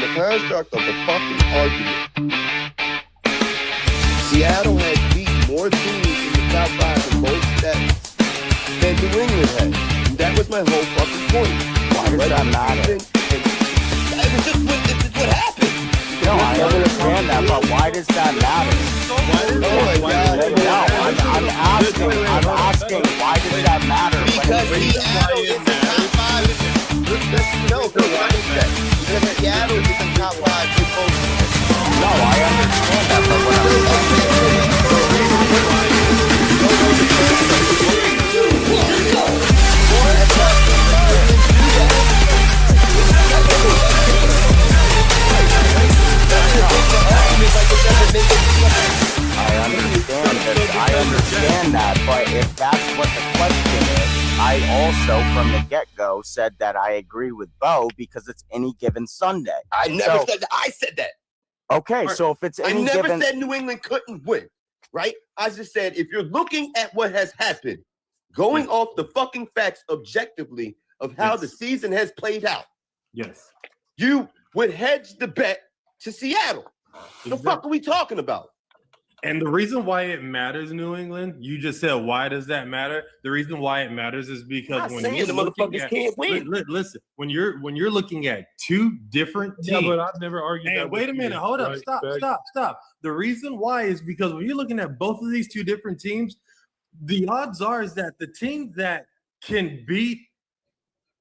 the construct of the fucking argument, Seattle has beat more teams in the top 5 in both stats than New England has. And that was my whole fucking point. Why does that matter? It's what happened. No, I understand that, but why does that matter? I'm asking, why does that matter? Because Seattle is in the top 5. No, why is that? Because Seattle is in the top 5 in both. No, I understand that, but what I understand that, but if that's what the question is, I also, from the get-go, said that I agree with Bo because it's any given Sunday. I never said that. I said that. Okay, so if it's any given... I never said New England couldn't win, right? I just said if you're looking at what has happened, going off the fucking facts objectively of how the season has played out, you would hedge the bet to Seattle. The fuck are we talking about? And the reason why it matters, New England, you just said, why does that matter? The reason why it matters is because when you're the motherfuckers can't win. Listen, when you're looking at two different teams. Yeah, but I've never argued that. Wait a minute, hold up, stop. The reason why is because when you're looking at both of these two different teams, the odds are is that the team that can beat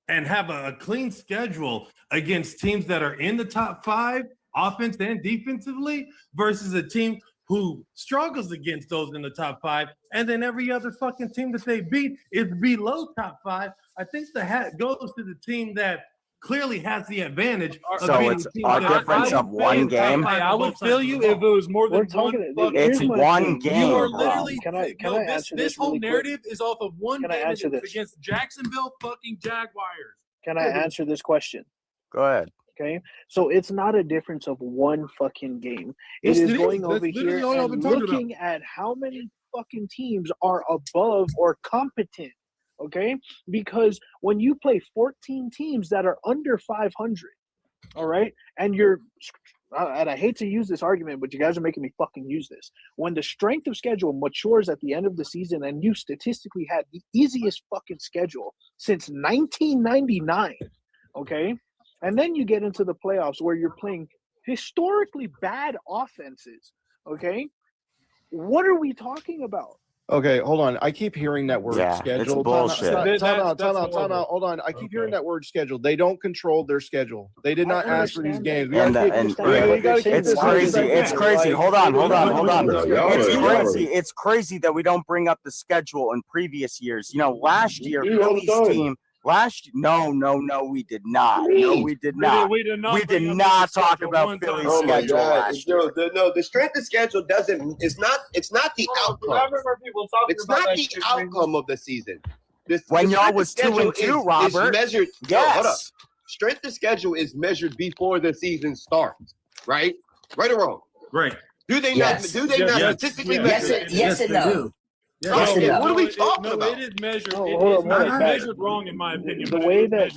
and have a clean schedule against teams that are in the top 5, offense and defensively, versus a team who struggles against those in the top 5, and then every other fucking team that they beat is below top 5. I think the hat goes to the team that clearly has the advantage. So it's a difference of one game. I would feel you if it was more than one. It's one game. You are literally. Can I answer this whole narrative is off of one game against Jacksonville fucking Jaguars. Can I answer this question? Go ahead. Okay, so it's not a difference of one fucking game. It is going over here and looking at how many fucking teams are above or competent. Okay, because when you play 14 teams that are under 500, all right, and I hate to use this argument, but you guys are making me fucking use this. When the strength of schedule matures at the end of the season, and you statistically had the easiest fucking schedule since 1999, okay. And then you get into the playoffs where you're playing historically bad offenses, okay? What are we talking about? Okay, hold on. I keep hearing that word schedule. It's bullshit. Time out. Hold on. I keep hearing that word schedule. They don't control their schedule. They did not ask for these games. It's crazy. It's crazy. Hold on. It's crazy that we don't bring up the schedule in previous years. You know, last year, Philly's team. No, we did not. No, we did not. We did not talk about Philly's schedule last year. No, the strength of schedule it's not the outcome. It's not the outcome of the season. When y'all was 2-2, Robert. Measured. Yes. Hold up. Strength of schedule is measured before the season starts, right? Right or wrong? Right. Do they not statistically measure it? Yes and no. What are we talking about? It is measured. It's measured wrong, in my opinion. The way that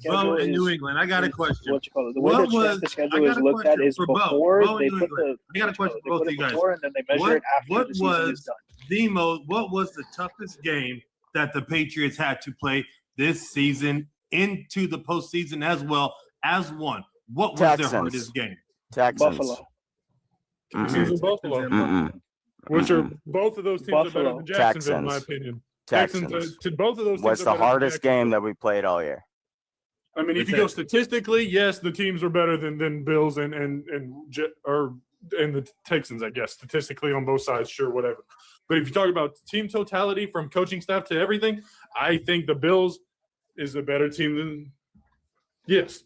Bo in New England, I got a question. What you call it? The way that the schedule is looked at is before they put the. I got a question for both of you guys. And then they measure it after the season is done. What was the toughest game that the Patriots had to play this season into the postseason as well as one? What was their hardest game? Texans. Buffalo. Which are both of those teams are better than Jacksonville, in my opinion. Texans. To both of those teams was the hardest game that we played all year. I mean, if you go statistically, yes, the teams are better than Bills and the Texans, I guess, statistically on both sides, sure, whatever. But if you talk about team totality from coaching staff to everything, I think the Bills is a better team than yes.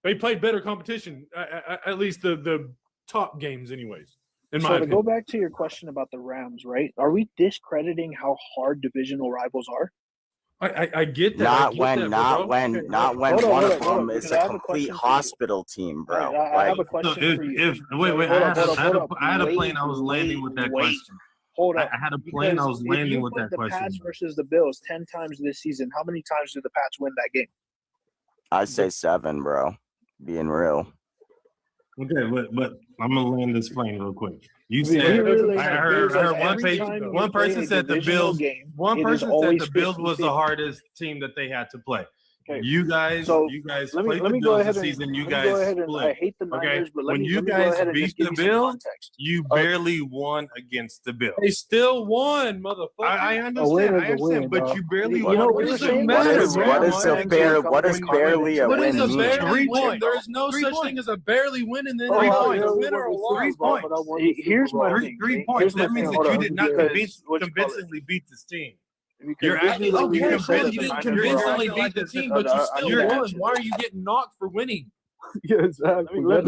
They played better competition, at least the top games anyways. So to go back to your question about the Rams, right? Are we discrediting how hard divisional rivals are? I get that. Not when one of them is a complete hospital team, bro. I have a question for you. I had a plane I was landing with that question. Hold up. I had a plane I was landing with that question. The Pats versus the Bills 10 times this season. How many times do the Pats win that game? I'd say 7, bro. being real. Okay, but I'm gonna land this plane real quick. You said I heard one person said the Bills. One person said the Bills was the hardest team that they had to play. Okay. You guys played the Bills this season. You guys split. I hate the Niners, but when you guys beat the Bills, you barely won against the Bills. They still won, motherfucker. I understand, but you barely won. What is barely a win? What is a barely win? There is no such thing as a barely win in the NFL. A win or a loss. 3 points. Here's my thing. 3 points. That means that you did not convincingly beat this team. You're actually you didn't convincingly beat the team, but you still won. Why are you getting knocked for winning? Yeah, exactly. Hold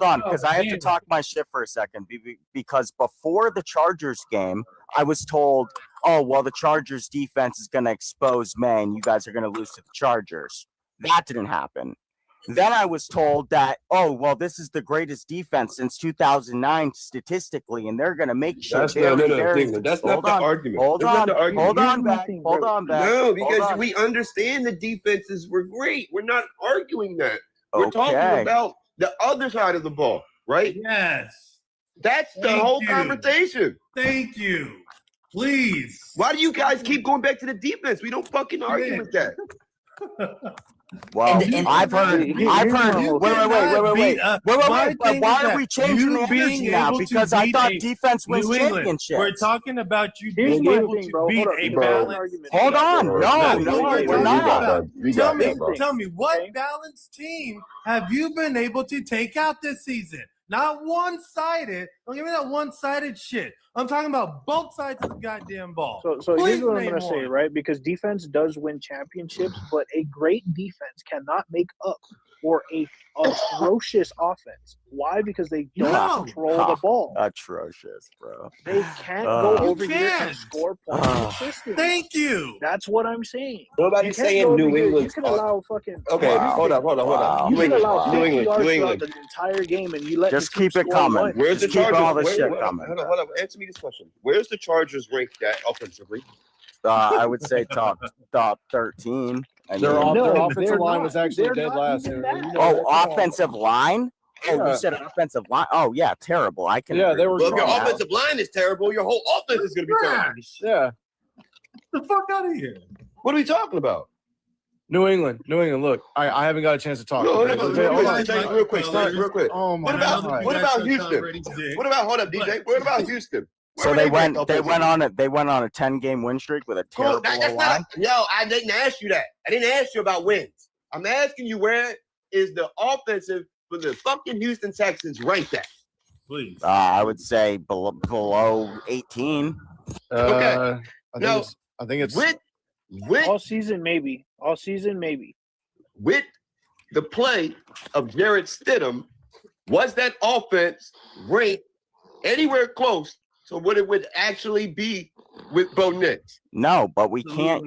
on, because I have to talk my shit for a second. Because before the Chargers game, I was told, oh, well, the Chargers defense is going to expose May, you guys are going to lose to the Chargers. That didn't happen. Then I was told that, oh, well, this is the greatest defense since 2009 statistically, and they're going to make sure. That's not the argument. Hold on, back. No, because we understand the defenses were great. We're not arguing that. We're talking about the other side of the ball, right? Yes. That's the whole conversation. Thank you. Please. Why do you guys keep going back to the defense? We don't fucking argue with that. Well, I've heard. Wait. Why are we changing the energy now? Because I thought defense wins championships. We're talking about you being able to beat a balanced. Hold on, no, we're not. Tell me, what balanced team have you been able to take out this season? Not one-sided. Don't give me that one-sided shit. I'm talking about both sides of the goddamn ball. So here's what I'm going to say, right? Because defense does win championships, but a great defense cannot make up for a atrocious offense. Why? Because they don't control the ball. Atrocious, bro. They can't go over here and score points consistently. Thank you. That's what I'm saying. Nobody's saying New England. You can allow fucking. Okay, hold on. You can allow New England the entire game, and you let just keep it coming. Where's the Chargers? All the shit coming. Hold on. Answer me this question. Where's the Chargers ranked at offensively? I would say top 13. Their offensive line was actually dead last. Offensive line? Oh, you said offensive line? Oh, yeah, terrible. I can. Yeah, they were. Well, if your offensive line is terrible, your whole offense is going to be terrible. Yeah. The fuck out of here. What are we talking about? New England. Look, I haven't got a chance to talk. Real quick. Oh my God. What about Houston? Hold up, DJ. What about Houston? So they went on a 10-game win streak with a terrible line. I didn't ask you that. I didn't ask you about wins. I'm asking you where is the offensive for the fucking Houston Texans ranked at? Please. I would say below 18. Okay. I think it's with all season maybe. With the play of Jarrett Stidham, was that offense ranked anywhere close to what it would actually be with Bo Nix? No, but we can't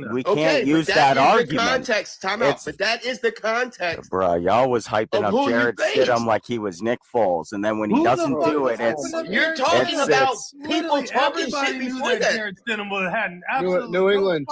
use that argument. Context, but that is the context. Bro, y'all was hyping up Jarrett Stidham like he was Nick Foles, and then when he doesn't do it, you're talking about people talking shit before that. Jarrett Stidham had New England.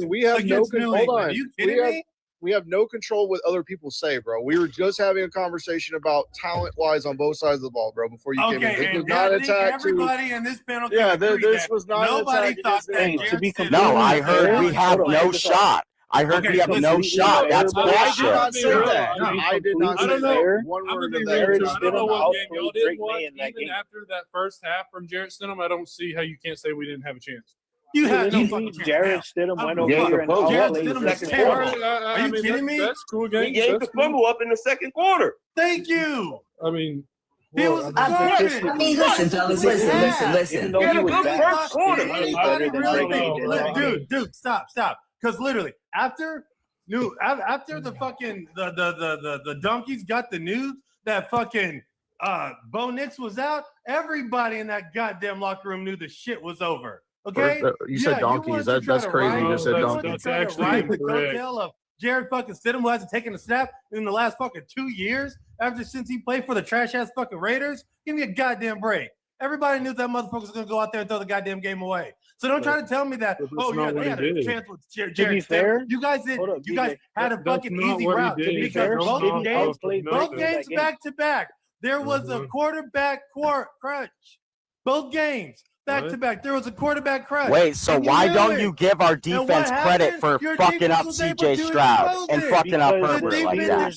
We have no control. Hold on. Are you kidding me? We have no control what other people say, bro. We were just having a conversation about talent-wise on both sides of the ball, bro. Before you came in, this was not an attack. Everybody in this panel, this was not. Nobody thought that. No, I heard we have no shot. I heard we have no shot. That's bullshit. I did not say that. I did not say that. One word of that. I don't know what game y'all did watch. Even after that first half from Jarrett Stidham, I don't see how you can't say we didn't have a chance. You had no fucking chance. Jarrett Stidham went over here and Jarrett Stidham was terrible. Are you kidding me? That's cool game. He gave the fumble up in the second quarter. Thank you. I mean, he was garbage. Listen, fellas, listen. Even though he was first quarter. Dude, stop. Because literally, after the fucking the donkeys got the news that fucking Bo Nix was out, everybody in that goddamn locker room knew the shit was over. Okay, you said donkeys. That's crazy. You just said donkeys. That's actually correct. Of Jarrett fucking Stidham, who hasn't taken a snap in the last fucking 2 years since he played for the trash ass fucking Raiders. Give me a goddamn break. Everybody knew that motherfucker was gonna go out there and throw the goddamn game away. So don't try to tell me that. Oh yeah, they had a chance with Jared. To be fair, you guys did. You guys had a fucking easy route because both games back to back. There was a quarterback crunch. Both games. Back to back, there was a quarterback crunch. Wait, so why don't you give our defense credit for fucking up CJ Stroud and fucking up Herbert like that?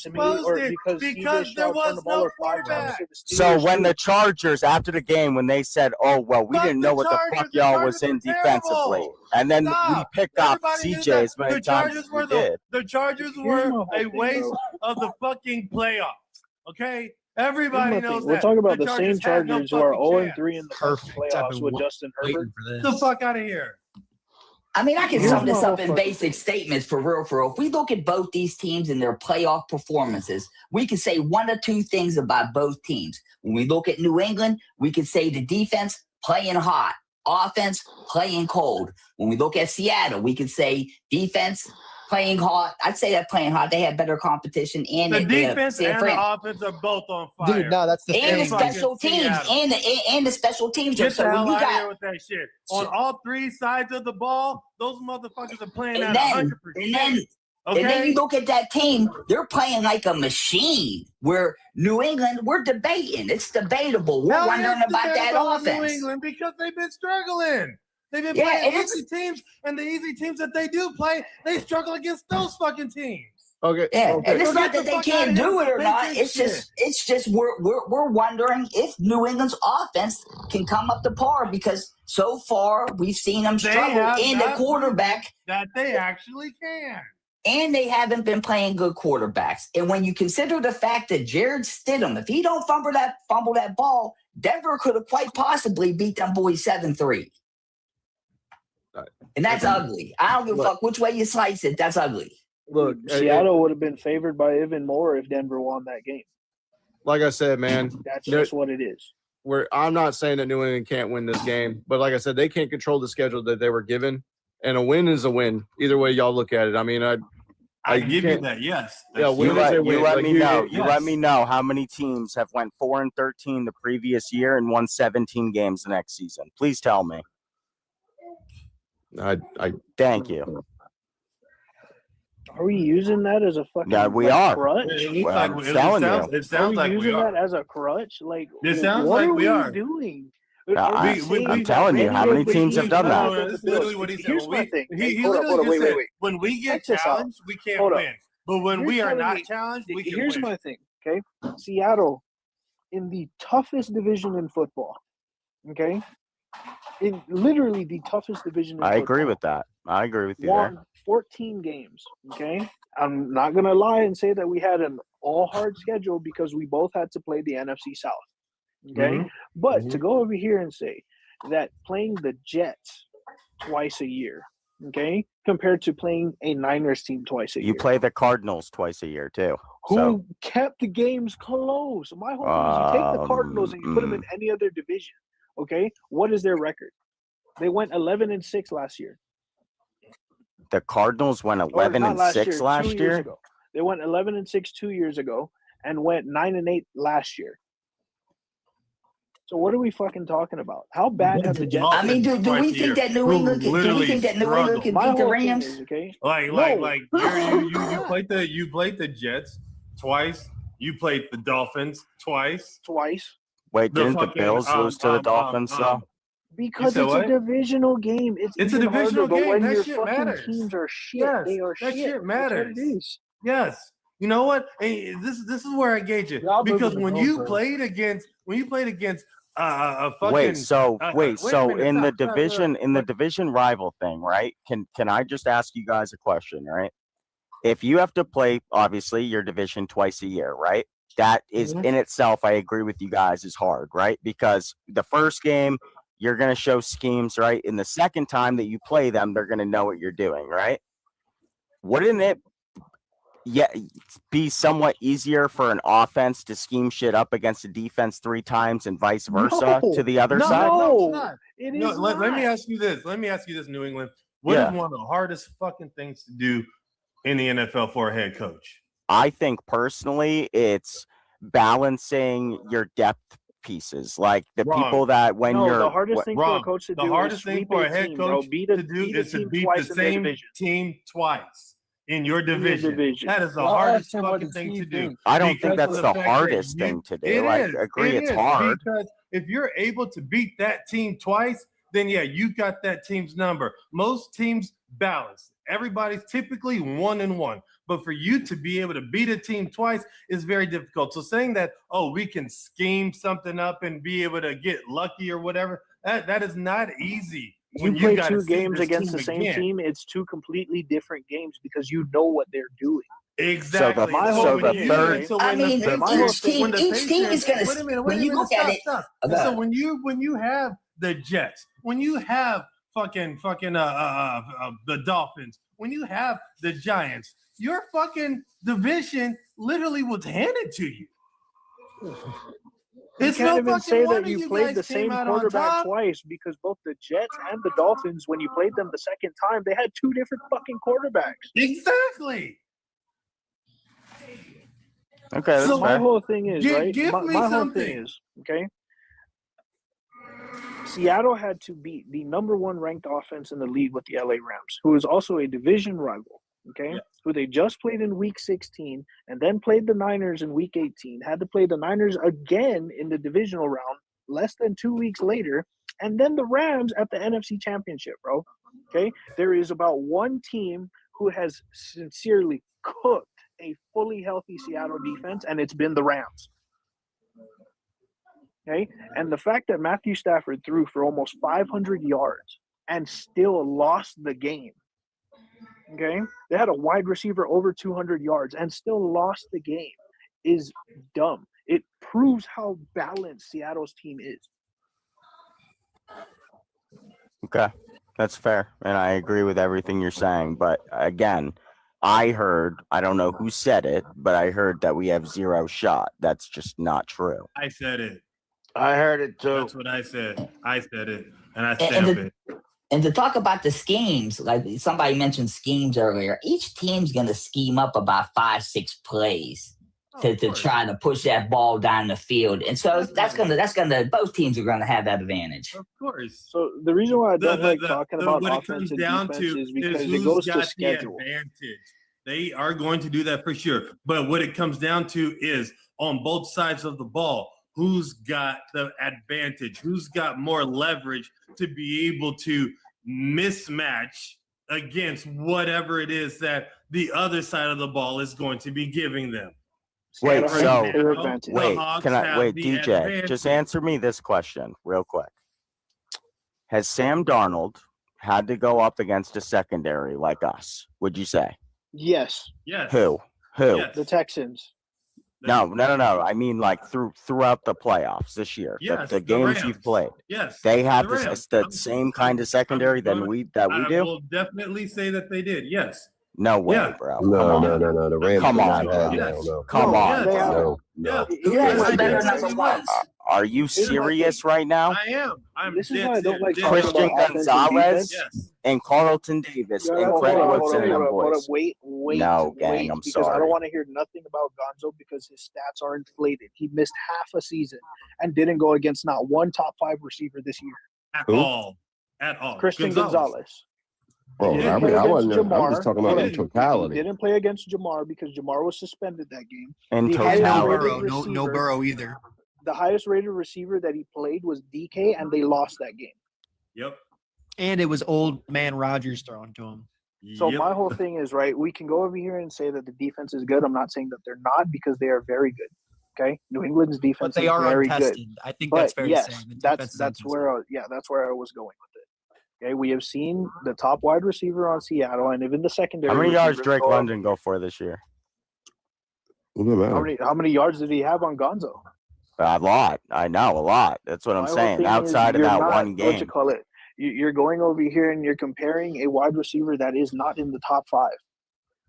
Because there was no quarterback. So when the Chargers, after the game, when they said, "Oh well, we didn't know what the fuck y'all was in defensively," and then we picked off CJ as many times as we did. The Chargers were a waste of the fucking playoffs. Okay. Everybody knows that. We're talking about the same Chargers who are 0-3 in the playoffs with Justin Herbert. Get the fuck out of here. I mean, I can sum this up in basic statements for real, for real. If we look at both these teams and their playoff performances, we can say one or two things about both teams. When we look at New England, we can say the defense playing hot, offense playing cold. When we look at Seattle, we can say defense playing hot. I'd say that playing hot. They had better competition, and the defense and the offense are both on fire. Dude, no, that's the and the special teams, and the special teams. Get the hell out of here with that shit. On all three sides of the ball, those motherfuckers are playing at 100%. And then you look at that team; they're playing like a machine. Where New England, we're debating. It's debatable. We're wondering about that offense. New England because they've been struggling. They've been playing easy teams, and the easy teams that they do play, they struggle against those fucking teams. Okay. Yeah, and it's not that they can't do it or not. It's just we're wondering if New England's offense can come up to par, because so far we've seen them struggle in the quarterback. That they actually can. And they haven't been playing good quarterbacks. And when you consider the fact that Jared Stidham, if he don't fumble that ball, Denver could have quite possibly beat them boys 7-3. And that's ugly. I don't give a fuck which way you slice it. That's ugly. Look, Seattle would have been favored by even more if Denver won that game. Like I said, man, that's just what it is. I'm not saying that New England can't win this game, but like I said, they can't control the schedule that they were given, and a win is a win. Either way y'all look at it. I mean, I give you that. Yes. Yeah, you let me know. You let me know how many teams have went 4-13 the previous year and won 17 games the next season. Please tell me. I thank you. Are we using that as a fucking we are. crutch? It sounds like we are. That as a crutch? Like, it sounds like we are doing. I'm telling you, how many teams have done that? That's literally what he said. Here's my thing. He literally said, when we get challenged, we can't win. But when we are not challenged, we can win. Here's my thing, okay? Seattle, in the toughest division in football, okay? In literally the toughest division in football. I agree with that. I agree with you won there. 14 games, okay? I'm not going to lie and say that we had an all-hard schedule because we both had to play the NFC South, okay? But to go over here and say that playing the Jets twice a year, okay, compared to playing a Niners team twice a year. You play the Cardinals twice a year, too. Who kept the games close. My whole thing is you take the Cardinals and you put them in any other division, okay? What is their record? They went 11-6 last year. The Cardinals went 11-6 last year. They went 11-6 2 years ago and went 9-8 last year. So what are we fucking talking about? How bad have the Jets? I mean, do we think that New England can? Do we think that New England can beat the Rams? You played the Jets twice. You played the Dolphins twice. Wait, didn't the Bills lose to the Dolphins though? Because it's a divisional game. It's a divisional game. But when that your shit fucking matters. Teams are shit. They are that shit. Shit matters. That's what it is. Yes. You know what? Hey, this is where I gauge it. Because when you played against a fucking so in the division rival thing, right? Can I just ask you guys a question, right? If you have to play obviously your division twice a year, right? That is in itself, I agree with you guys, is hard, right? Because the first game you're going to show schemes, right? And the second time that you play them, they're going to know what you're doing, right? Wouldn't it be somewhat easier for an offense to scheme shit up against a defense 3 times and vice versa to the other side? No, it is not. Let me ask you this, New England. What is one of the hardest fucking things to do in the NFL for a head coach? I think personally it's balancing your depth pieces, like the people that when no, you're the hardest thing for a coach to do the hardest thing for a head coach to do is to beat the same team twice in your division. That is the hardest fucking thing to do. I don't think that's the hardest thing to do. I agree it's hard. Because if you're able to beat that team twice, then yeah, you got that team's number. Most teams balance. Everybody's typically 1-1. But for you to be able to beat a team twice is very difficult. So saying that, oh, we can scheme something up and be able to get lucky or whatever, that is not easy. When you play 2 games against the same team, it's 2 completely different games because you know what they're doing. Exactly. Each team is going to. When you look at it, so when you have the Jets, when you have fucking the Dolphins, when you have the Giants, your fucking division literally was handed to you. You can't even say that you played the same quarterback twice because both the Jets and the Dolphins, when you played them the second time, they had 2 different fucking quarterbacks. Exactly. Okay, so my whole thing is, right? Give me my whole something. thing is, okay? Seattle had to beat the #1 ranked offense in the league with the LA Rams, who is also a division rival, okay? Yes. Who they just played in week 16 and then played the Niners in week 18, had to play the Niners again in the divisional round less than 2 weeks later, and then the Rams at the NFC Championship, bro. Okay? There is about one team who has sincerely cooked a fully healthy Seattle defense, and it's been the Rams. Okay? And the fact that Matthew Stafford threw for almost 500 yards and still lost the game. Okay? They had a wide receiver over 200 yards and still lost the game is dumb. It proves how balanced Seattle's team is. Okay. That's fair. And I agree with everything you're saying. But again, I don't know who said it, but I heard that we have 0 shot. That's just not true. I said it. I heard it too. That's what I said. I said it. And I stamp it. And to talk about the schemes, like somebody mentioned schemes earlier, each team's going to scheme up about 5-6 plays to try to push that ball down the field. And so that's gonna both teams are gonna have that advantage. Of course. So the reason why I don't like talking about offense and defense is because it goes to schedule. Advantage. They are going to do that for sure. But what it comes down to is on both sides of the ball, who's got the advantage, who's got more leverage to be able to mismatch against whatever it is that the other side of the ball is going to be giving them. Wait, DJ, just answer me this question real quick. Has Sam Darnold had to go up against a secondary like us, would you say? Yes. Yes. Who? Yes. The Texans. No. I mean, like throughout the playoffs this year, yes, the games you've played. Yes, they have the same kind of secondary than we do. I will definitely say that they did. Yes. No way, bro. No. The Rams. Come on, bro. Come on, bro. No. Who has the better number ones? Are you serious right now? I am. This is why I don't like Christian Gonzalez and Carlton Davis and Craig Woodson and them boys. Wait. No, gang, I'm because sorry. I don't want to hear nothing about Gonzo because his stats are inflated. He missed half a season and didn't go against not one top 5 receiver this year. At all. Christian Gonzalez. Oh, I'm just talking about in totality. He didn't play against Jamar because Jamar was suspended that game. In totality. No Burrow either. The highest rated receiver that he played was DK, and they lost that game. Yep. And it was old man Rodgers throwing to him. So my whole thing is, right, we can go over here and say that the defense is good. I'm not saying that they're not because they are very good. Okay? New England's defense is very good. I think that's fair to say. That's where I was going with it. Okay, we have seen the top wide receiver on Seattle, and even the secondary. How many yards Drake London go for this year? How many yards did he have on Gonzo? A lot. I know, a lot. That's what I'm saying. Outside of that one game. What you call it? You're going over here and you're comparing a wide receiver that is not in the top 5.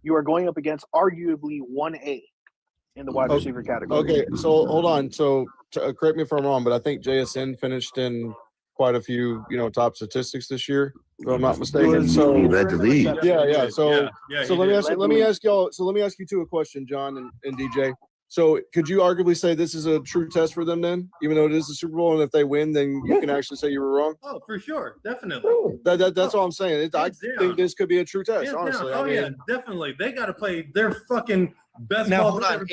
You are going up against arguably 1A in the wide receiver category. Okay, so hold on. So correct me if I'm wrong, but I think JSN finished in quite a few, top statistics this year, if I'm not mistaken. So he led the league. Yeah. So let me ask you two a question, John and DJ. So could you arguably say this is a true test for them then, even though it is the Super Bowl, and if they win, then you can actually say you were wrong? Oh, for sure. Definitely. That's all I'm saying. I think this could be a true test, honestly. Oh, yeah, definitely. They got to play their fucking best Now, ball. hold on.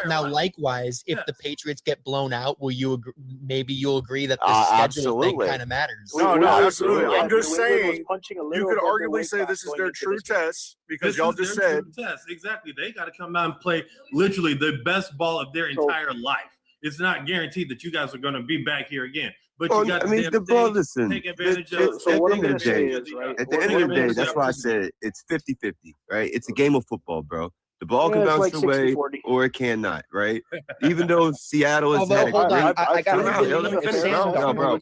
Now, likewise, if the Patriots get blown out, will you maybe you'll agree that the schedule thing kind of matters? No, absolutely. I'm just saying you could arguably say this is their true test because y'all just said. Exactly. They got to come out and play literally the best ball of their entire life. It's not guaranteed that you guys are going to be back here again. But you got listen, take advantage of. So what I'm going to say is, right? At the end of the day, that's why I said it's 50-50, right? It's a game of football, bro. The ball can bounce your way or it cannot, right? Even though Seattle is. Hold on, I got to let me finish, bro.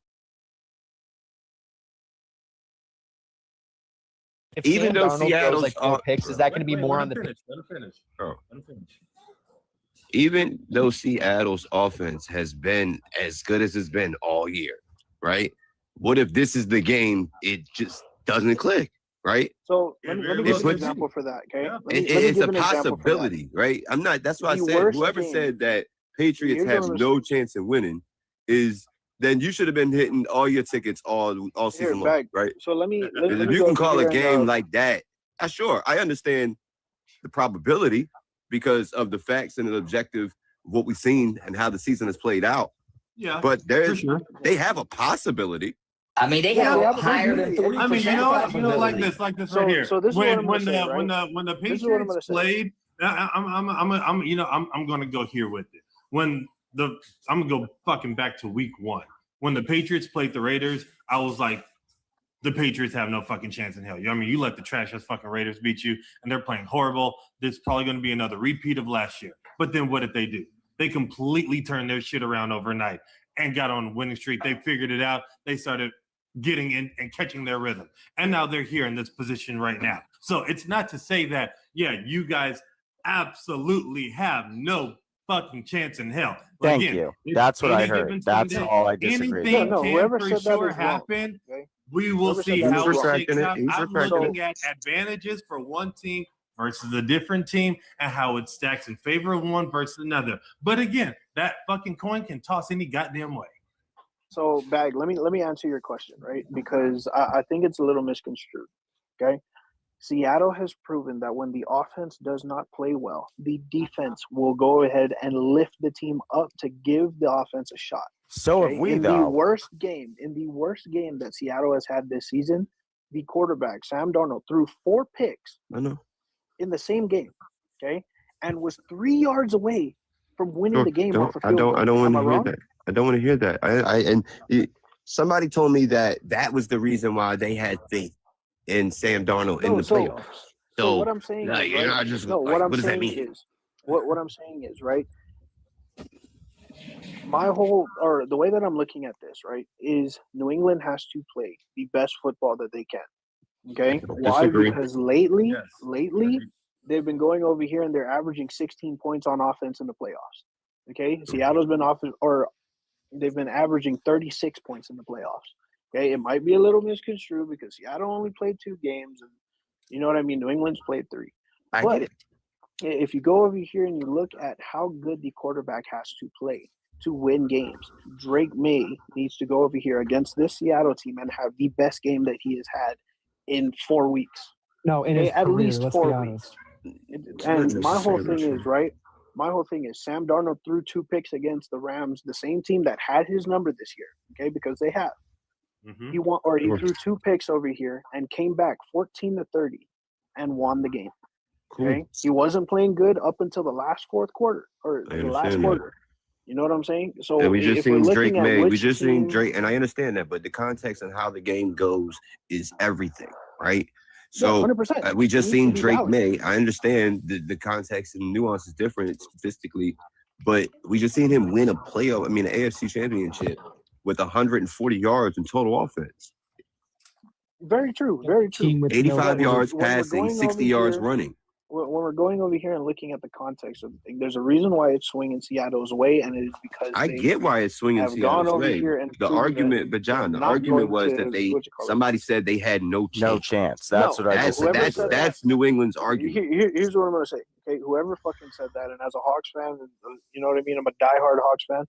If even though Seattle's like 4 picks, is that going to be more on the pitch? Let him finish. Bro. Even though Seattle's offense has been as good as it's been all year, right? What if this is the game it just doesn't click, right? So let me give an example for that, okay? It's a possibility, right? I'm not. That's why I said whoever said that Patriots have no chance in winning is. Then you should have been hitting all your tickets all season long, right? So let me if you can call a game like that, sure, I understand the probability because of the facts and the objective of what we've seen and how the season has played out. Yeah, but they have a possibility. I mean, they have higher than 30%. I mean, you know, like this right here. So this when the Patriots played, I'm gonna go here with it. I'm gonna go fucking back to week 1. When the Patriots played the Raiders, I was like, the Patriots have no fucking chance in hell. I mean, you let the trash ass fucking Raiders beat you, and they're playing horrible. There's probably going to be another repeat of last year. But then what did they do? They completely turned their shit around overnight and got on a winning streak. They figured it out. They started getting in and catching their rhythm. And now they're here in this position right now. So it's not to say that, yeah, you guys absolutely have no fucking chance in hell. Thank you. That's what I heard. That's all I disagree. Anything can for sure happen. Okay? We will see how it shakes out. I'm looking at advantages for one team versus a different team and how it stacks in favor of one versus another. But again, that fucking coin can toss any goddamn way. So, Bag, let me answer your question, right? Because I think it's a little misconstrued. Okay. Seattle has proven that when the offense does not play well, the defense will go ahead and lift the team up to give the offense a shot. So have we, though. In the worst game that Seattle has had this season, the quarterback, Sam Darnold, threw 4 picks in the same game, okay, and was 3 yards away from winning the game off a field goal. I don't want to hear that. I don't want to hear that. Somebody told me that was the reason why they had faith in Sam Darnold in the playoffs. So what I'm saying what does that mean? What I'm saying is, right, the way that I'm looking at this, right, is New England has to play the best football that they can. Okay? Why? Because lately, they've been going over here and they're averaging 16 points on offense in the playoffs. Okay? Seattle's been they've been averaging 36 points in the playoffs. Okay, it might be a little misconstrued because Seattle only played 2 games, and you know what I mean. New England's played 3. But if you go over here and you look at how good the quarterback has to play to win games, Drake May needs to go over here against this Seattle team and have the best game that he has had in 4 weeks. No, in at least 4 weeks. And my whole thing is, right. My whole thing is Sam Darnold threw 2 picks against the Rams, the same team that had his number this year. Okay, because they have. He threw 2 picks over here and came back 14-30 and won the game. Okay, he wasn't playing good up until the last fourth quarter or the last quarter. You know what I'm saying? So and we just seen Drake May. We just seen Drake, and I understand that, but the context and how the game goes is everything, right? So 100%. We just seen Drake May. I understand the context and nuance is different statistically, but we just seen him win an AFC championship with 140 yards in total offense. Very true. Very true. 85 yards passing, 60 yards running. When we're going over here and looking at the context of the thing, there's a reason why it's swinging Seattle's way, and it is because I get why it's swinging Seattle's way. The argument, but John, the argument was that somebody said they had no chance. No chance. That's what I just said. That's New England's argument. Here's what I'm going to say. Okay, whoever fucking said that, and as a Hawks fan, you know what I mean? I'm a diehard Hawks fan.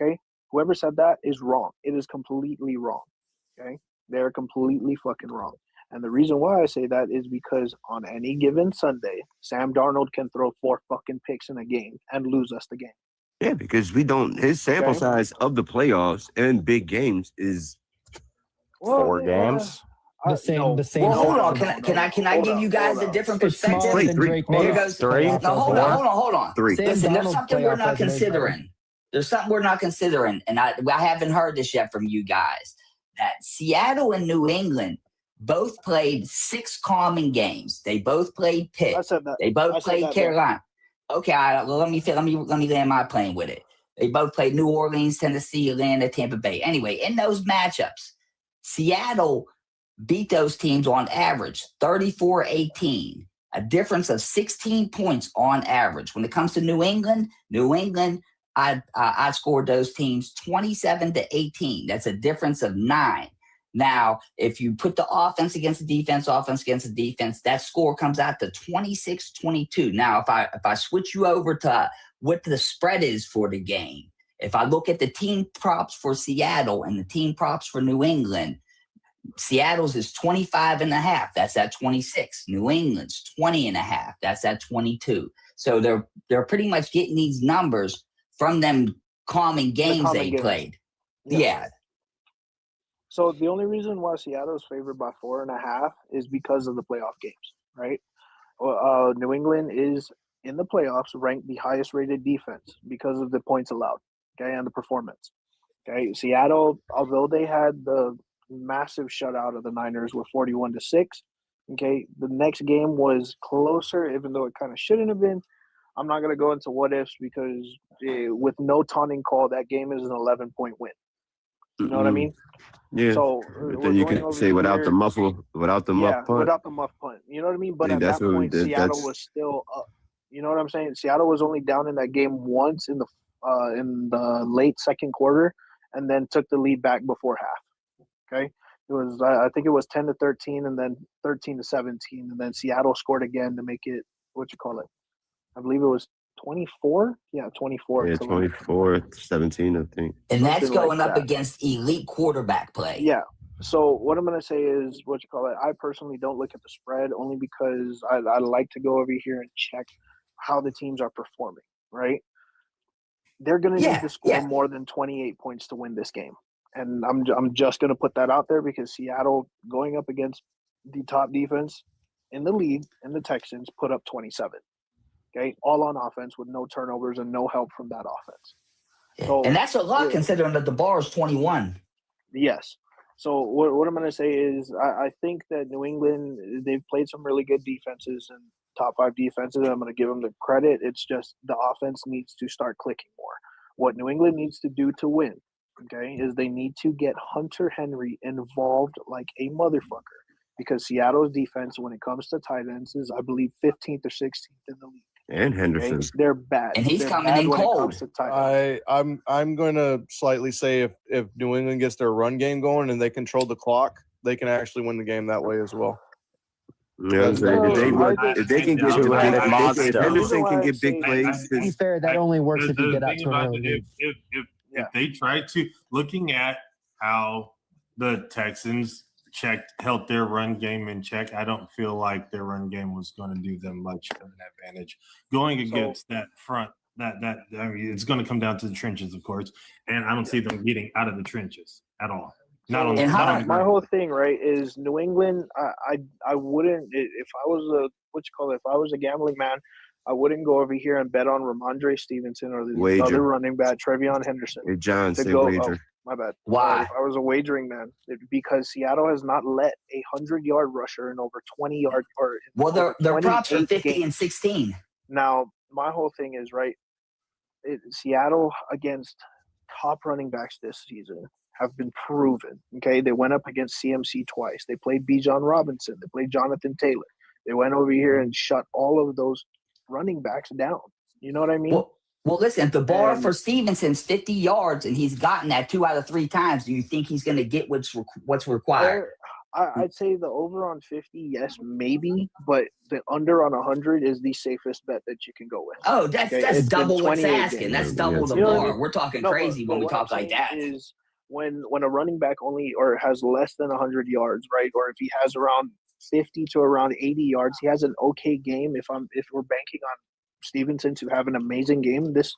Okay, whoever said that is wrong. It is completely wrong. Okay, they're completely fucking wrong. And the reason why I say that is because on any given Sunday, Sam Darnold can throw 4 fucking picks in a game and lose us the game. Yeah, because his sample size of the playoffs and big games is 4 games. The same. Well, hold on. Can I give you guys a different perspective? Here goes 3. No, hold on. 3. Listen, there's something we're not considering. There's something we're not considering, and I haven't heard this yet from you guys. That Seattle and New England both played 6 common games. They both played Pitt. They both played Carolina. Okay, well, let me land my plane with it. They both played New Orleans, Tennessee, Atlanta, Tampa Bay. Anyway, in those matchups, Seattle beat those teams on average 34-18, a difference of 16 points on average. When it comes to New England, I scored those teams 27-18. That's a difference of 9. Now, if you put the offense against the defense, that score comes out to 26-22. Now, if I switch you over to what the spread is for the game, if I look at the team props for Seattle and the team props for New England, Seattle's is 25.5. That's at 26. New England's 20.5. That's at 22. So they're pretty much getting these numbers from them common games they played. Yeah. So the only reason why Seattle is favored by 4.5 is because of the playoff games, right? New England is in the playoffs ranked the highest rated defense because of the points allowed, okay, and the performance. Okay, Seattle, although they had the massive shutout of the Niners with 41-6, okay, the next game was closer, even though it kind of shouldn't have been. I'm not going to go into what ifs because with no taunting call, that game is an 11-point win. You know what I mean? Yeah. So then you can say without the muff punt. Without the muff punt. You know what I mean? But at that point, Seattle was still up. You know what I'm saying? Seattle was only down in that game once in the late second quarter, and then took the lead back before half. Okay, it was I think it was 10-13, and then 13-17, and then Seattle scored again to make it I believe it was 24. Yeah, 24. Yeah, 24-17, I think. And that's going up against elite quarterback play. Yeah. So what I'm going to say is, I personally don't look at the spread only because I like to go over here and check how the teams are performing, right? They're going to need to score more than 28 points to win this game. And I'm just going to put that out there because Seattle, going up against the top defense in the league, and the Texans, put up 27. Okay, all on offense with no turnovers and no help from that offense. So, and that's a lot considering that the bar is 21. Yes. So what I'm going to say is I think that New England, they've played some really good defenses and top 5 defenses. I'm going to give them the credit. It's just the offense needs to start clicking more. What New England needs to do to win, okay, is they need to get Hunter Henry involved like a motherfucker because Seattle's defense, when it comes to tight ends, is, I believe, 15th or 16th in the league. And Henderson. Okay? They're bad. And he's coming in cold. I'm going to slightly say if New England gets their run game going and they control the clock, they can actually win the game that way as well. Yeah, if they can get if Henderson can get big plays. To be fair, that only works if you get out to an early lead. If they try to, looking at how the Texans held their run game in check, I don't feel like their run game was going to do them much of an advantage going against that front. That I mean, it's going to come down to the trenches, of course, and I don't see them getting out of the trenches at all. My whole thing, right, is New England. I wouldn't, if I was if I was a gambling man, I wouldn't go over here and bet on Ramondre Stevenson or the other running back, Trevion Henderson. Hey, John, say wager. My bad. Why? If I was a wagering man, because Seattle has not let a 100-yard rusher in over 20 yards. Their props are 50 and 16. Now, my whole thing is, right, Seattle against top running backs this season have been proven. Okay, they went up against CMC twice. They played Bijan Robinson. They played Jonathan Taylor. They went over here and shut all of those running backs down. You know what I mean? Well, listen, if the bar for Stevenson's 50 yards and he's gotten that 2 out of 3 times, do you think he's going to get what's required? I'd say the over on 50, yes, maybe, but the under on 100 is the safest bet that you can go with. Oh, that's double what's asking. That's double the bar. We're talking crazy when we talk like that. Is when a running back only or has less than 100 yards, right? Or if he has around 50 to around 80 yards, he has an okay game. If we're banking on Stevenson to have an amazing game this.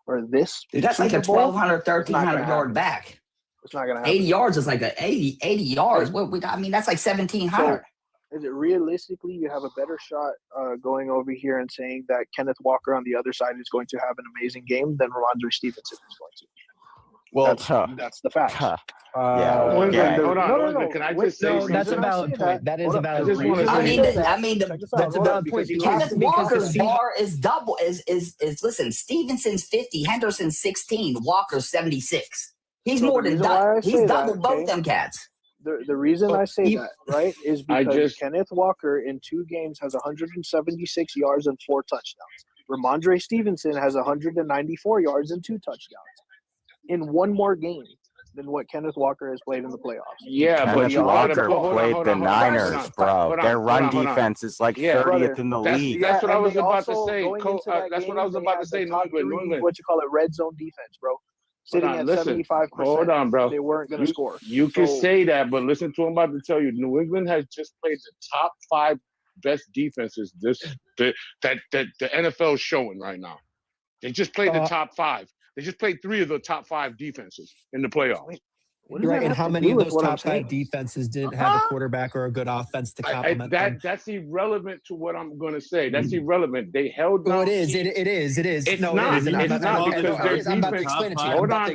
Dude, that's like a 1,200, 1,300 yard back. It's not gonna happen. 80 yards is like 80 yards. I mean, that's like 1,700. So, is it realistically you have a better shot going over here and saying that Kenneth Walker on the other side is going to have an amazing game than Ramondre Stevenson is going to? Well, that's the fact. Hold on. No. Can I just say something? That's a valid point. That is a valid point. I mean, that's a valid point. Kenneth Walker's bar is double. Is listen, Stevenson's 50, Henderson's 16, Walker's 76. He's more than he's double both them cats. The reason I say that, right, is because Kenneth Walker in 2 games has 176 yards and 4 touchdowns. Ramondre Stevenson has 194 yards and 2 touchdowns in one more game than what Kenneth Walker has played in the playoffs. Yeah, Kenneth but Walker played the Niners, bro. Their run defense is like 30th in the league. That's what I was about to say. That's what I was about to say. New England. What you call it, red zone defense, bro. Sitting at 75%. Hold on, bro. They weren't going to score. You can say that, but listen to what I'm about to tell you. New England has just played the top 5 best defenses that the NFL is showing right now. They just played the top 5. They just played 3 of the top 5 defenses in the playoffs. Right, and how many of those top 5 defenses didn't have a quarterback or a good offense to complement them? That's irrelevant to what I'm going to say. That's irrelevant. They held down. It is. It's not. It's not because their defense. I'm about to explain it to you. Hold on.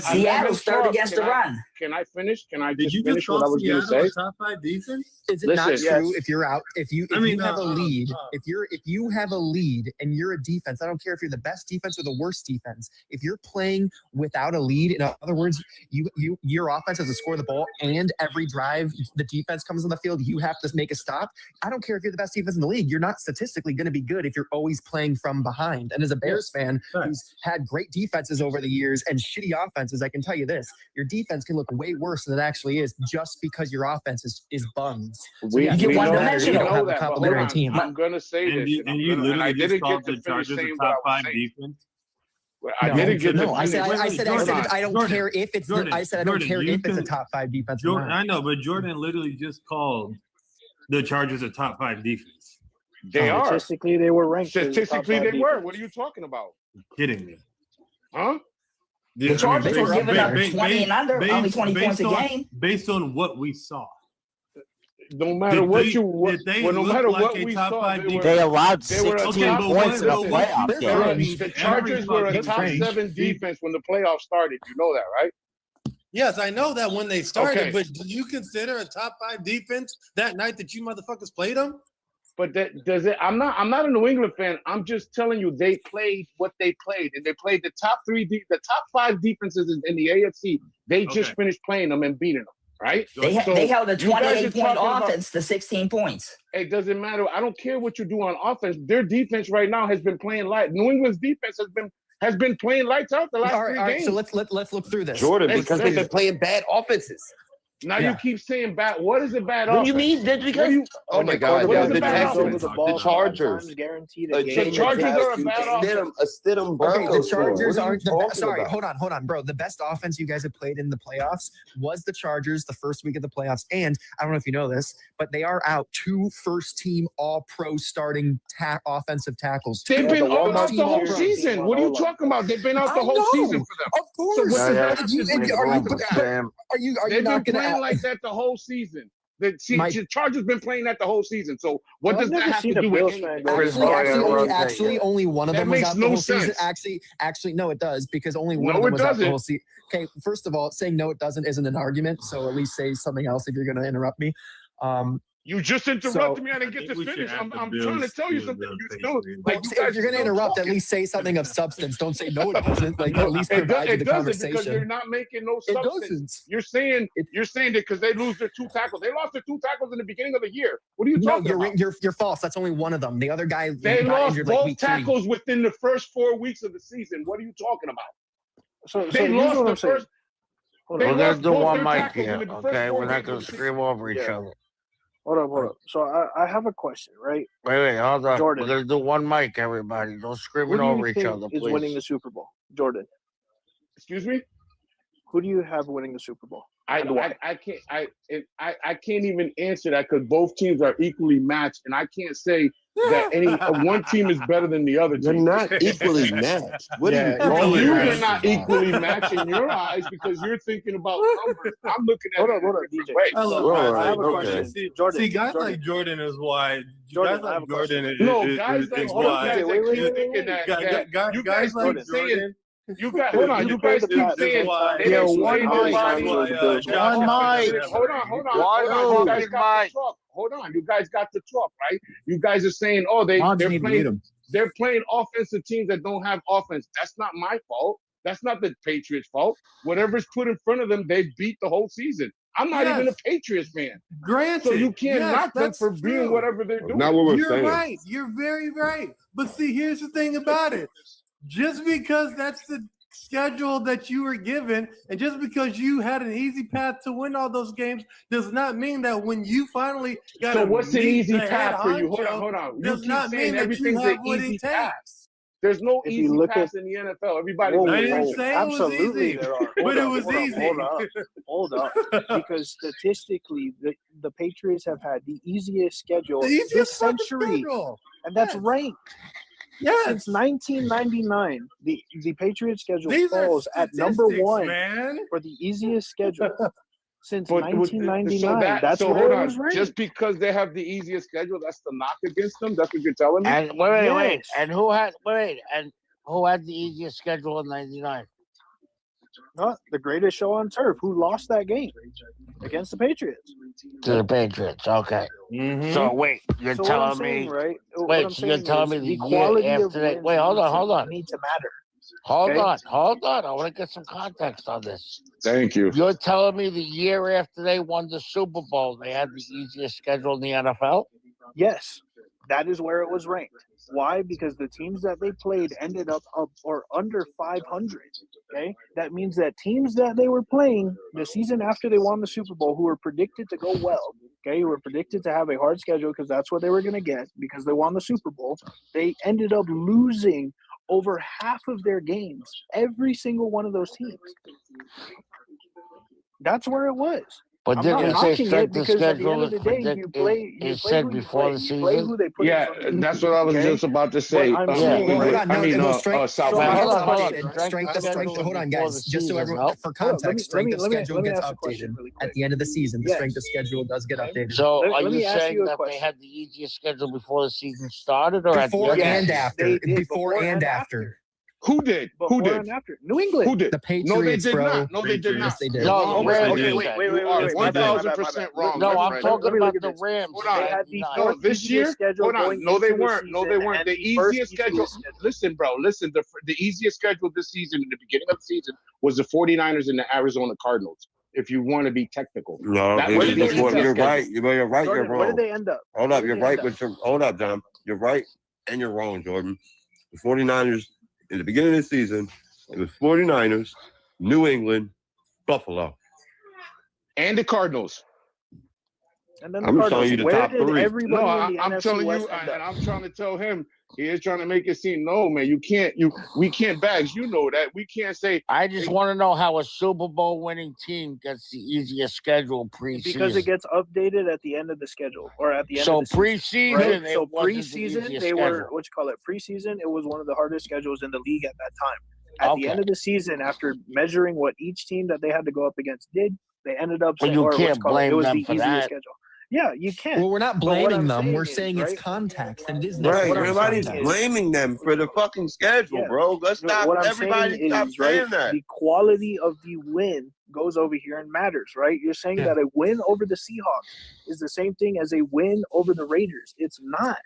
Seattle's third against the run. Can I finish? Can I Did just you finish what I was going to say? Top 5 defense? Is it not true if you're out? If you have a lead, if you have a lead and you're a defense, I don't care if you're the best defense or the worst defense. If you're playing without a lead, in other words, your offense has to score the ball, and every drive the defense comes on the field, you have to make a stop. I don't care if you're the best defense in the league. You're not statistically going to be good if you're always playing from behind. And as a Bears fan who's had great defenses over the years and shitty offenses, I can tell you this: your defense can look way worse than it actually is just because your offense is buns. So you get one-dimensional. Have a complementary team. I'm going to say this, and I didn't get to finish saying what I was saying. I didn't get I said I don't care if it's. I said I don't care if it's a top 5 defense. I know, but Jordan literally just called the Chargers a top 5 defense. They are. Statistically, they were ranked. Statistically, they were. What are you talking about? Kidding me? Huh? The Chargers were giving up 20 and under, only 20 points a game. Based on what we saw. No matter what we saw, they allowed 16 points in a playoff game. The Chargers were a top 7 defense when the playoffs started. You know that, right? Yes, I know that when they started, but did you consider a top 5 defense that night that you motherfuckers played them? But does it? I'm not a New England fan. I'm just telling you they played what they played, and they played the top 5 defenses in the AFC. They just finished playing them and beating them. Right? They held a 28-point offense to 16 points. It doesn't matter. I don't care what you do on offense. Their defense right now has been playing light. New England's defense has been playing lights out the last 3 games. All right, so let's look through this. Jordan, because they've been playing bad offenses. Now you keep saying bad. What is a bad offense? offense? You mean that because oh my God, the Texans, the Chargers, the Chargers are a bad offense. A Stidham the Chargers aren't the best. Sorry, hold on, bro. The best offense you guys have played in the playoffs was the Chargers the first week of the playoffs, and I don't know if you know this, but they are out 2 first-team All-Pro starting offensive tackles. They've been out the whole season. What are you talking about? They've been out the whole season for them. Of course. Are you not going to? Like that the whole season. The Chargers been playing that the whole season. So what does that have to do with actually, only one of them was out the whole season. Actually, no, it does because only one of them was out the whole season. Okay, first of all, saying no, it doesn't isn't an argument. So at least say something else if you're going to interrupt me. You just interrupted me. I didn't get to finish. I'm trying to tell you something. If you're going to interrupt, at least say something of substance. Don't say no, it doesn't. Like at least provide the conversation. Because you're not making no substance. You're saying that because they lose their 2 tackles. They lost their 2 tackles in the beginning of the year. What are you talking about? You're false. That's only one of them. The other guy they lost both tackles within the first 4 weeks of the season. What are you talking about? They lost the first. They We're gonna lost do both one their mic tackles here, in the first okay? 4 We're not games gonna of the season. scream over each Yeah. other. Hold up. So I have a question, right? Wait, hold on. Jordan. We're gonna do one mic, everybody. Don't Who screaming do you over each think other, is winning please. the Super Bowl? Jordan. Excuse me? Who do you have winning the Super Bowl? I can't even answer that because both teams are equally matched, and I can't say that any one team is better than the other They're team. not equally matched. What are you Oh, talking you're about? not equally matched in your eyes because you're thinking about numbers. I'm looking at Hold it up, a different DJ. way. I love All guys right, like have a okay. Jordan. See, Jordan, guys Jordan. like Jordan is why. Jordan, Guys I have like a question. Jordan No, guys like is hold on, why. guys Wait, that keep wait, thinking that you Guys guys like keep saying Jordan. you got hold on, You you played guys the keep Pats. saying why. they Yeah, didn't one play mic. nobody. Bills won. One mic. Hold on, One you guys fucking got mic. to talk. Hold on, you guys got to talk, right? You guys are saying, oh, they're playing offensive teams that don't have offense. That's not my fault. That's not the Patriots' fault. Whatever's put in front of them, they beat the whole season. I'm not even a Patriots fan. Granted. So you can't yes, knock them that's for being true. whatever they're doing. Not what we're You're saying. right. You're very right. But see, here's the thing about it. Just because that's the schedule that you were given, and just because you had an easy path to win all those games, does not mean that when you finally got So to what's an meet easy the head path for you? honcho, Hold on. You does keep not mean saying that you everything's have an what easy it path. takes. There's no If you easy look paths at- in the NFL. Everybody's Whoa, I a didn't coach. say it was absolutely easy, there are. but it was easy. Hold up. Because statistically, the Patriots have had the easiest schedule The this easiest fucking century, schedule. and that's Yes. ranked. Yes. Since 1999, the Patriots schedule These are falls at number statistics, one man. for the easiest schedule since But 1999. That's so where hold it on. was ranked. Just because they have the easiest schedule, that's the knock against them. That's what you're telling me. And wait. Yes. And who had the easiest schedule in '99? Not the greatest show on turf. Who lost that game against the Patriots? To the Patriots. Okay. Mm-hmm. So wait, you're So what I'm telling saying, me? right? What Wait, I'm so you're saying telling is me the the year quality of after they? wins Wait, hold on. need to matter. Hold Okay. on. I want to get some context on this. Thank you. You're telling me the year after they won the Super Bowl, they had the easiest schedule in the NFL? Yes, that is where it was ranked. Why? Because the teams that they played ended up or under 500. Okay, that means that teams that they were playing the season after they won the Super Bowl, who were predicted to go well, okay, who were predicted to have a hard schedule because that's what they were going to get because they won the Super Bowl, they ended up losing over half of their games, every single one of those teams. That's where it was. But I'm didn't not it say knocking it strength of because at the end schedule of the day, you play said who you before play. the You play season? who they put in Yeah, front of you. that's what I was Okay? just about to say. But I'm saying, Well, hold right? on. No, South So Wait, I have hold a on. question, right? Strength of schedule. Hold on, before guys. the Just so season, everyone, no? for Hold on, context, strength of schedule let me gets ask a question updated really quick. at the end of the season. The Yes. strength of schedule does get updated. So Let are me you ask saying you a that they question. had the easiest schedule before the season started or at the Before end? Yes, and after. they did. Before and after. Who did? Who Before did? and after. New England. Who did? The No, they Patriots, did bro. not. No, they did not. Yes, they did. No, You're the wrong, Rams my did. friend. Wait. You are Yes, they My bad, 1,000% wrong. No, my I'm friend. talking Let me look about at the this. Rams. Hold in on. They had the 99. fourth This year? easiest schedule Hold on. going No, they into the weren't. No, they season weren't. and The the first easiest schedule. easiest schedule. Listen, bro. Listen. The easiest schedule this season, in the beginning of the season, was the 49ers and the Arizona Cardinals. If you want to be technical. No, That Where was did the they easiest end up? you're schedule. right. You're right. Jordan, You're where did wrong. they end up? Hold Where up. did You're they right, end up? but hold up, John. You're right, and you're wrong, Jordan. The 49ers, in the beginning of the season, it was 49ers, New England, Buffalo. And the Cardinals. And then the I'm just Cardinals. telling you the Where top did three. everybody No, in the I'm NFC telling West you, end and up? I'm trying to tell him. He is trying to make it seem, no, man, we can't bags. You know that. We can't say. I just want to know how a Super Bowl winning team gets the easiest schedule preseason. Because it gets updated at the end of the schedule or at the end So of the season. preseason, Right? it So wasn't the preseason, easiest they were schedule. what you call it. Preseason, it was one of the hardest schedules in the league at that time. At the Okay. end of the season, after measuring what each team that they had to go up against did, they ended up Well, saying, you or what can't you call it, blame it was them the for easiest that. schedule. Yeah, you can. Well, we're not But what blaming I'm them. We're saying saying is, it's context, and it is Right. necessary. what I'm Everybody's saying is- blaming them for the fucking schedule, Yeah. bro. Let's stop. What I'm Everybody saying stop is, saying right, that. the quality of the win goes over here and matters, right? You're saying Yeah. that a win over the Seahawks is the same thing as a win over the Raiders. It's not.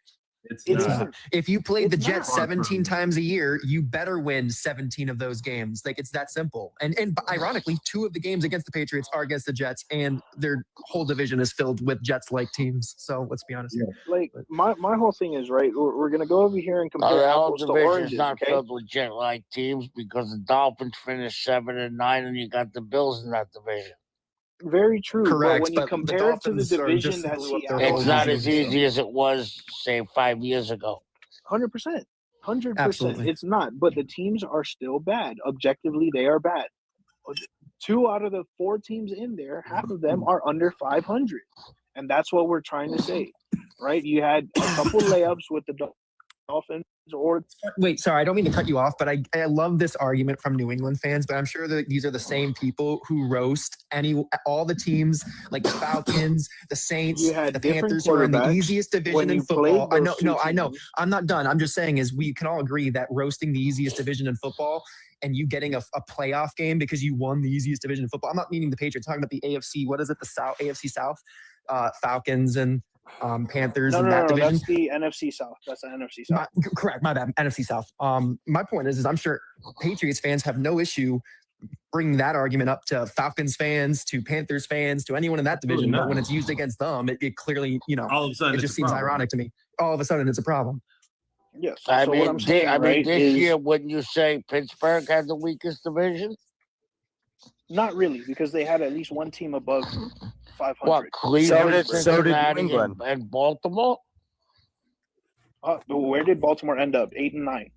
It's not. If you played the Jets 17 times a year, you better win 17 of those games. Like, it's that simple. And ironically, 2 of the games against the Patriots are against the Jets, and their whole division is filled with Jets-like teams. So let's be honest. Yeah. Like my whole thing is, right, we're gonna go over here and compare apples to oranges. Not okay? filled with Jet-like teams because the Dolphins finished 7-9, and you got the Bills in that division. Very true. Correct, but when you compare it to the division that it's not as easy as it was, say, 5 years ago. 100%. 100%. It's not. But the teams are still bad. Objectively, they are bad. 2 out of the 4 teams in there, half of them are under 500. And that's what we're trying to say, right? You had a couple layups with the Dolphins. Wait, sorry, I don't mean to cut you off, but I love this argument from New England fans, but I'm sure that these are the same people who roast all the teams, like the Falcons, the Saints, the Panthers, who are in the easiest division in football. I know. I'm not done. I'm just saying is we can all agree that roasting the easiest division in football and you getting a playoff game because you won the easiest division in football. I'm not meaning the Patriots, I'm talking about the AFC. What is it? The South, AFC South, Falcons and Panthers in that division. That's the NFC South. That's the NFC South. Correct. My bad. NFC South. My point is I'm sure Patriots fans have no issue bringing that argument up to Falcons fans, to Panthers fans, to anyone in that division. But when it's used against them, it clearly, all of a sudden, it just seems ironic to me. All of a sudden, it's a problem. Yes. I mean, this year, wouldn't you say Pittsburgh had the weakest division? Not really, because they had at least one team above 500. What, Cleveland, Cincinnati, and Baltimore? Where did Baltimore end up? 8-9.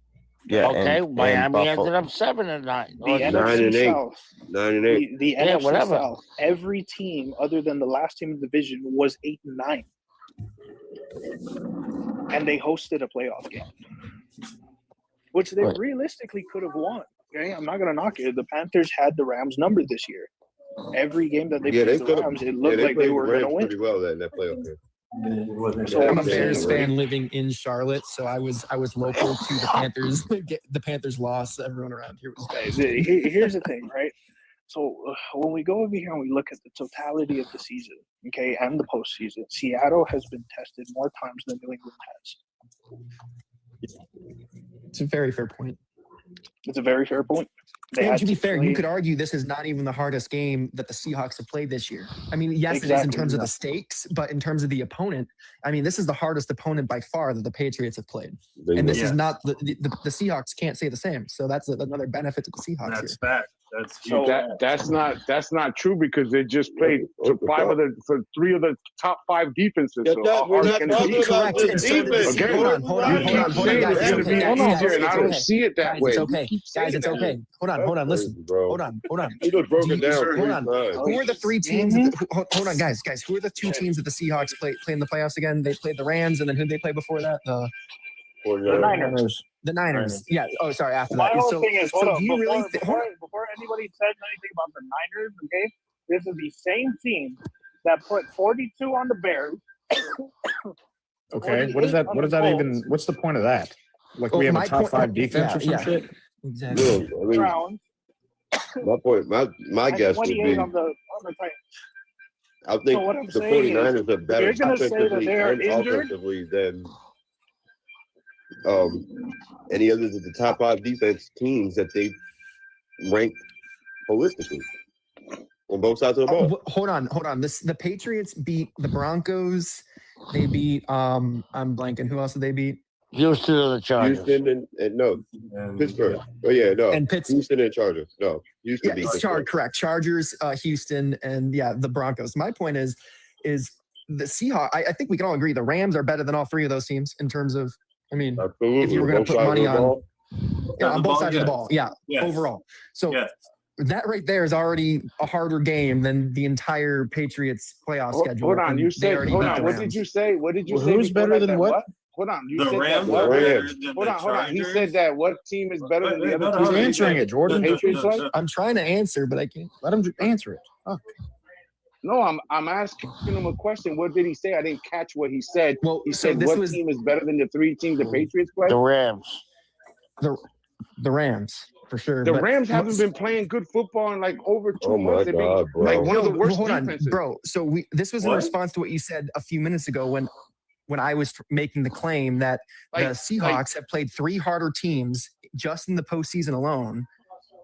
Yeah. Okay, Miami ended up 7-9. The NFC South. 9-8. The NFC South. Every team other than the last team in the division was 8-9, and they hosted a playoff game, which they realistically could have won. Okay, I'm not gonna knock it. The Panthers had the Rams numbered this year. Every game that they played the Rams, it looked like they were gonna win. Pretty well in that playoff game. So I'm a Bears fan living in Charlotte, so I was local to the Panthers. The Panthers lost. Everyone around here was bad. Here's the thing, right? So when we go over here and we look at the totality of the season, okay, and the postseason, Seattle has been tested more times than New England has. It's a very fair point. It's a very fair point. And to be fair, you could argue this is not even the hardest game that the Seahawks have played this year. I mean, yes, it is in terms of the stakes, but in terms of the opponent, I mean, this is the hardest opponent by far that the Patriots have played. And this is not the Seahawks can't say the same. So that's another benefit to the Seahawks. That's fact. That's not true because they just played for 3 of the top 5 defenses. We're not talking about the defense. Hold on, guys. I don't see it that way. It's okay, guys. It's okay. Hold on. Listen. Hold on. You just broke it down. Hold on. Who are the 3 teams? Hold on, guys. Who are the 2 teams that the Seahawks play in the playoffs again? They played the Rams, and then who did they play before that? The Niners. The Niners. Yeah. Oh, sorry. After My that. whole thing is, hold on. Before anybody says anything about the Niners, okay, this is the same team that put 42 on the Bears. Okay. What is that? What is that even? What's the point of that? Like we have a top 5 defense or some shit? Exactly. No, my point, my guess would be. On the Titans. I think the 49ers are better offensively and offensively than any other of the top 5 defense teams that they rank holistically on both sides of the ball. Hold on. The Patriots beat the Broncos. They beat I'm blanking. Who else did they beat? Houston and the Chargers. Houston and Pittsburgh. Oh yeah, no. And Houston and Chargers. No, Houston beat Pittsburgh. Correct. Chargers, Houston, and the Broncos. My point is the Seahawks. I think we can all agree the Rams are better than all 3 of those teams in terms of. I mean, absolutely. If you were going to put money on both sides of the ball, overall. So that right there is already a harder game than the entire Patriots playoff schedule. Hold on, What did you say? Who's better than what? Hold on, the Rams. Hold on. He said that what team is better than the other? Who's answering it, Jordan? I'm trying to answer, but I can't. Let him answer it. Oh. No, I'm asking him a question. What did he say? I didn't catch what he said. Well, he said what team is better than the 3 teams the Patriots play? The Rams. The Rams, for sure. The Rams haven't been playing good football in like over 2 months. They've been like one of the worst defenses. Bro. So this was in response to what you said a few minutes ago when when I was making the claim that the Seahawks have played 3 harder teams just in the postseason alone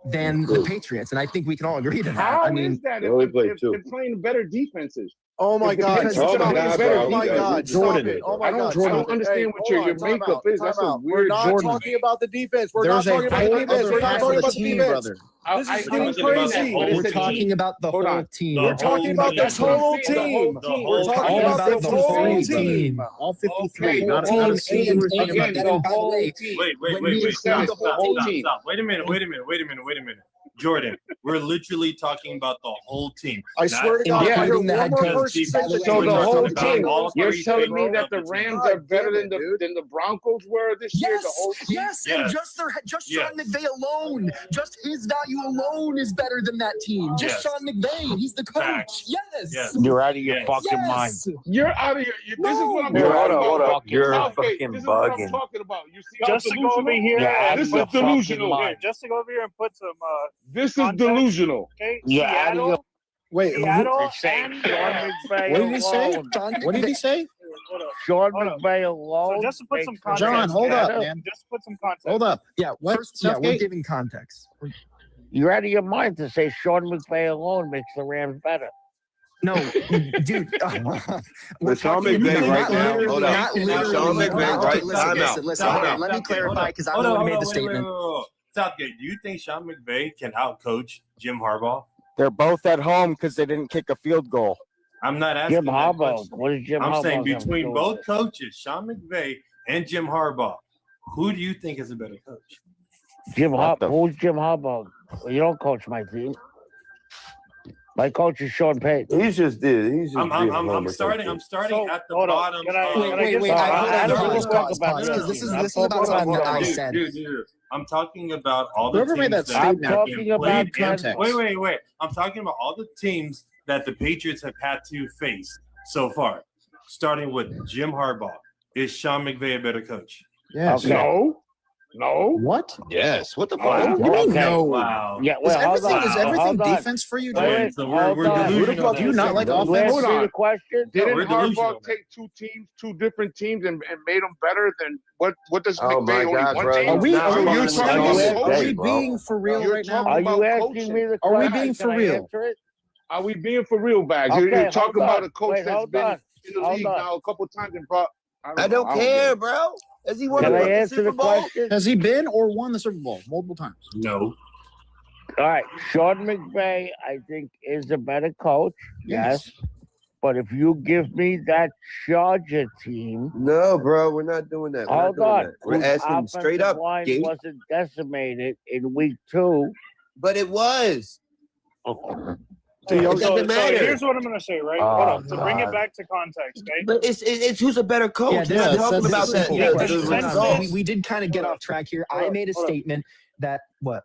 than the Patriots, and I think we can all agree to that. How I mean, is that if they're playing better defenses? Oh my God! Oh my God! Jordan. Oh my God! I don't understand what your makeup is. That's a weird. We're not talking about the defense. We're not talking about the defense. We're not talking about the defense. This is getting crazy. we're talking about the whole team. We're talking about the total team. We're talking about the total team. All 53. Not a a single Wait a minute. Jordan, we're literally talking about the whole team. I swear to God, I heard one more person say So the whole team. You're telling me that the Rams are better than the Broncos were this year? The whole team? Yes, and just Sean McVay alone, just his value alone is better than that team. Just Sean McVay, he's the coach. Yes. You're out of your fucking mind. You're out of your. This is what I'm Hold up. You're Okay, fucking this is what I'm bugging. talking about. You see how Just to go over here, This is delusional. just to go over here and put some. This is delusional. Okay, You're out of your. Seattle, Wait, Seattle, Saying and Sean McVay what did he say? alone. What did he say? Sean Hold up. McVay So alone. just to put some makes context. John, hold up, Seattle, man. Just to put some context. Hold up. Yeah, What? first, we're Southgate? giving context. You're out of your mind to say Sean McVay alone makes the Rams better. No, dude. But Sean McVay right now, hold up. Not literally. Sean McVay right Listen. Let me clarify because I'm the one who made the statement. Southgate, do you think Sean McVay can outcoach Jim Harbaugh? They're both at home because they didn't kick a field goal. I'm not asking Jim that Harbaugh. question. What is Jim Harbaugh? I'm saying gonna between do both with it? coaches, Sean McVay and Jim Harbaugh, who do you think is a better coach? Jim Harbaugh. Who's Jim Harbaugh? You don't coach my team. My coach is Sean Payton. He's just did. He's just. I'm starting at the bottom. Wait. Pause, because this is about something that I said. Dude. I'm talking about all the Whoever teams made that that statement, have talking been about played in- context. Wait. I'm talking about all the teams that the Patriots have had to face so far. Starting with Jim Harbaugh. Is Sean McVay a better coach? Yes. Okay. No. What? Yes. What the Oh, fuck? What do you mean Okay. no? Wow. Yeah, Is well, everything, hold on. is everything Hold on. defense for you, Wait, Jordan? Okay, so we're hold on. delusional. Do you not like You offense? asked me the question. Didn't we're delusional, Harbaugh take two different teams and made them better than what does Oh McVay my only God, one bro. team? Are we, Now are we're we, on are the we, same are we page, bro. being for real You're right now? talking Are about you asking coaching. me the Are we question? being Can for I real? answer it? Are we being for real, Bags? Okay, You're talking hold about on. a coach Wait, that's hold been on. in the Hold league on. now a couple times and brought. I don't get care, it. bro. Has he won Can I the answer Super the Bowl? question? Has he been or won the Super Bowl multiple times? No. All right, Sean McVay, I think, is a better coach. Yes. But if you give me that Charger team, No, bro. We're not doing that. We're not hold doing on. that. We're whose asking straight offensive up. line Gabe. wasn't decimated in week 2. But it was. Oh, It So doesn't matter. here's what I'm gonna say, right? Hold up. To bring it back to context, okay? But it's who's a better coach. Yeah, We're not talking about this is that. simple. the results. We did kind of get off track here. I made a statement that what?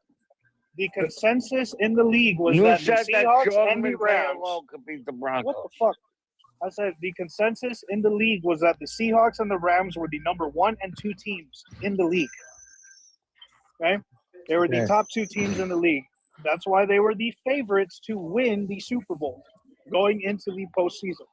The consensus in the league was you that the said that Seahawks Sean and the McVay Rams. alone could beat the What Broncos. the fuck? I said the consensus in the league was that the Seahawks and the Rams were the number 1 and 2 teams in the league. Okay? They were the Okay. top 2 teams in the league. That's why they were the favorites to win the Super Bowl going into the postseason.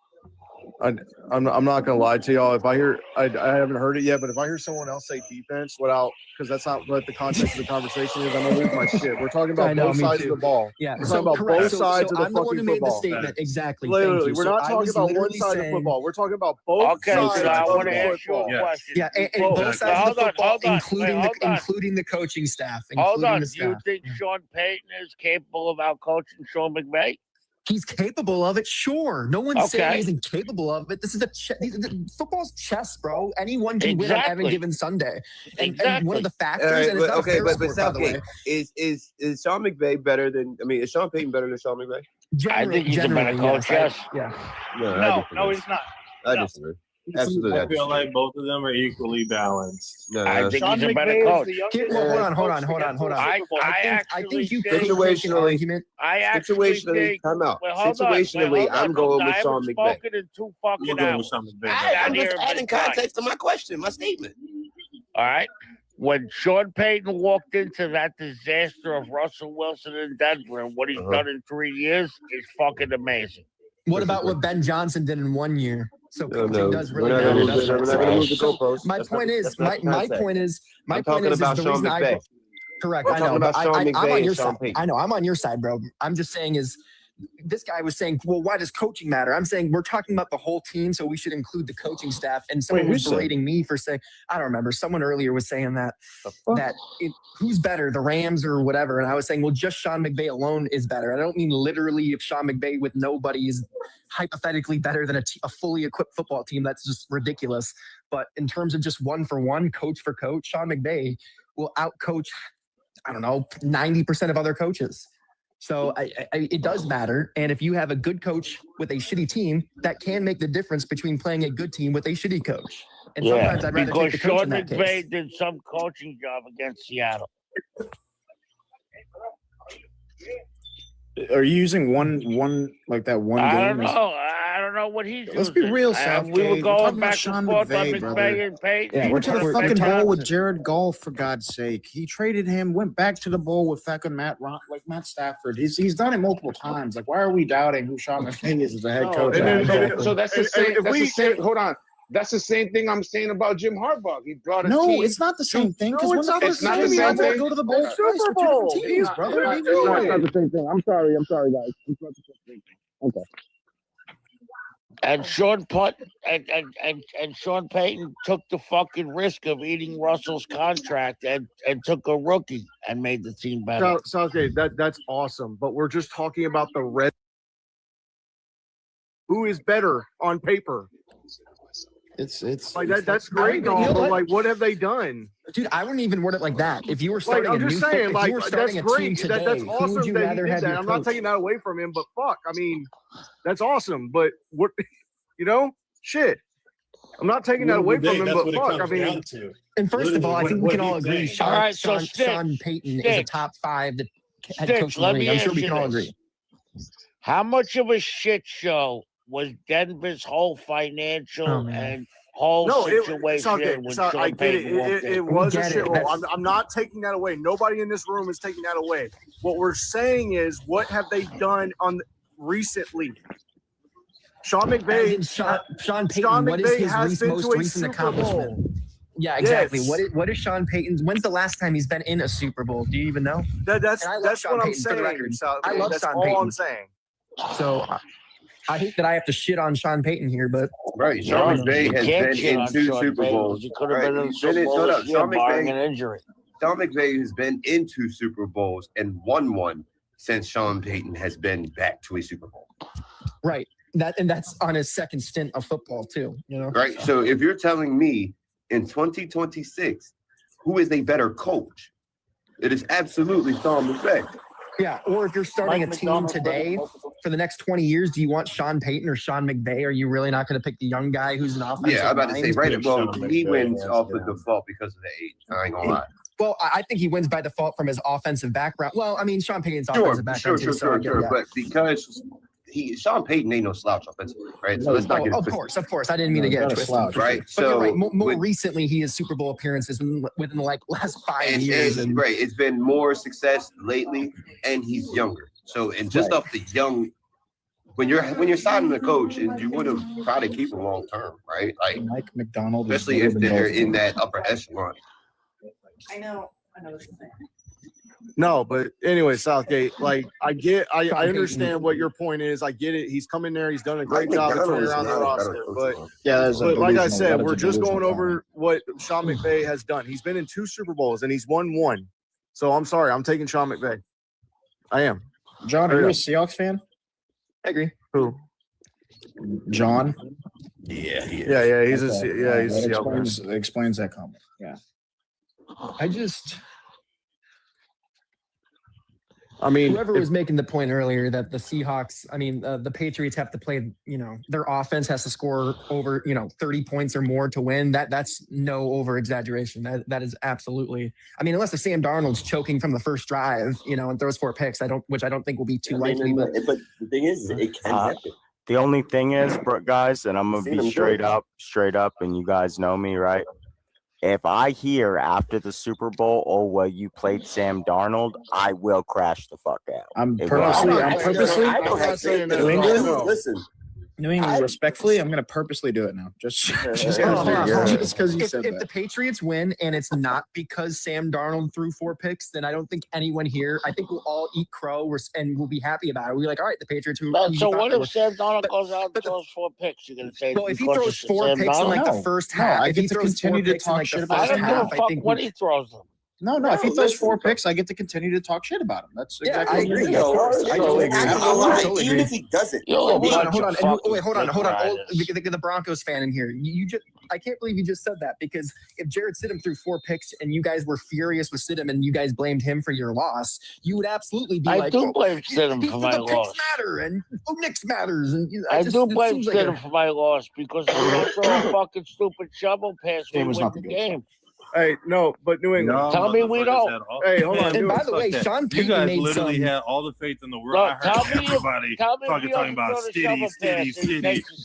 I'm not gonna lie to y'all. If I hear, I haven't heard it yet, but if I hear someone else say defense without, because that's not what the context of the conversation is, I'm gonna lose my shit. We're talking I about know, both me sides too. of the ball. Yeah, We're talking about correct. both sides of the I'm the one fucking who made the football. statement. Exactly. Literally, Thank you. we're So not I talking was about one literally side of saying- football. We're talking about both Okay, sides so I of want the to ask you a football. Yes. question. Yeah, and Well, both sides hold of the on, football, hold on. including Wait, hold on. including the coaching staff. Hold Including on. the Do you staff. think Sean Payton is capable of outcoaching Sean McVay? He's capable of it, sure. No one's saying Okay. he isn't capable of it. This is football's chess, bro. Anyone can win on any Exactly. given Sunday. And Exactly. one of the factors, All right, and it's not a fair but sport, by the way. Southgate, is Sean McVay better than? I mean, is Sean Payton better than Sean McVay? I think he's a better coach, yes. Yeah. No, I No, disagree. no, he's not. I no. disagree. Absolutely, I feel like both of them are equally balanced. No, I think Sean he's a better McVay is coach. the youngest Hold on. coach to get to the I- Super Bowl. I think you think could make an situationally- argument. I actually Situationally, think. time out. Well, hold on. Situationally, Wait, hold on. I'm going with I Sean haven't McVay. spoken in 2 We're fucking going with hours. Sean McVay. I'm Down here just in adding Big Time. context to my question, my statement. All right. When Sean Payton walked into that disaster of Russell Wilson in Denver and what he's done in 3 years is fucking amazing. What about what Ben Johnson did in 1 year? So coaching does really matter. We're not going to move the goalposts. My point is, the reason I correct. We're I know. talking about Sean I'm McVay on your and Sean side. Payton. I know. I'm on your side, bro. I'm just saying is this guy was saying, well, why does coaching matter? I'm saying we're talking about the whole team, so we should include the coaching staff. And someone was berating me for saying, I don't remember. Someone earlier was saying that who's better, the Rams or whatever. And I was saying, well, just Sean McVay alone is better. I don't mean literally if Sean McVay with nobody is hypothetically better than a fully equipped football team. That's just ridiculous. But in terms of just one for one, coach for coach, Sean McVay will outcoach, I don't know, 90% of other coaches. So it does matter. And if you have a good coach with a shitty team, that can make the difference between playing a good team with a shitty coach. And sometimes I'd rather take the coach in that case. Because Sean McVay did some coaching job against Seattle. Are you using one like that one game? I don't know what he's Let's be real, Southgate. We were going back Sean and forth on McVay, McVay and Payton. Yeah, went to the fucking bowl with Jared Goff, for God's sake. He traded him, went back to the bowl with fucking Matt Stafford. He's done it multiple times. Like, why are we doubting who Sean McVay is as the head coach? So that's the same. Hold on. That's the same thing I'm saying about Jim Harbaugh. He brought a team. No, it's not the same thing. No, it's not the same thing. Go to the bowl Super Bowl teams, brother. It's not the same thing. I'm sorry, guys. It's not the same thing. Okay. And Sean Payton took the fucking risk of eating Russell's contract and took a rookie and made the team better. Southgate, that's awesome. But we're just talking about the red. Who is better on paper? It's like that's great, but like, what have they done? Dude, I wouldn't even word it like that. If you were starting I'm just saying, like, that's great. Today, that's awesome that he did that. I'm not taking that away from him, but fuck, I mean, that's awesome. But what, shit. I'm not taking that away from him, but fuck, I mean. And first of all, I think we can all agree Sean Payton is a top 5 head coach in the league. I'm sure we can all agree. How much of a shit show was Denver's whole financial and whole situation? I get it. It was a shit hole. I'm not taking that away. Nobody in this room is taking that away. What we're saying is, what have they done recently? Sean McVay, Sean Payton, what is his most recent Super accomplishment? Bowl. Yeah, exactly. Yes. What is Sean Payton's? When's the last time he's been in a Super Bowl? Do you even know? That's what I'm saying. I love that's Sean all Payton. I'm saying. So I hate that I have to shit on Sean Payton here, but right, Sean McVay has been in 2 Super Bowls. He could have been in Super Bowl barring an injury. Sean McVay has been in 2 Super Bowls and won one since Sean Payton has been back to a Super Bowl. Right. That's on his second stint of football too, Right. So if you're telling me in 2026, who is a better coach? It is absolutely Sean McVay. Yeah, or if you're starting a team today for the next 20 years, do you want Sean Payton or Sean McVay? Are you really not going to pick the young guy who's an offensive Yeah, I'm about to say, right. Well, he wins off of default because of the age. I ain't gonna lie. Well, I think he wins by default from his offensive background. Well, I mean, Sean Payton's offensive background. Sure. But because Sean Payton ain't no slouch offensively, right? So let's not get of course. I didn't mean to get it twisted. Right. But so you're right. More recently, he has Super Bowl appearances within the last 5 years. And right, it's been more success lately, and he's younger. So and just off the young, when you're signing a coach, and you would have tried to keep him long term, right? Like Mike McDonald, especially if they're in that upper echelon. I know. No, but anyway, Southgate, like I understand what your point is. I get it. He's come in there. He's done a great job of turning around the roster. But like I said, we're just going over what Sean McVay has done. He's been in 2 Super Bowls and he's won 1. So I'm sorry, I'm taking Sean McVay. I am. John, are you a Seahawks fan? I agree. Who? John. Yeah, he is. Yeah, he's a Seahawks fan. Explains that comment. Yeah. I mean, whoever was making the point earlier that the Seahawks, the Patriots have to play, their offense has to score over, 30 points or more to win. That's no over exaggeration. That is absolutely, unless the Sam Darnold's choking from the first drive, and throws 4 picks, which I don't think will be too likely. But the thing is, it can happen. The only thing is, guys, and I'm going to be straight up, and you guys know me, right? If I hear after the Super Bowl, oh, well, you played Sam Darnold, I will crash the fuck out. I'm purposely. Listen, New England, respectfully, I'm going to purposely do it now. Just because you said If that. the Patriots win and it's not because Sam Darnold threw 4 picks, then I don't think anyone here, I think we'll all eat crow and we'll be happy about it. We'll be like, all right, the Patriots. So what if Sam Darnold goes out and throws 4 picks? You're going to say, well, if he throws 4 picks in like the first half, I get to continue to talk shit about him. I don't give a fuck when he throws them. No, if he throws 4 picks, I get to continue to talk shit about him. That's exactly I agree. I totally agree. Even if he doesn't. Hold on. The Broncos fan in here. You just, I can't believe you just said that, because if Jared Stidham threw 4 picks and you guys were furious with Stidham and you guys blamed him for your loss, you would absolutely be I do blame Stidham for my loss. Picks matter and Knicks matters. And I do blame Stidham for my loss, because if you don't throw a fucking stupid shovel pass, we win the game. Hey, no, but New England. No, tell me we don't. Hey, hold on. And by the way, Sean Payton you guys made literally some. had all the faith in the world. I heard everybody fucking talking about Stiddy.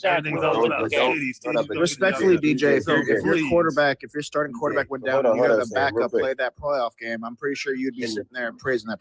Everything's all about Stiddy. Respectfully, DJ, if your quarterback, if your starting quarterback went down and you had a backup play that playoff game, I'm pretty sure you'd be sitting there praising that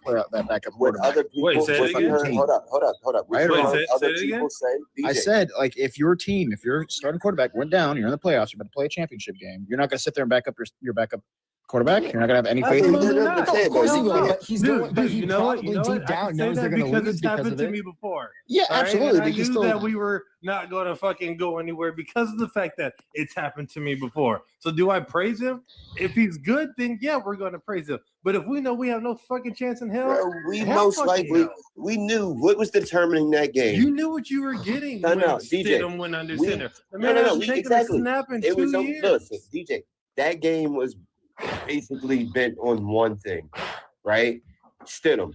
backup quarterback. Other people, Wait, say it again. Hold up. Wait, Other people say, I said, like, if your team, if your starting quarterback went down, you're in the playoffs, you're about to play a championship game, you're not going to sit there and back up your backup quarterback. You're not going to have any faith in him. No, of course he will. But he's going. But he You know what? probably deep down knows they're going to because lose it's because happened of to it. me before. Yeah, All right? absolutely. And I But you knew still, that we were not going to fucking go anywhere because of the fact that it's happened to me before. So do I praise him? If he's good, then yeah, we're going to praise him. But if we know we have no fucking chance in hell, we most likely we knew what was determining that game. You knew what you were getting. No, when DJ. Stidham went under We- center. The No, man no, hasn't we, taken exactly. a snap in It 2 was years. listen, DJ. That game was basically bent on one thing, right? Stidham.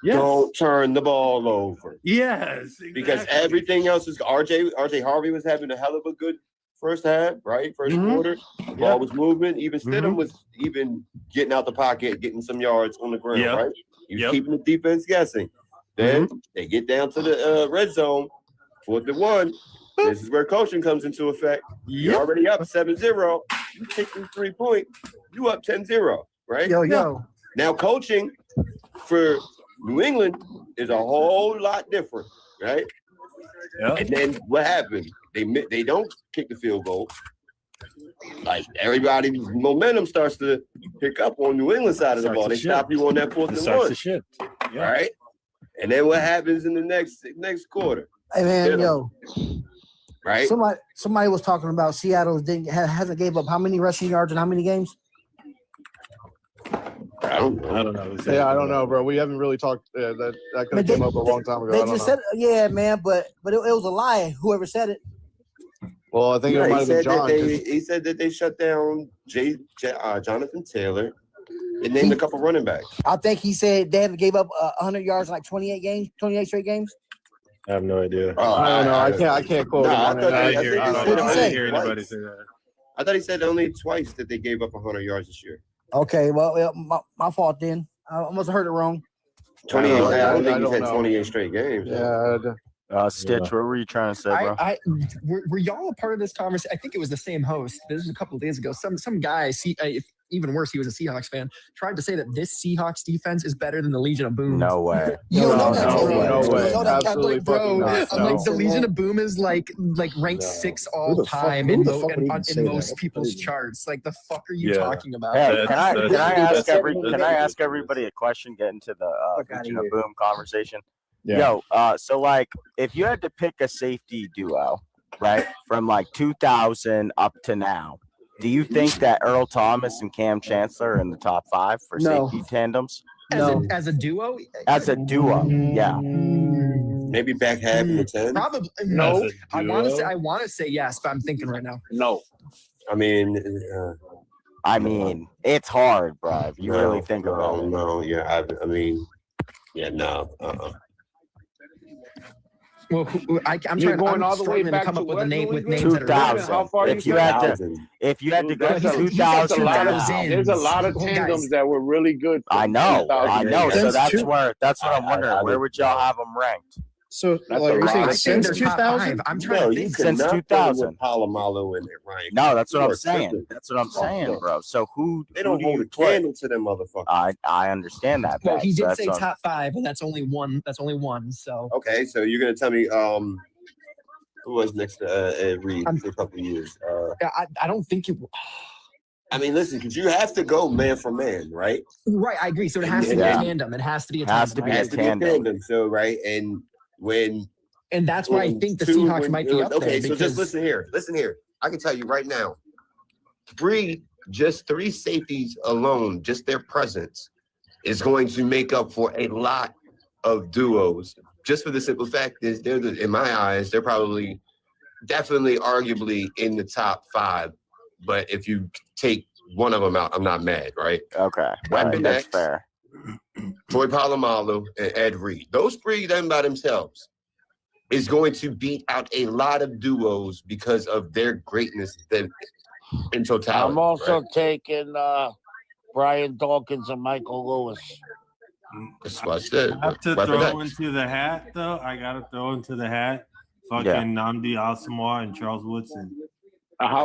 Yes. Don't turn the ball over. Yes, exactly. Because everything else is RJ Harvey was having a hell of a good first half, right? First quarter. The ball was moving. Even Stidham was even getting out the pocket, getting some yards on the ground, right? He was keeping the defense guessing. Then they get down to the red zone, 4th and 1. This is where coaching comes into effect. You're already up 7-0. You take the 3 point, you up 10-0, right? Yo. Now coaching for New England is a whole lot different, right? Yeah. And then what happened? They don't kick the field goal. Like everybody's momentum starts to pick up on New England side of the ball. They stop you on that 4th and 1. Right? And then what happens in the next quarter? Hey man, yo. Right? Somebody was talking about Seattle hasn't gave up how many rushing yards in how many games? I don't know. Yeah, I don't know, bro. We haven't really talked. That could have came up a long time ago. They just said, yeah, man, but it was a lie. Whoever said it. Well, I think it might have been John. He said that they shut down Jonathan Taylor and named a couple running backs. I think he said they haven't gave up 100 yards in like 28 straight games. I have no idea. I don't know. I can't quote him. I didn't hear anybody say that. I thought he said only twice that they gave up 100 yards this year. Okay, well, my fault then. I must have heard it wrong. 28. I don't think he said 28 straight games. Yeah. Stitch, what were you trying to say, bro? Were y'all a part of this conversation? I think it was the same host. This was a couple of days ago. Some guy, even worse, he was a Seahawks fan, tried to say that this Seahawks defense is better than the Legion of Boom. No way. No way. Absolutely bro. fucking not. I'm like, the Legion of Boom is like ranked 6 all time in most people's charts. Like, the fuck are you talking about? Hey, can I ask everybody a question? Get into the Legion of Boom conversation. Yeah. Yo, so like, if you had to pick a safety duo, right, from like 2000 up to now, do you think that Earl Thomas and Cam Chancellor are in the top 5 for safety tandems? As a duo? As a duo, yeah. Maybe back half in the 10. Probably no. I want to say yes, but I'm thinking right now. No. I mean, it's hard, bro. If you really think about it. No, yeah. I mean, yeah, no. Well, I'm trying. going all I'm the way struggling to back come to up with what, a name Louis? with names that are 2000. If you had to go to 2000, there's a lot of tandems that were really good. I know. So that's what I'm wondering. Where would y'all have them ranked? So, you're saying since 2000? I'm trying to think. Since 2000. Palomalo in it, right? No, that's what I'm saying. That's what I'm saying, bro. So they don't hold a candle to them motherfuckers. I understand that. Well, he did say top 5, and that's only one. So okay, so you're gonna tell me Who was next to Ed Reed for a couple of years? I don't think you. I mean, listen, because you have to go man for man, right? Right, I agree. So it has to be a tandem. It has to be a tandem. It has to be a tandem. So right, and that's why I think the Seahawks might be up there. Okay, so just listen here. Listen here. I can tell you right now, just three safeties alone, just their presence, is going to make up for a lot of duos. Just for the simple fact is, in my eyes, they're probably, definitely, arguably in the top 5. But if you take one of them out, I'm not mad, right? Okay, Weapon that's X, fair. Troy Polamalu, and Ed Reed. Those three, them by themselves, is going to beat out a lot of duos because of their greatness in totality. I'm also taking Brian Dawkins and Michael Lewis. That's what I said. I have to throw into the hat, though. I got to throw into the hat fucking Nnamdi Asomugha and Charles Woodson. How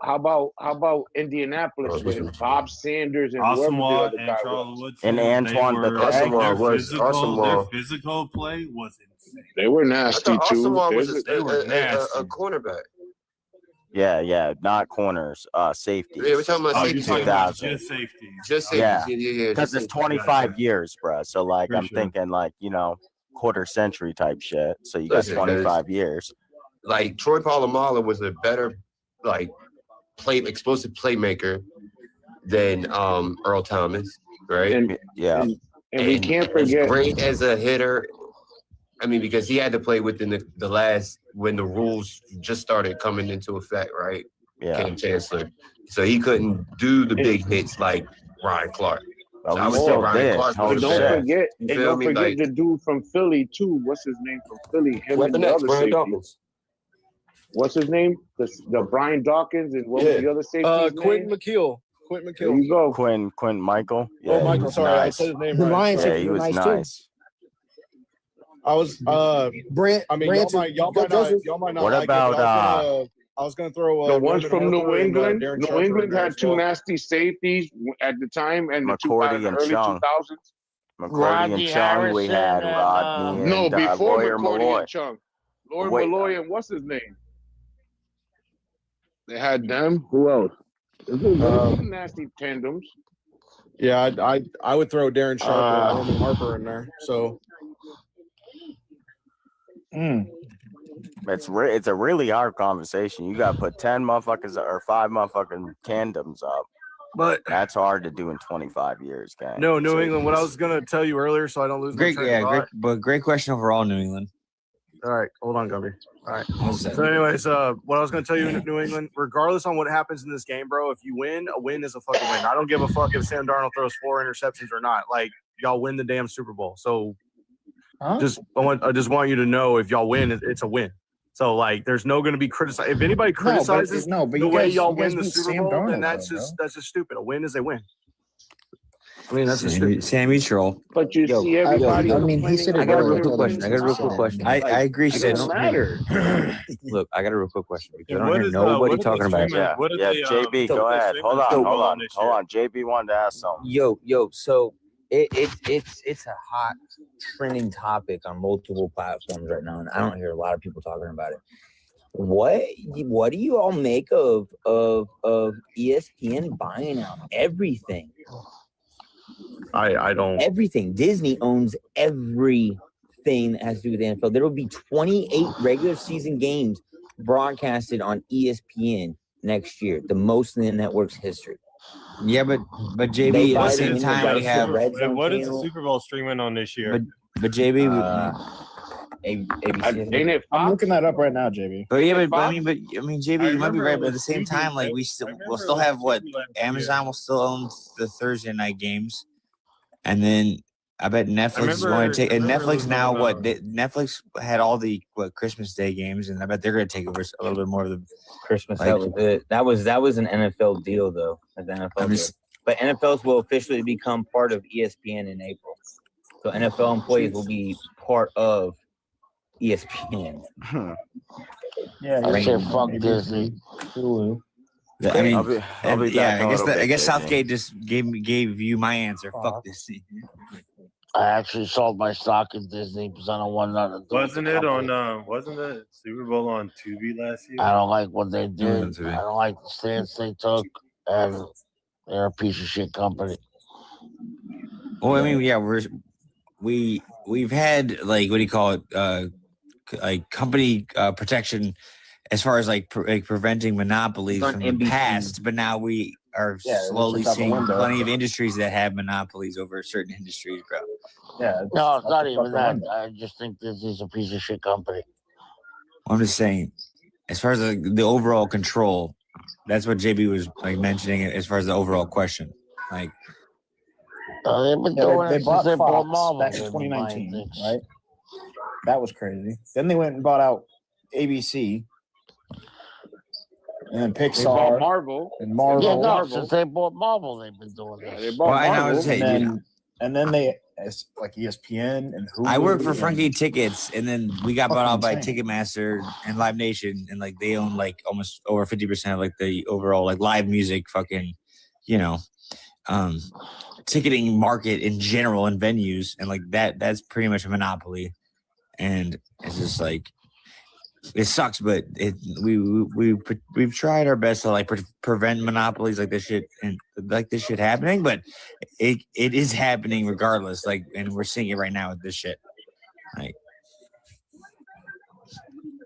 about Indianapolis with Bob Sanders and Asomugha and Charles Woodson and Antoine Their physical play was insane. They were nasty too. They were nasty. A cornerback. Yeah, not corners, safety. Yeah, we're talking about safety. Just safety. Just safety. Yeah, because it's 25 years, bro. So like, I'm thinking like, quarter century type shit. So you got 25 years. Like Troy Polamalu was a better explosive playmaker than Earl Thomas, right? And we can't forget, as great as a hitter. I mean, because he had to play within the last, when the rules just started coming into effect, right? Yeah. Cam Chancellor. So he couldn't do the big hits like Ryan Clark. Well, I would say Ryan Clark. And don't forget the dude from Philly too. What's his name from Philly? Him and the other Brian safety. Dawkins. What's his name? The Brian Dawkins and what was the other safety? Quentin McKeel. Quentin McKeel. There you go. Quentin Michael. Yeah, oh, Michael. Sorry, I said his name right. Yeah, he was nice. I was y'all might not. What about I was gonna throw the ones from New England. New England had two nasty safeties at the time, and the McCourty and early Chung. 2000s. McCourty and Chung. We had Rodney and no, before Lawyer McCourty Malloy. and Chung. Lawyer Malloy and what's his name? They had them. Who else? Nasty tandems. Yeah, I would throw Darren Sharp and Norman Harper in there. So. It's a really hard conversation. You got to put 10 motherfuckers or 5 motherfucking tandems up. But that's hard to do in 25 years, guys. No, New England. What I was gonna tell you earlier, so I don't lose. Great question overall, New England. All right, hold on, Gumby. All right. So, anyways, what I was gonna tell you in New England, regardless on what happens in this game, bro, if you win, a win is a fucking win. I don't give a fuck if Sam Darnold throws 4 interceptions or not. Like, y'all win the damn Super Bowl. So, I just want you to know, if y'all win, it's a win. So, like, there's no going to be criticized. If anybody criticizes the way y'all win the Super Bowl, then that's just stupid. A win is a win. I mean, that's just Sammy Troll. But you see everybody. He said I got a real quick question. I agree. It doesn't matter. Look, I got a real quick question. Because I don't hear nobody talking about it. Yeah, JB, go ahead. Hold on. JB wanted to ask something. Yo. So it's a hot trending topic on multiple platforms right now, and I don't hear a lot of people talking about it. What do you all make of ESPN buying out everything? I don't. Everything. Disney owns everything that has to do with the NFL. There will be 28 regular season games broadcasted on ESPN next year, the most in the network's history. Yeah, but JB, at the same time we have. What is the Super Bowl streaming on this year? But JB, ABC. I'm looking that up right now, JB. But yeah, but I mean, JB, you might be right. But at the same time, like we'll still have what Amazon will still own the Thursday night games, and then I bet Netflix is going to take. And Netflix now, Netflix had all the Christmas Day games, and I bet they're going to take over a little bit more of the Christmas. That was an NFL deal though. But NFLs will officially become part of ESPN in April. So NFL employees will be part of ESPN. Yeah, I said fuck Disney. I mean, I guess Southgate just gave you my answer. Fuck Disney. I actually sold my stock in Disney because I don't want nothing to do with Wasn't the it company. on? Wasn't the Super Bowl on Tubi last year? I don't like what they did. I don't like the stance they took, and they're a piece of shit company. Well, I mean, yeah, we've had like what do you call it? Like company protection as far as like preventing monopolies from the past, but now we are slowly seeing plenty of industries that have monopolies over certain industries, bro. Yeah. No, it's not even that. I just think this is a piece of shit company. I'm just saying, as far as the overall control, that's what JB was like mentioning as far as the overall question. Like, they've been doing they it bought since they bought Fox Marvel back in 2019, right? That was crazy. Then they went and bought out ABC, and then Pixar, They bought Marvel, and Marvel. Yeah, no, since they bought Marvel, they've been doing this. They bought Marvel, and then they like ESPN and Hulu. I work for Frankie Tickets, and then we got bought out by Ticketmaster and Live Nation, and like they own like almost over 50% of like the overall like live music fucking, ticketing market in general and venues, and like that's pretty much a monopoly, and it's just like it sucks, but we've tried our best to like prevent monopolies like this shit and like this shit happening, but it is happening regardless. Like, and we're seeing it right now with this shit. Like,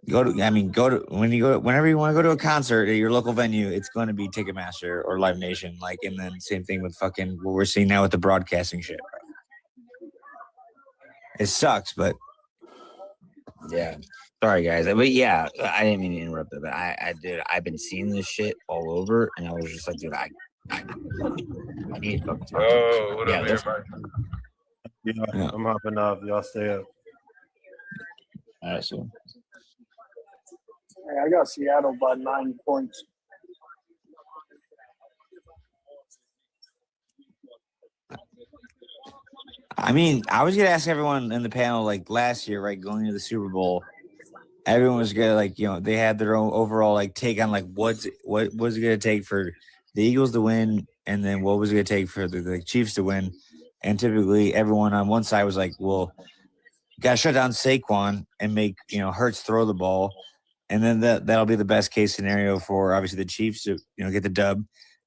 whenever you want to go to a concert at your local venue, it's going to be Ticketmaster or Live Nation. Like, and then same thing with fucking what we're seeing now with the broadcasting shit. It sucks, but yeah. Sorry, guys. But yeah, I didn't mean to interrupt it, but I've been seeing this shit all over, and I was just like, dude, I need to fucking talk. Oh, what up, everybody? Yeah, I'm hopping off. Y'all stay up. All right, so. Hey, I got Seattle by 9 points. I mean, I was gonna ask everyone in the panel like last year, right, going into the Super Bowl. Everyone was gonna like, they had their own overall like take on like what was it gonna take for the Eagles to win, and then what was it gonna take for the Chiefs to win. And typically, everyone on one side was like, "Well, you gotta shut down Saquon and make Hurts throw the ball, and then that'll be the best case scenario for obviously the Chiefs to get the dub."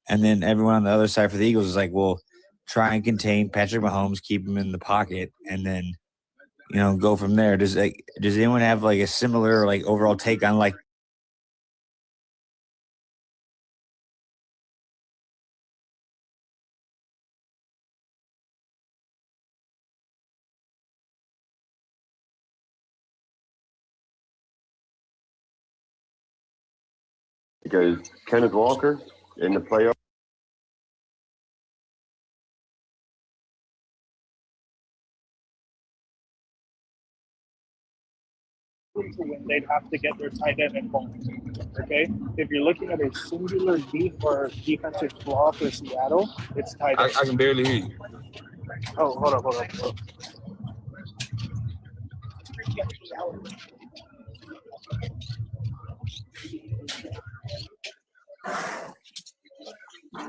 And then everyone on the other side for the Eagles is like, "Well, try and contain Patrick Mahomes, keep him in the pocket, and then." Go from there. Does anyone have like a similar like overall take on like? Because Kenneth Walker in the playoffs. To win, they'd have to get their tight end involved. Okay, if you're looking at a singular defensive flaw for Seattle, it's tight end. I can barely hear you. Oh, hold up.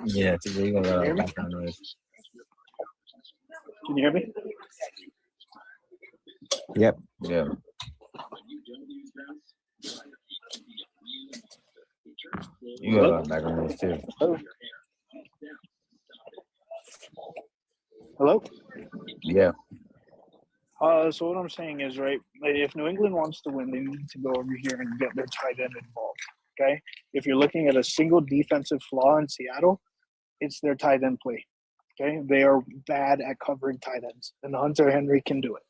Yeah, it's illegal background noise. Can you hear me? Yep. Yeah. You got a lot of background noise too. Hello? Yeah. So what I'm saying is, right, if New England wants to win, they need to go over here and get their tight end involved. Okay? If you're looking at a single defensive flaw in Seattle, it's their tight end play. Okay? They are bad at covering tight ends, and Hunter Henry can do it.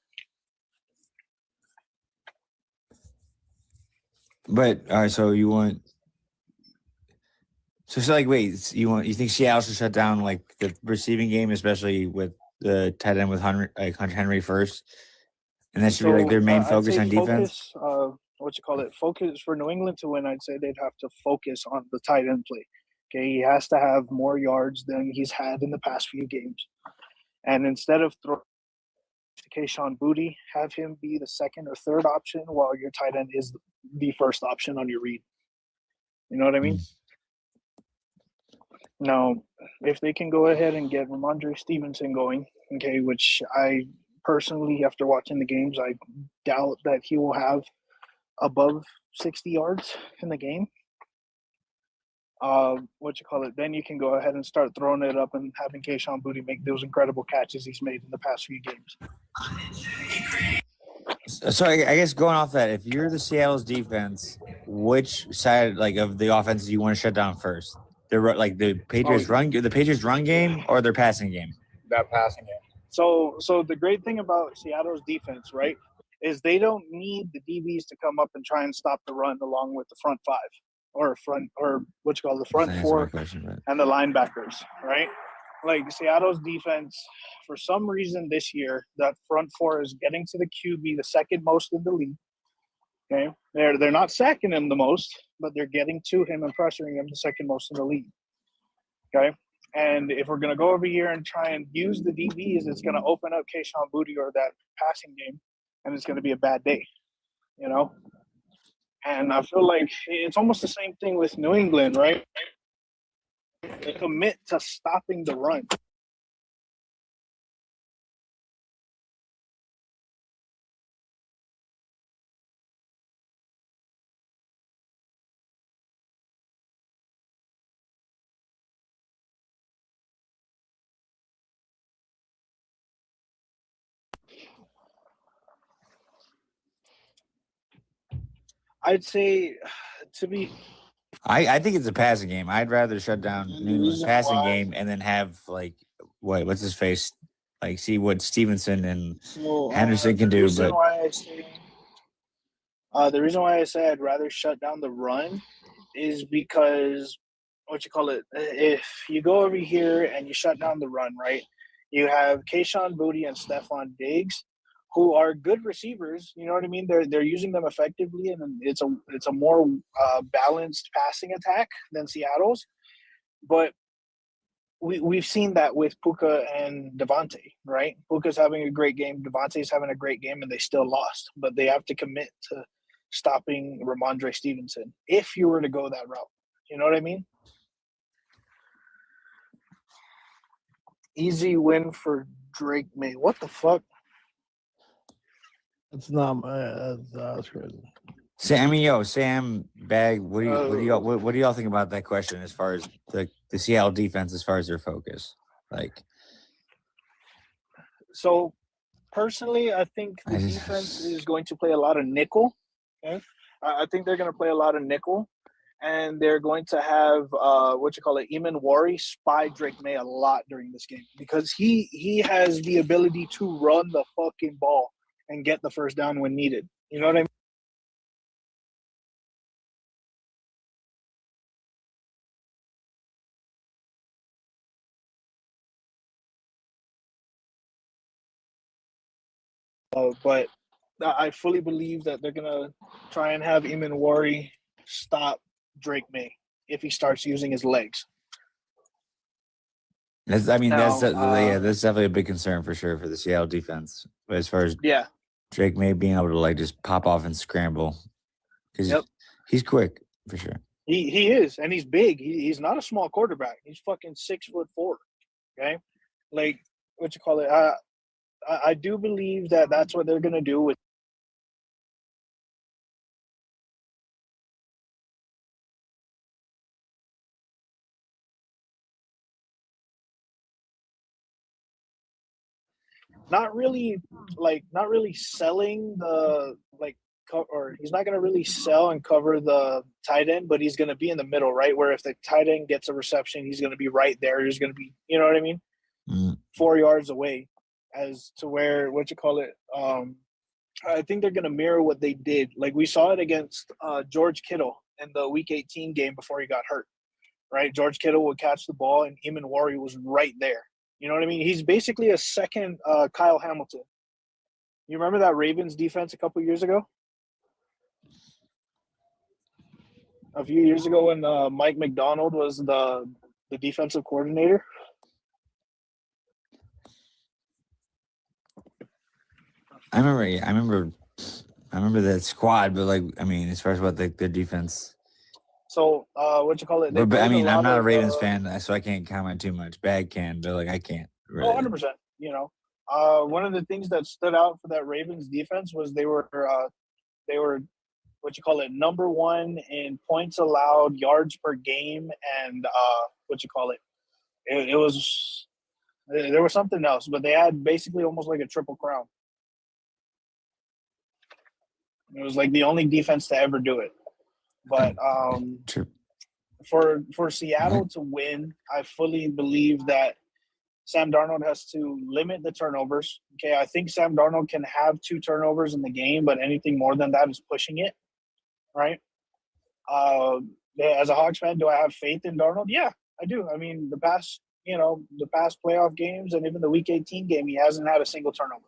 But all right, so you want wait, you think Seattle should shut down like the receiving game, especially with the tight end with Hunter Henry first, and that should be like their main focus on defense. Focus for New England to win. I'd say they'd have to focus on the tight end play. Okay, he has to have more yards than he's had in the past few games, and instead of throwing to Kayshon Boutte, have him be the second or third option while your tight end is the first option on your read. You know what I mean? Now, if they can go ahead and get Ramondre Stevenson going, okay, which I personally, after watching the games, I doubt that he will have above 60 yards in the game. Then you can go ahead and start throwing it up and having Kayshon Boutte make those incredible catches he's made in the past few games. So I guess going off that, if you're the Seattle's defense, which side of the offense do you want to shut down first? The Patriots run game or their passing game? That passing game. So the great thing about Seattle's defense, right, is they don't need the DBs to come up and try and stop the run along with the front five or the front four and the linebackers, right? Like Seattle's defense, for some reason this year, that front four is getting to the QB the second most in the league. Okay, they're not sacking him the most, but they're getting to him and pressuring him the second most in the league. Okay, and if we're gonna go over here and try and use the DBs, it's gonna open up Kayshon Boutte or that passing game, and it's gonna be a bad day, you know. And I feel like it's almost the same thing with New England, right? They commit to stopping the run. I'd say I think it's a passing game. I'd rather shut down New England's passing game and then have what's his face? See what Stevenson and Henderson can do. But the reason why I say I'd rather shut down the run is because if you go over here and you shut down the run, right? You have Kayshon Boutte and Stephon Diggs, who are good receivers. You know what I mean? They're using them effectively, and it's a more balanced passing attack than Seattle's. But we've seen that with Puka and Devontae, right? Puka's having a great game, Devontae's having a great game, and they still lost. But they have to commit to stopping Ramondre Stevenson if you were to go that route. You know what I mean? Easy win for Drake May. What the fuck? It's not that's crazy. Sam Bag, what do y'all think about that question as far as the Seattle defense, as far as their focus? So personally, I think the defense is going to play a lot of nickel. Okay? I think they're going to play a lot of nickel, and they're going to have Eamon Wari spy Drake May a lot during this game because he has the ability to run the fucking ball and get the first down when needed. You know what I mean? But I fully believe that they're going to try and have Eamon Wari stop Drake May if he starts using his legs. That's definitely a big concern for sure for the Seattle defense. But as far as Drake May being able to just pop off and scramble, because he's quick for sure. He is, and he's big. He's not a small quarterback. He's fucking 6'4". Okay, I do believe that that's what they're gonna do with. Not really selling the or he's not going to really sell and cover the tight end, but he's going to be in the middle, right? Where if the tight end gets a reception, he's going to be right there. He's going to be, you know what I mean? 4 yards away as to where, I think they're going to mirror what they did. Like we saw it against George Kittle in the Week 18 game before he got hurt, right? George Kittle would catch the ball and Eamon Wari was right there. You know what I mean? He's basically a second Kyle Hamilton. You remember that Ravens defense a couple years ago? A few years ago when Mike McDonald was the defensive coordinator? I remember that squad, but as far as what their defense. So But I'm not a Ravens fan, so I can't comment too much. Bag can, but I can't. Really. 100%. You know, One of the things that stood out for that Ravens defense was they were number one in points allowed, yards per game, and it was there was something else, but they had basically almost like a triple crown. It was like the only defense to ever do it. But for Seattle to win, I fully believe that Sam Darnold has to limit the turnovers. Okay, I think Sam Darnold can have 2 turnovers in the game, but anything more than that is pushing it, right? As a Hawks fan, do I have faith in Darnold? Yeah, I do. I mean, the past playoff games and even the Week 18 game, he hasn't had a single turnover,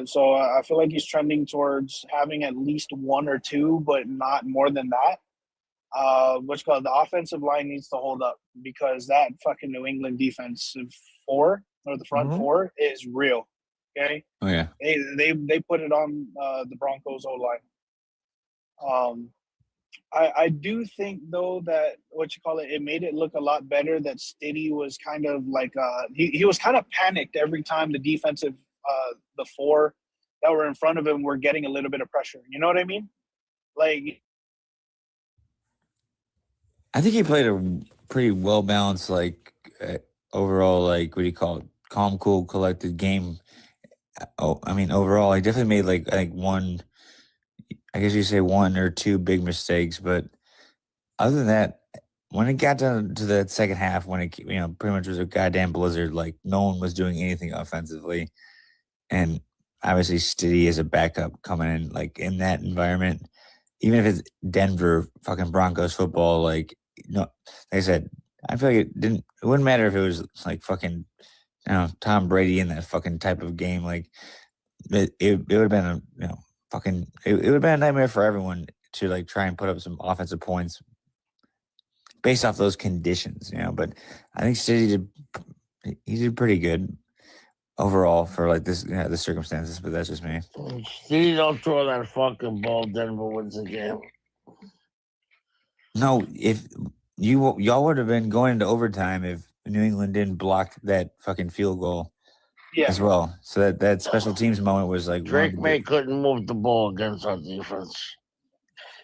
So I feel like he's trending towards having at least 1 or 2, but not more than that. The offensive line needs to hold up because that fucking New England defensive 4 or the front 4 is real. Okay. Oh yeah. They put it on the Broncos O-line. I do think though that it made it look a lot better that Stiddy was kind of like he was kind of panicked every time the defensive the 4 that were in front of him were getting a little bit of pressure. You know what I mean? Like, I think he played a pretty well balanced, overall, what do you call it? Calm, cool, collected game. Overall, he definitely made one. I guess you say 1 or 2 big mistakes, but other than that, when it got down to the second half, when it pretty much was a goddamn blizzard, no one was doing anything offensively, and obviously Stiddy is a backup coming in in that environment, even if it's Denver fucking Broncos football, like I said, I feel like it wouldn't matter if it was fucking Tom Brady in that fucking type of game, it would have been it would have been a nightmare for everyone to try and put up some offensive points based off those conditions, but I think Stiddy did pretty good overall for the circumstances, but that's just me. Stiddy don't throw that fucking ball, Denver wins the game. No, if y'all would have been going into overtime if New England didn't block that fucking field goal as well. So that special teams moment was Drake May couldn't move the ball against our defense.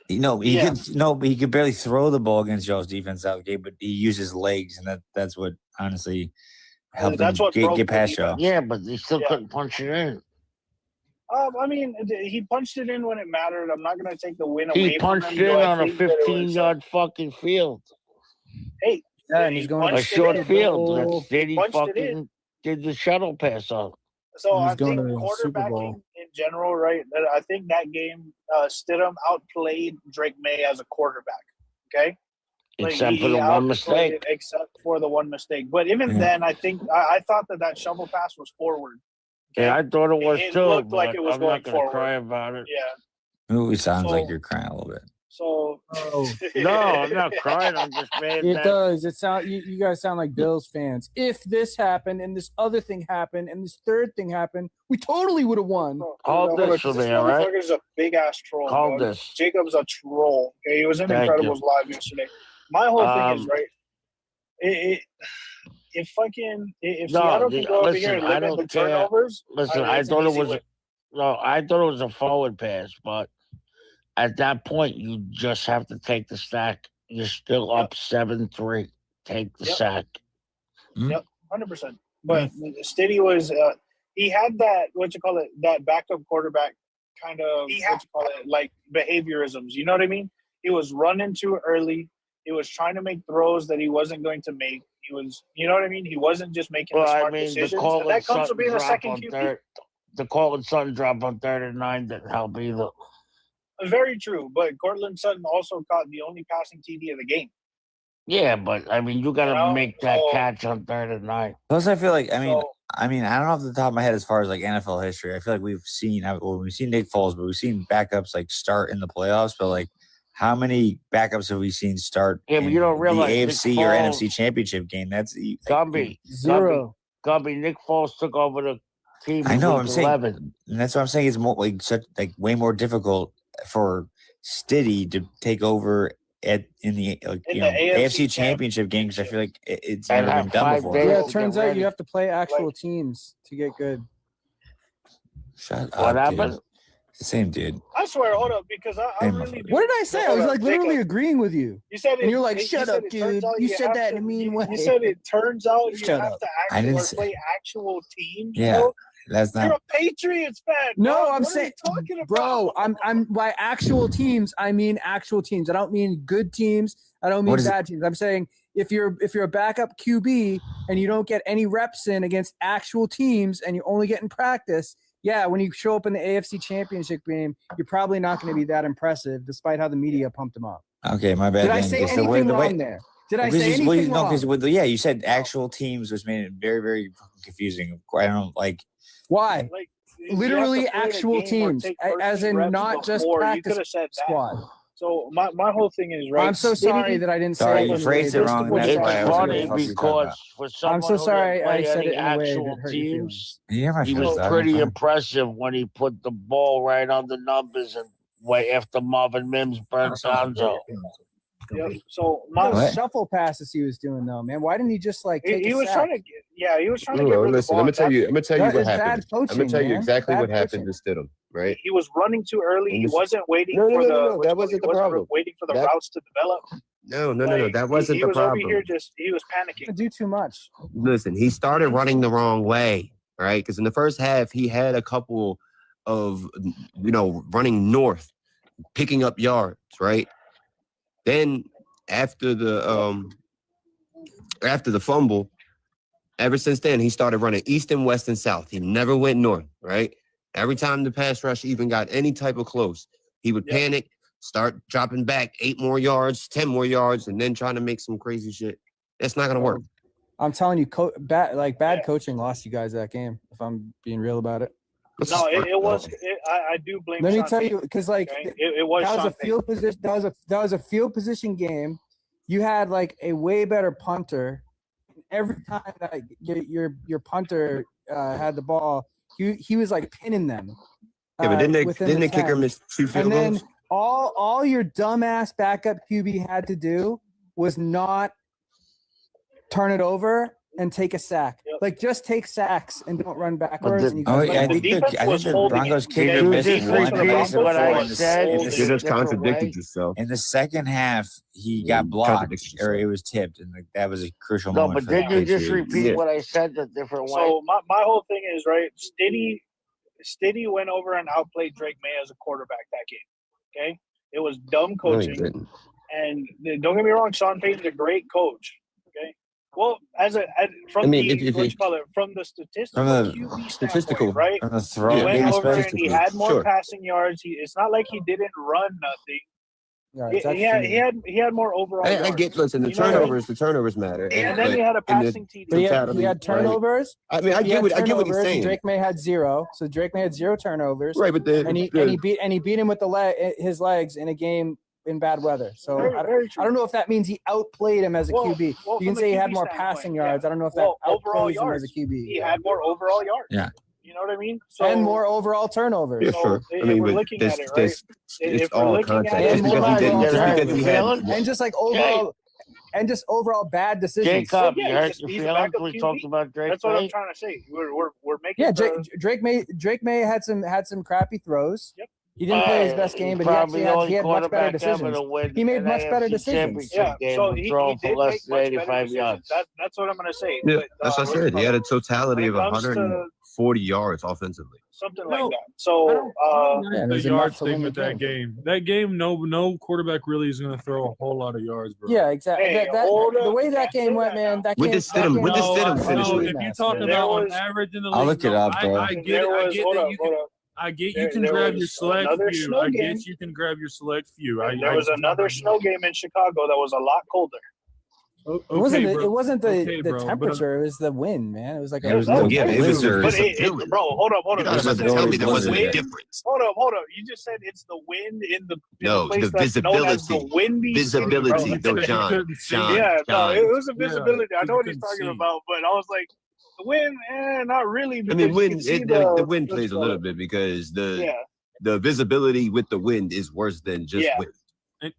He could barely throw the ball against y'all's defense out game, but he used his legs, and that's what honestly helped him get past y'all. Yeah, but he still couldn't punch it in. He punched it in when it mattered. I'm not going to take the win away He punched it in on a 15-yard fucking field. Hey, and he's going a short field. That's he fucking did the shuttle pass on. So I think quarterbacking in general, right? I think that game, Stidham outplayed Drake May as a quarterback. Okay. Except for the one mistake. Except for the one mistake. But even then, I think I thought that shovel pass was forward. Okay? Yeah, I thought it was too. Looked like it was I'm going not going to forward. cry about it. Yeah. Ooh, it sounds like you're crying a little bit. So no, I'm not crying. I'm just mad. It does. It sound you guys sound like Bills fans. If this happened and this other thing happened and this third thing happened, we totally would have won. Call this for me, all right? This motherfucker's a big ass troll. Call bro. this. Jacob's a troll. Okay, he was in Thank Incredibles you. live yesterday. My whole thing is right. If Seattle can go over here and limit the turnovers, I thought it was a forward pass, but at that point, you just have to take the sack. You're still up 7-3. Take the sack. Yep, 100%. But Stiddy was he had that that backup quarterback kind of like behaviorisms. You know what I mean? He was running too early. He was trying to make throws that he wasn't going to make. He was, you know what I mean? He wasn't just making the smart decisions. And that comes from being a second QB. The Cortland Sutton drop on 3rd and 9 didn't help either. Very true, but Cortland Sutton also caught the only passing TD of the game. Yeah, but you got to make that catch on 3rd and 9. Plus, I feel like I don't know off the top of my head as far as NFL history. I feel like we've seen Nick Foles, but we've seen backups start in the playoffs. But how many backups have we seen start? Yeah, but you don't realize the AFC or NFC Championship game. That's Gumby. Zero. Gumby. Nick Foles took over the team. I know. I'm 11. saying, and that's what I'm saying. It's more way more difficult for Stiddy to take over in the AFC Championship game because I feel like it's never been done before. Yeah, it turns out you have to play actual teams to get good. Shut What up, dude. happened? It's the same dude. I swear, hold up, because I really. What did I say? I was like literally agreeing with you. You said it, and you're like, you shut said up, it turns dude. out You you said have that to- in a mean way. You said it turns out you Shut have up. to I didn't actually say- play actual teams. Yeah, bro. that's You're not. a Patriots fan. No, bro. I'm What are saying, you talking about? bro, I'm by actual teams. I mean actual teams. I don't mean good teams. I don't mean What is bad teams. I'm saying if you're a backup QB and you don't get any reps in against actual teams and you only get in practice, yeah, when you show up in the AFC Championship game, you're probably not going to be that impressive, despite how the media pumped him up. Okay, my bad. Did I then. say It's the anything way- wrong there? Did I Because say you- anything no, wrong? because yeah, you said actual teams, which made it very, very confusing. I don't like. Why? Like, you have Literally to play the actual game or teams, take as 13 in reps not just before. You practice coulda said that. squad. So my whole thing is right. I'm so sorry that I didn't say Sorry, it you in a phrased way it that- wrong. Which That's is why I It's was why- like, funny what the fuck are you talking because for someone I'm so who sorry didn't I play said any it in a way that actual hurt your teams, Yeah, my he shit was was pretty impressive when he put the ball right on the numbers and way after Marvin Mims burnt Gonzo. Yep. So Those shuffle passes he was doing though, man. Why didn't he just like take he a was sack? trying to get, he was trying to No, get rid of the listen, ball. I'm gonna tell you That what is bad happened. I'm coaching, gonna tell you man. exactly Bad what happened coaching. to Stidham, right? He was running too early. He And this- wasn't waiting No, for the. that wasn't the problem. Waiting for the That- routes to develop. No, Like, that wasn't he the was problem. over here he was panicking. Do too much. Listen, he started running the wrong way, right? Because in the first half, he had a couple of, running north, picking up yards, right? Then after the fumble, ever since then, he started running east and west and south. He never went north, right? Every time the pass rush even got any type of close, he would panic, start dropping back 8 more yards, 10 more yards, and then trying to make some crazy shit. That's not gonna work. I'm telling you, bad coaching lost you guys that game. If I'm being real about it. No, it was. I do blame. Let me Sean tell Payton, you, because like okay? it was that was Sean a field position. That was a field position game. You had like a way better punter. Every time that your punter had the ball, he was like pinning them. Yeah, but didn't within the kicker 10. miss 2 field And then goals? all your dumbass backup QB had to do was not turn it over and take a sack. Like just take sacks and don't run backwards. And you I guys- think the Broncos kicker missed one pass what I before said? in the You just contradicted yourself. In the second half, he got blocked or it was tipped, and that was a crucial No, moment. but for the did you just Patriots. repeat what I said a different way? So my whole thing is right. Stiddy went over and outplayed Drake May as a quarterback that game. Okay, it was dumb No, he coaching. didn't. And don't get me wrong, Sean Payton's a great coach. Okay, well, from the statistical QB standpoint, right? from the throw, He went yeah, over and he statistically. had more Sure. passing yards. It's not like he didn't run nothing. Yeah, He had more overall. I yards. get. Listen, the You know what I mean? turnovers matter. And then he had a passing TD. But he totality, had turnovers. I mean, I He get had what he's turnovers, and saying. Drake May had 0. So Drake May had 0 turnovers. Right, but and he beat him with his legs in a game in bad weather. So I don't know if that means he outplayed him as a QB. well, You can from say a he had QB more standpoint, passing yards. I don't know if that Well, overall outplays him as yards. a QB. He had more overall yards. Yeah. You know what I mean? So, And more overall turnovers. Yeah, So, sure. if I mean, we're but looking at this, it, right? this, If it's we're all looking at contact. it- Just because he had, and just like overall bad decisions. Jacob, Yeah, you hurt he's your a feelings backup when we QB. talked about Drake That's what I'm May? trying to say. We're making Yeah, the- Drake May had some crappy throws. Yep. He didn't play his best game, but Probably he the only had much better quarterback ever decisions. to win He made an much better AFC decisions. championship game so and he throwing for did less make than much better 85 decisions. yards. That's what I'm gonna say. yeah, But, that's what I said. He had a totality of when it comes to 140 yards offensively. something like that. So The yard statement that game. That game, no quarterback really is going to throw a whole lot of yards, bro. Yeah, exactly. Hey, the way that game went, man. That With game. the Stidham- with the Stidham finish No, rate. if you talk There about on was- average in the league, I'll look it up, bro. I get it. I get hold that up, you hold can. up. I get There- you can there grab was your select another few. snow I game. guess you can grab your select few. There was another snow game in Chicago that was a lot colder. It wasn't. bro. It wasn't Okay, the bro, but- temperature. It was the wind, man. It was like It was the No, Yeah, but it was blizzard. But bro, hold up. You're not about to tell me there wasn't a difference. Hold up. You just said it's the wind in the No, place the that's known as visibility. the windy city, bro. Visibility. No, John. Yeah, no, it was a Yeah, visibility. I know what he's you talking couldn't see. about, but I was like, the wind, not really. I Because mean, you wind. can see The wind plays a little bit because the Yeah, visibility with the wind is worse than just Yeah. wind. And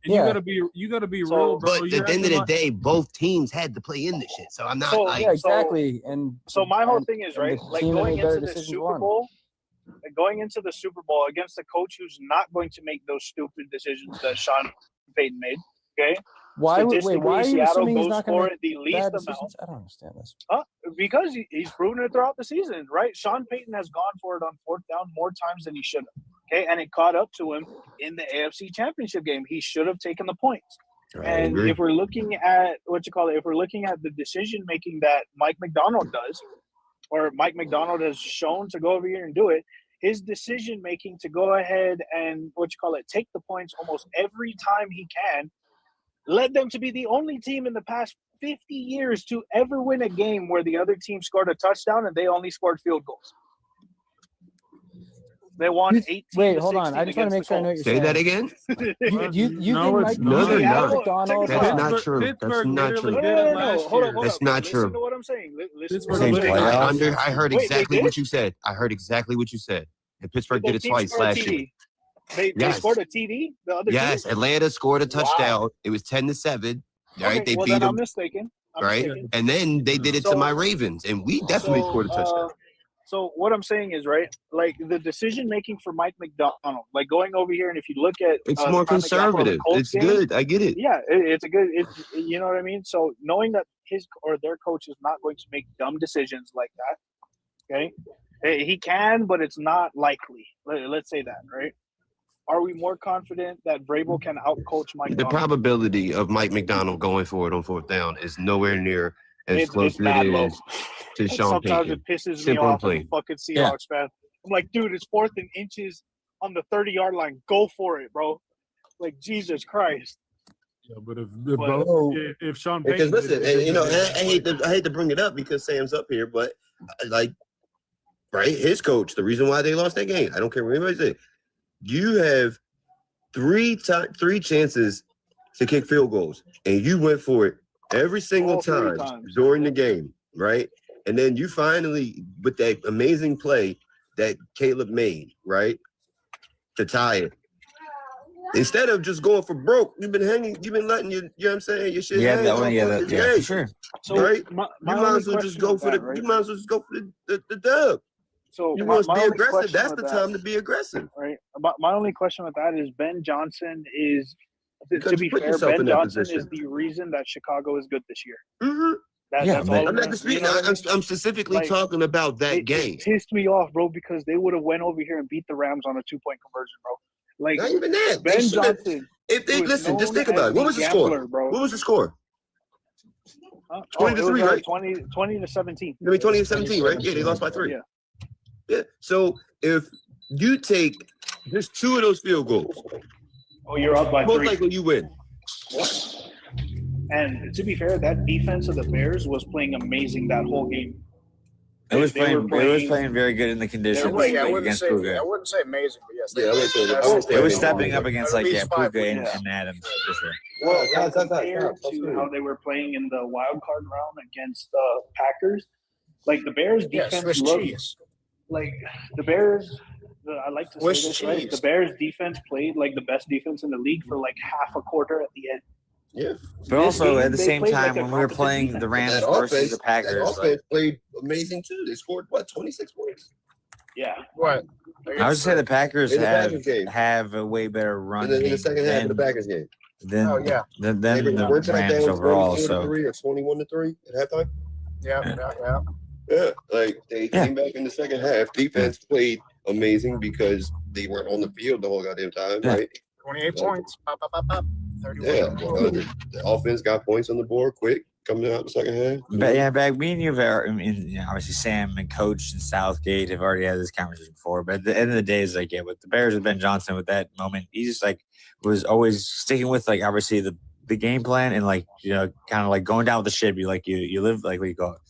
you gotta be real, bro. But at the end of the day, both teams had to play in this shit. So I'm not like exactly. And so my whole thing is right, like going into the Super Bowl. Going into the Super Bowl against a coach who's not going to make those stupid decisions that Sean Payton made. Okay. Why are you assuming he's not going to the least amount? Decisions? I don't understand this. Because he's proven it throughout the season, right? Sean Payton has gone for it on fourth down more times than he should have. Okay, and it caught up to him in the AFC Championship game. He should have taken the points. And if we're looking at if we're looking at the decision making that Mike Macdonald does, or Mike Macdonald has shown to go over here and do it, his decision making to go ahead and take the points almost every time he can, led them to be the only team in the past 50 years to ever win a game where the other team scored a touchdown and they only scored field goals. They won 18. Wait, hold on. I just want to make sure I know what you're saying. Say that again. That's not true. That's not true. That's not true. Listen to what I'm saying. I heard exactly what you said. And Pittsburgh did it twice last year. They scored a TD. The other team? Atlanta scored a touchdown. Wow. It was 10-7. Right, they beat them. I'm mistaken. And then they did it to my Ravens, and we definitely scored a touchdown. So what I'm saying is, right, like the decision making for Mike Macdonald, like going over here, and if you look at it's more conservative. It's good. I get it. Yeah, it's a good. You know what I mean. So knowing that his or their coach is not going to make dumb decisions like that, okay, he can, but it's not likely. Let's say that, right? Are we more confident that Vrabel can outcoach Mike? The probability of Mike Macdonald going for it on fourth down is nowhere near as close as it is to Sean Payton. Sometimes it pisses me off as a fucking Seahawks fan. I'm like, dude, it's 4th and inches on the 30-yard line. Go for it, bro. Like, Jesus Christ. Yeah, but if Sean because Payton, listen, I hate to bring it up because Sam's up here, but his coach, the reason why they lost that game, I don't care what anybody says. You have three chances to kick field goals, and you went for it every single time during the game, right? And then you finally, with that amazing play that Caleb made, right, to tie it. Instead of just going for broke, you've been letting your, you know what I'm saying, your shit. For sure. So right? You might as well just go for the dub. So you want to be aggressive. That's the time to be aggressive. Right. My only question with that is Ben Johnson is, to be fair, Ben Johnson is the reason that Chicago is good this year. Mm-hmm. That's all. I'm not disputing. I'm specifically talking about that game. It pissed me off, bro, because they would have went over here and beat the Rams on a 2-point conversion, bro. Like, not even that. Ben Johnson. If they listen, just think about it. What was the score? Bro. What was the score? 20-3, right? 20-17. I mean, 20-17, right? Yeah, they lost by 3. Yeah. So if you take just 2 of those field goals, you're up by 3. Most likely you win. And to be fair, that defense of the Bears was playing amazing that whole game. It was playing very good in the conditions. I wouldn't say amazing, but yes. It was stepping up against Puka and Adams for sure. Well, compared to how they were playing in the wild card round against the Packers, like the Bears defense looked like the Bears. I like to say this, right? The Bears defense played like the best defense in the league for like half a quarter at the end. Yeah, but also at the same time, when we were playing the Rams versus the Packers, that offense played amazing too. They scored 26 points. Yeah. What? I would say the Packers have a way better run in the second half of the Packers game. Than the Rams overall. So 21-3 at halftime. Yeah. Like they came back in the second half. Defense played amazing because they weren't on the field the whole goddamn time, right? 28 points. Pop, pop, pop, pop. 31. Yeah, the offense got points on the board quick coming out the second half. But back me and you have obviously Sam and Coach and Southgate have already had this conversation before. But at the end of the day, it's like with the Bears with Ben Johnson with that moment, he just was always sticking with obviously the game plan and kind of going down with the ship. You you live what you call it.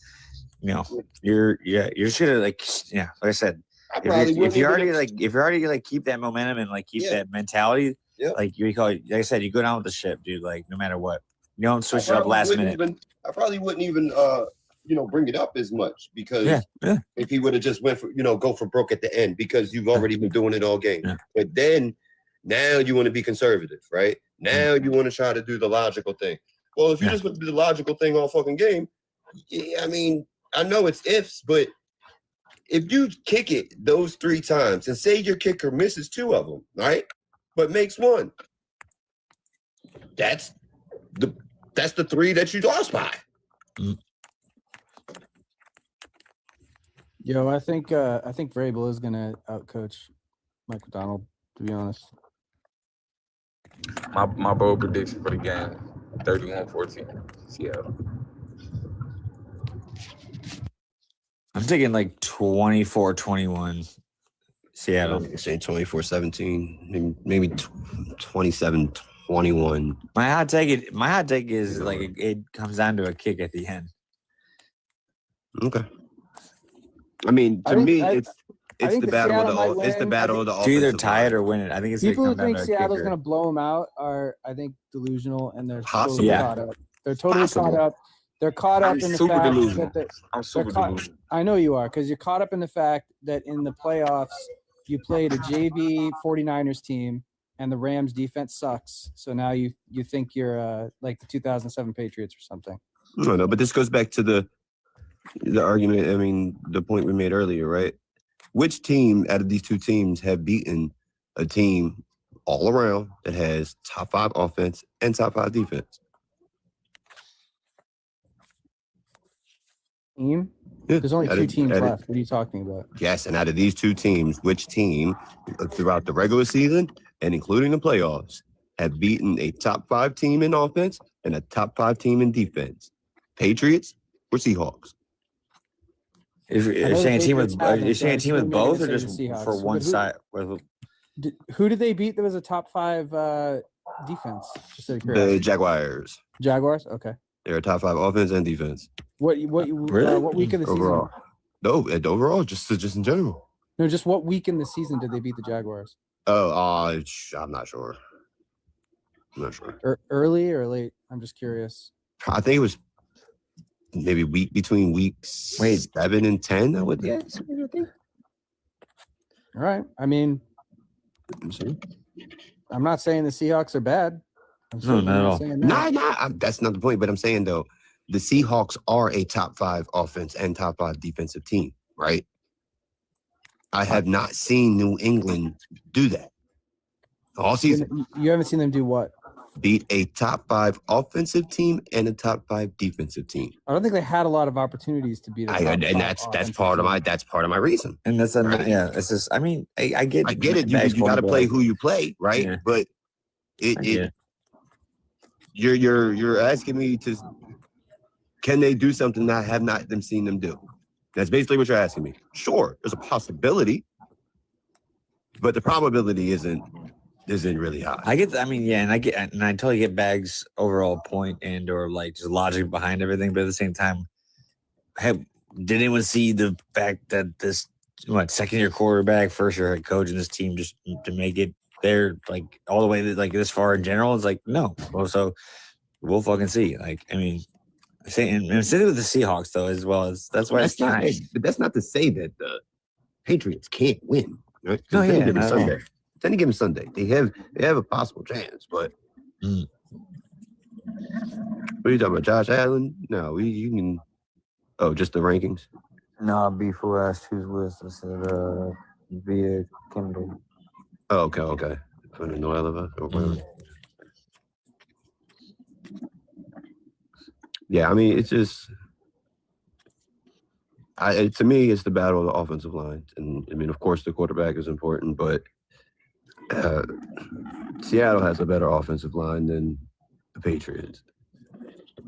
You're just gonna like I said. If you're already keep that momentum and keep that mentality, you call it, like I said, you go down with the ship, dude. No matter what, you don't switch it up last minute. I probably wouldn't even bring it up as much because if he would have just went for go for broke at the end because you've already been doing it all game. But then now you want to be conservative, right? Now you want to try to do the logical thing. Well, if you just want to do the logical thing all fucking game, I mean, I know it's ifs, but if you kick it those 3 times and say your kicker misses 2 of them, right? But makes 1, that's the 3 that you lost by. Yo, I think Vrabel is gonna outcoach Mike McDonald, to be honest. My bold prediction for the game, 31-14, Seattle. I'm thinking like 24-21, Seattle. Say 24-17, maybe 27-21. My hot take is like it comes down to a kick at the end. Okay. I mean, to me, it's the battle of the it's the battle of the to either tie it or win it. I think it's people who gonna come think down to a Seattle's kicker. going to blow them out are, I think, delusional, and they're Possible. totally Yeah. caught up. They're totally Possible. caught up. They're caught up I'm in the super fact delusional. that I'm super delusional. I know you are, because you're caught up in the fact that in the playoffs you played a JV 49ers team and the Rams defense sucks. So now you think you're like the 2007 Patriots or something. No, but this goes back to the argument. I mean, the point we made earlier, right? Which team out of these 2 teams have beaten a team all around that has top 5 offense and top 5 defense? Team? Yeah. There's only 2 teams left. What are you talking about? Yes, and out of these 2 teams, which team throughout the regular season and including the playoffs have beaten a top 5 team in offense and a top 5 team in defense? Patriots or Seahawks? You're saying a team with both, or just for one side? Who did they beat that was a top 5 defense? Just out of The curiosity. Jaguars. Jaguars? Okay. They're a top 5 offense and defense. What week of the Overall. season? No, overall, just in general. No, just what week in the season did they beat the Jaguars? Oh, I'm not sure. I'm not sure. Early or late? I'm just curious. I think it was maybe between weeks 7 and 10. I would guess. All right. I mean, I'm not saying the Seahawks are bad. I'm No, not at all. saying that. That's not the point. But I'm saying though, the Seahawks are a top 5 offense and top 5 defensive team, right? I have not seen New England do that all season. You haven't seen them do what? Beat a top 5 offensive team and a top 5 defensive team. I don't think they had a lot of opportunities to beat. That's part of my reason. And that's it's just. I mean, I get it. You got to play who you play, right? Yeah. But you're asking me to. Can they do something that I have not seen them do? That's basically what you're asking me. Sure, there's a possibility, but the probability isn't really high. and I totally get Bag's overall point and or like just logic behind everything, but at the same time, did anyone see the fact that this second-year quarterback, first-year head coach in this team just to make it there like all the way like this far in general? It's like no. Well, so we'll fucking see. Like I mean. Same with the Seahawks though, as well as that's why it's nice. But that's not to say that the Patriots can't win. Right? No, yeah, Sunday. It's any given Sunday. They have a possible chance, but what are you talking about, Josh Allen? No, you can. Oh, just the rankings. No, before I asked who's with, I said via Kindle. Oh, okay. Put in no elevator or whatever. Yeah, I mean, it's just, to me, it's the battle of the offensive line. And, I mean, of course, the quarterback is important, but Seattle has a better offensive line than the Patriots.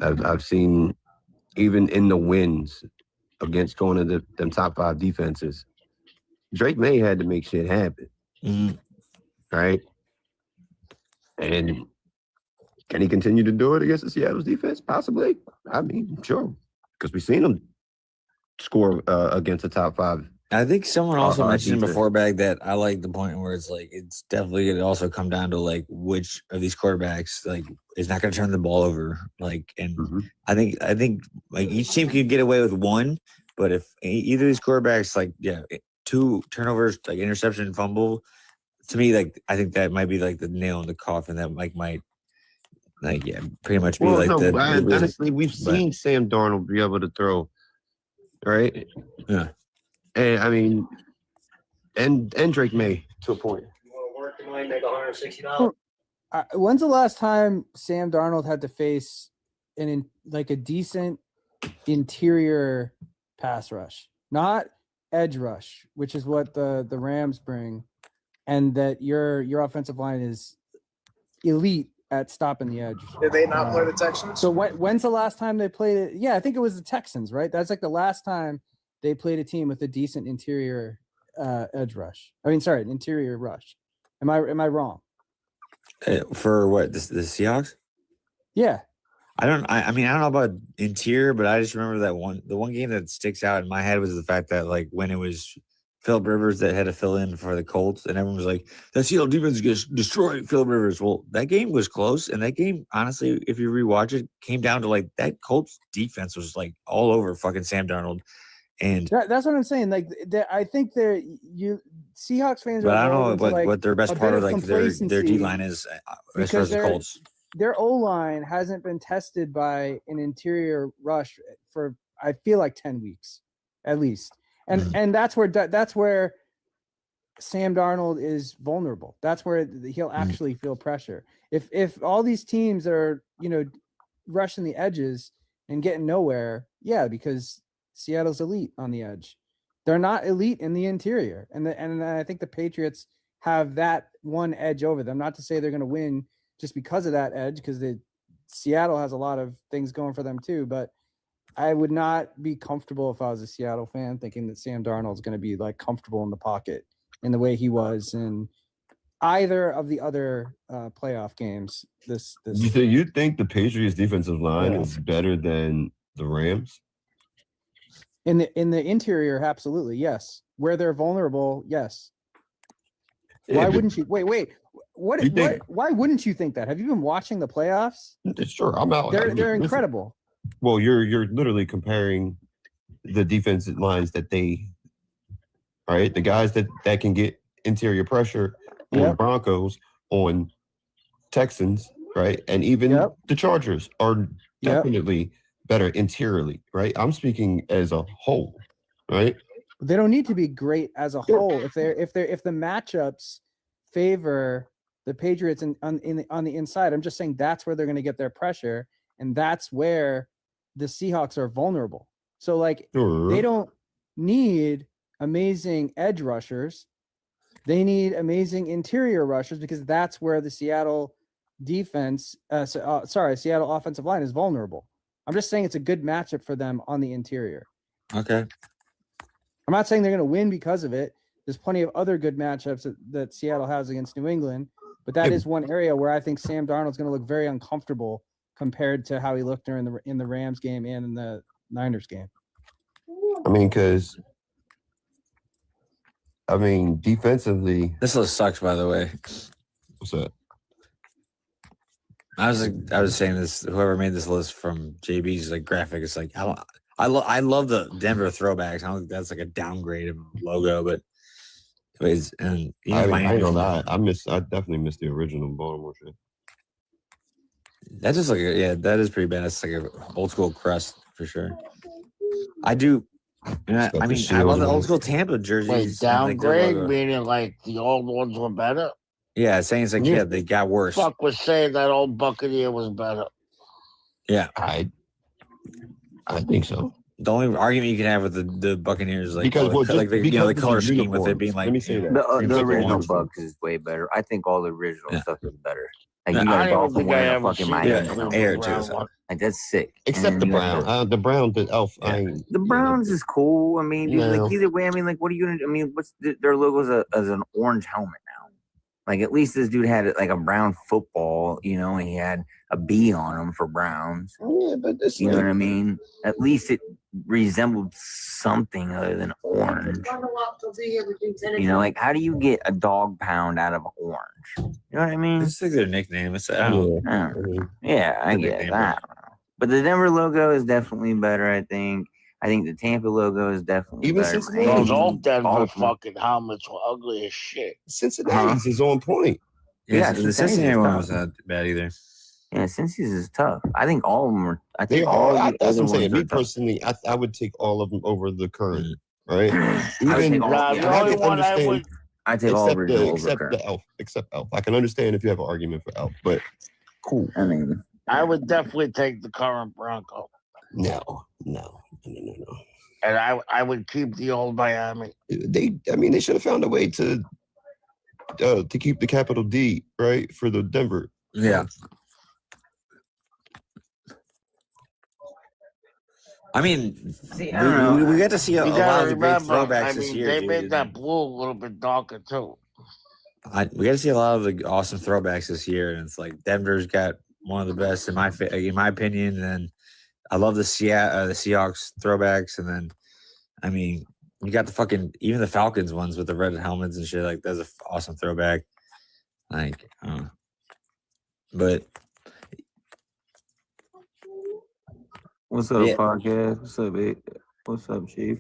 I've seen, even in the wins against going to them top 5 defenses, Drake May had to make shit happen, right? And can he continue to do it against the Seattle's defense? Possibly. I mean, sure, because we've seen him score against the top 5. I think someone also mentioned before, Bag, that I like the point where it's like it's definitely going to also come down to like which of these quarterbacks like is not going to turn the ball over. Like, and I think like each team can get away with one, but if either of these quarterbacks like 2 turnovers, like interception, fumble, to me, like I think that might be like the nail in the coffin that like might like pretty much be Well, like no, the. honestly, we've seen Sam Darnold be able to throw, right? Yeah. And I mean, and Drake May to a point. Make $160. When's the last time Sam Darnold had to face a decent interior pass rush, not edge rush, which is what the Rams bring, and that your offensive line is elite at stopping the edge. Did they not play the Texans? So when's the last time they played it? Yeah, I think it was the Texans, right? That's like the last time they played a team with a decent interior edge rush. Interior rush. Am I wrong? For what the Seahawks? Yeah. I don't know about interior, but I just remember the one game that sticks out in my head was the fact that like when it was Philip Rivers that had to fill in for the Colts, and everyone was like, "That Seattle defense gets destroyed." Philip Rivers. Well, that game was close, and that game, honestly, if you rewatch it, came down to like that Colts defense was like all over fucking Sam Darnold, and that's what I'm saying. Like, I think Seahawks fans. But I don't know what their best part of like their D line is as far as the Colts. Their O-line hasn't been tested by an interior rush for I feel like 10 weeks at least. And that's where Sam Darnold is vulnerable. That's where he'll actually feel pressure. If all these teams are, rushing the edges and getting nowhere, because Seattle's elite on the edge. They're not elite in the interior. And I think the Patriots have that one edge over them. Not to say they're going to win just because of that edge, because Seattle has a lot of things going for them too. But I would not be comfortable if I was a Seattle fan thinking that Sam Darnold is going to be like comfortable in the pocket in the way he was in either of the other playoff games. You think the Patriots defensive line is better than the Rams? In the interior, absolutely, yes. Where they're vulnerable, yes. Why wouldn't you? Wait. Why wouldn't you think that? Have you been watching the playoffs? Sure, I'm out. They're incredible. Well, you're literally comparing the defensive lines that the guys that can get interior pressure on Broncos, on Texans, right? And even the Chargers are definitely better interiorly, right? I'm speaking as a whole, right? They don't need to be great as a whole. If the matchups favor the Patriots on the inside, I'm just saying that's where they're going to get their pressure, and that's where the Seahawks are vulnerable. So they don't need amazing edge rushers. They need amazing interior rushers, because that's where the Seattle Seattle offensive line is vulnerable. I'm just saying it's a good matchup for them on the interior. Okay. I'm not saying they're going to win because of it. There's plenty of other good matchups that Seattle has against New England, but that is one area where I think Sam Darnold's going to look very uncomfortable compared to how he looked in the Rams game and in the Niners game. Defensively, this list sucks. By the way, what's that? I was saying this. Whoever made this list from JB's graphic, it's like I love the Denver throwbacks. I don't think that's like a downgrade of logo, but I know that I definitely missed the original Baltimore shit. That's just that is pretty bad. It's like an old school crest for sure. I do. I love the old school Tampa jerseys. Wait, downgrade meaning like the old ones were better? Yeah, saying it's they got worse. Fuck was saying that old Buccaneer was better. Yeah, I think so. The only argument you can have with the Buccaneers is because the color scheme uniforms. with it being like Let me say that. The original Bucks is way better. I think all the original stuff is better. Like you gotta go from wearing a fucking Miami air too. Like that's sick. Except the brown. The brown, the elf. The Browns is cool. I mean, either way. I mean, what are you gonna? I mean, what's their logo's as an orange helmet now? Like at least this dude had like a brown football, and he had a B on him for Browns. Yeah, but this, know what I mean? At least it resembled something other than orange. Like how do you get a dog pound out of orange? You know what I mean? It's like their nickname. It's I get that. But the Denver logo is definitely better, I think. I think the Tampa logo is definitely better. Those old Denver fucking helmets were ugly as shit. Cincinnati's is on point. Yeah, the Cincinnati one was not bad either. Yeah, Cincy's is tough. I think all of them are. I They think are. all the That's older what I'm saying. ones Me are tough. personally, I would take all of them over the current, right? I would Even take all. Nah, Yeah, the only one I would. I take all original over except current. the Elf. Except Elf. I can understand if you have an argument for Elf, but cool. I mean, I would definitely take the current Bronco. No. And I would keep the old Miami. They should have found a way to keep the capital D, right, for the Denver. Yeah. I mean, see, I don't know. we got to see a You lot gotta of the great remember, throwbacks this year, they dude. made that blue a little bit darker too. We got to see a lot of the awesome throwbacks this year, and it's like Denver's got one of the best in my opinion. And I love the Seahawks throwbacks, and then I mean, you got even the Falcons ones with the red helmets and shit. Like that's an awesome throwback. Like, but what's up, podcast? What's up, big? What's up, Chief?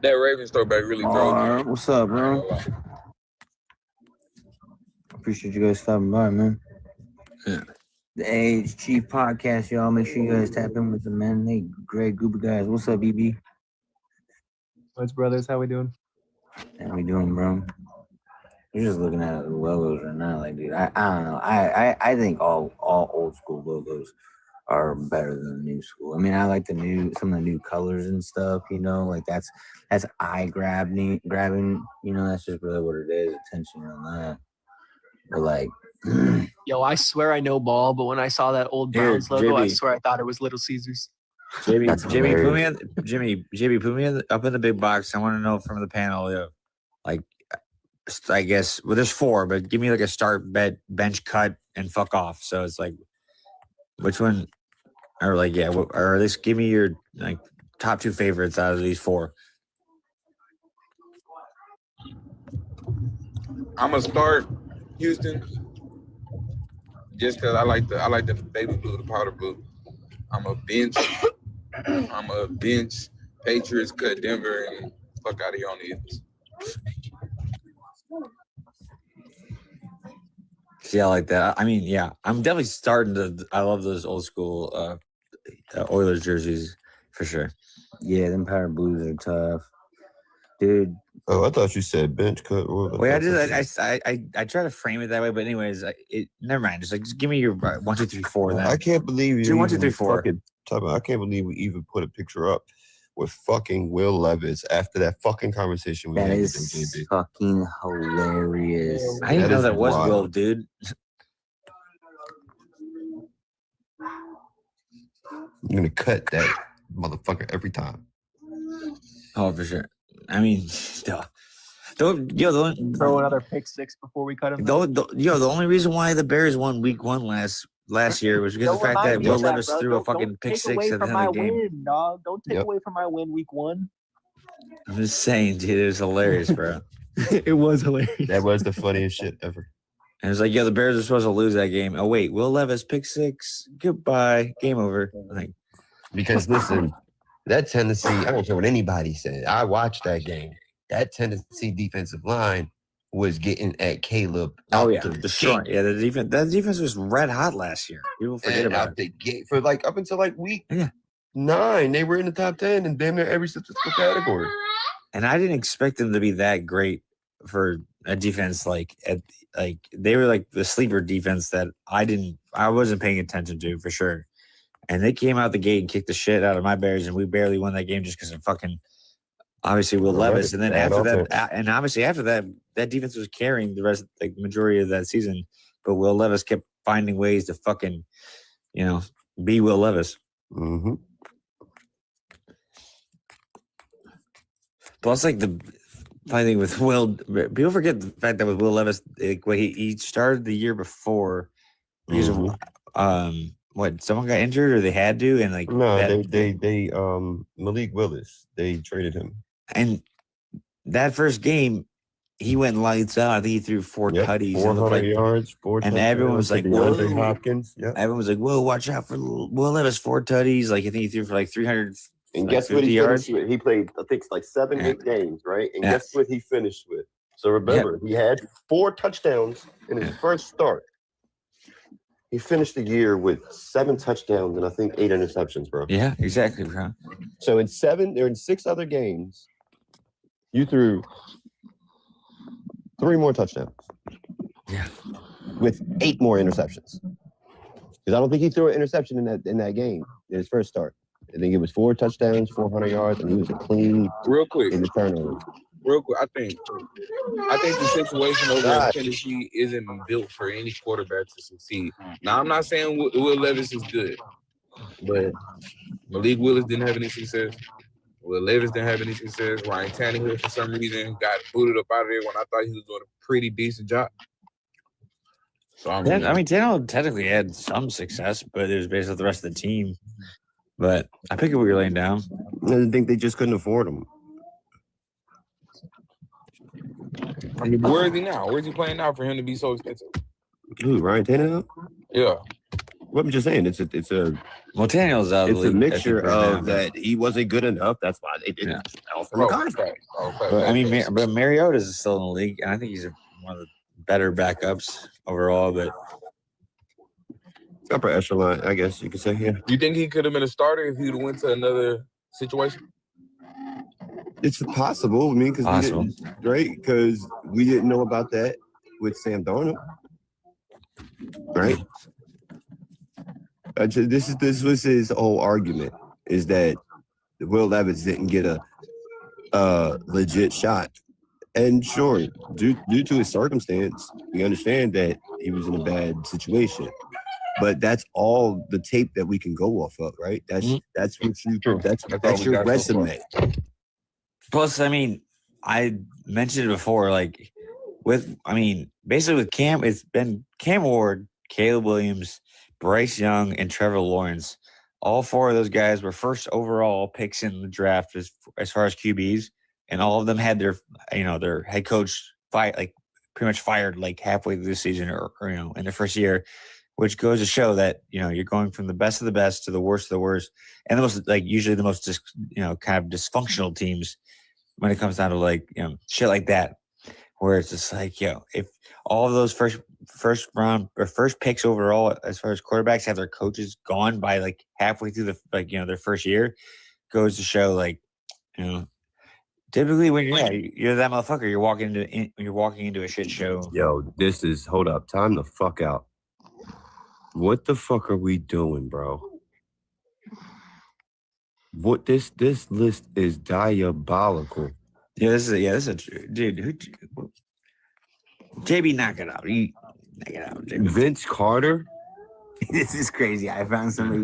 That Ravens throwback really drove me. What's up, bro? Appreciate you guys stopping by, man. Yeah. The Age Chief Podcast, y'all. Make sure you guys tap in with the man. Hey, great group of guys. What's up, BB? What's brothers? How we doing? How we doing, bro? You're just looking at the logos right now, like, dude. I don't know. I think all old school logos are better than the new school. I mean, I like some of the new colors and stuff. You know, like that's eye grabbing. You know, that's just really what it is. Attention on that. But like, Yo, I swear I know ball, but when I saw that old Browns logo, I swear I thought it was Little Caesars. Jimmy, put me up in the big box. I want to know from the panel, like, I guess, well, there's 4, but give me like a start, bench, cut, and fuck off. So it's like, which one, or like, yeah, or at least give me your like top 2 favorites out of these 4. I'm gonna start Houston just because I like the baby blue, the powder blue. I'm a bench Patriots, cut Denver, and fuck out of here on the Eagles. See, I like that. I mean, yeah, I'm definitely starting to. I love those old school Oilers jerseys for sure. Yeah, them powder blues are tough, dude. Oh, I thought you said bench cut. Wait, I try to frame it that way, but anyways, never mind. Just give me your 1, 2, 3, 4. Then I can't believe you. 1, 2, 3, 4. I can't believe we even put a picture up with fucking Will Levis after that fucking conversation we That had is with JB. fucking hilarious. I didn't know that was wild. Will, dude. I'm gonna cut that motherfucker every time. Oh, for sure. I mean, throw another pick 6 before we cut him. The only reason why the Bears won Week 1 last year was because of the fact that Will Levis threw a fucking pick 6 at the end of the game. Win, dog. Don't take away from my win Week 1. I'm just saying, dude, it was hilarious, bro. It was hilarious. That was the funniest shit ever. And it's like, the Bears are supposed to lose that game. Oh wait, Will Levis pick 6. Goodbye, game over. Like, because listen, that Tennessee, I don't care what anybody said. I watched that game. That Tennessee defensive line was getting at Caleb. Oh yeah, destroying. Yeah, that defense was red hot last year. People forget about it. The gate for like up until like week 9, they were in the top 10 in damn near every statistical category. And I didn't expect them to be that great for a defense like they were like the sleeper defense that I wasn't paying attention to for sure. And they came out the gate and kicked the shit out of my Bears, and we barely won that game just because of fucking obviously Will Levis. And then after that, that defense was carrying the rest, like majority of that season. But Will Levis kept finding ways to fucking, be Will Levis. Mm-hmm. Plus, like the funny thing with Will, people forget the fact that with Will Levis, like, he started the year before because of someone got injured or they had to, and like they Malik Willis, they traded him, and that first game he went lights out. I think he threw 4 tutties, 400 yards, 4 and everyone was like, "Whoa!" Hopkins, everyone was like, "Whoa, watch out for Will Levis, 4 tutties!" Like I think he threw for like 300. And guess what he finished with? He played, I think, like 7, 8 games, right? And guess what he finished with? So remember, he had 4 touchdowns in his first start. He finished the year with 7 touchdowns and I think 8 interceptions, bro. Yeah, exactly, bro. So in 6 other games, you threw 3 more touchdowns. Yeah. With 8 more interceptions. Because I don't think he threw an interception in that game in his first start. I think it was 4 touchdowns, 400 yards, and he was a clean real quick in the turnover. Real quick, I think the situation over in Tennessee isn't built for any quarterback to succeed. Now, I'm not saying Will Levis is good, but Malik Willis didn't have any success. Will Levis didn't have any success. Ryan Tannehill, for some reason, got booted up out of there when I thought he was doing a pretty decent job. So Tannehill technically had some success, but it was based on the rest of the team. But I pick up what you're laying down. I didn't think they just couldn't afford him. I mean, where is he now? Where is he playing now for him to be so expensive? Who, Ryan Tannehill? Yeah. Well, I'm just saying, it's a Tannehill's out. It's a mixture of that he wasn't good enough. That's why they didn't offer him a contract. But Mariota is still in the league, and I think he's one of the better backups overall. But upper echelon, I guess you could say. Yeah. You think he could have been a starter if he'd went to another situation? It's possible. I mean, because we didn't know about that with Sam Darnold, right? This was his whole argument, is that Will Levis didn't get a legit shot, and sure, due to his circumstance, we understand that he was in a bad situation. But that's all the tape that we can go off of, right? That's that's your resume. Plus, I mentioned it before, basically with Cam, it's been Cam Ward, Caleb Williams, Bryce Young, and Trevor Lawrence. All 4 of those guys were first overall picks in the draft as far as QBs, and all of them had their head coach pretty much fired halfway through the season or in their first year, which goes to show that you're going from the best of the best to the worst of the worst, and the most usually the most kind of dysfunctional teams when it comes down to shit like that, where it's just if all of those first round or first picks overall as far as quarterbacks have their coaches gone by halfway through the their first year, goes to show typically when you're that motherfucker, you're walking into a shit show. Yo, hold up, time the fuck out. What the fuck are we doing, bro? What this list is diabolical. Yeah, this is dude. JB, knock it out. Knock it out, JB. Vince Carter. This is crazy. I found somebody.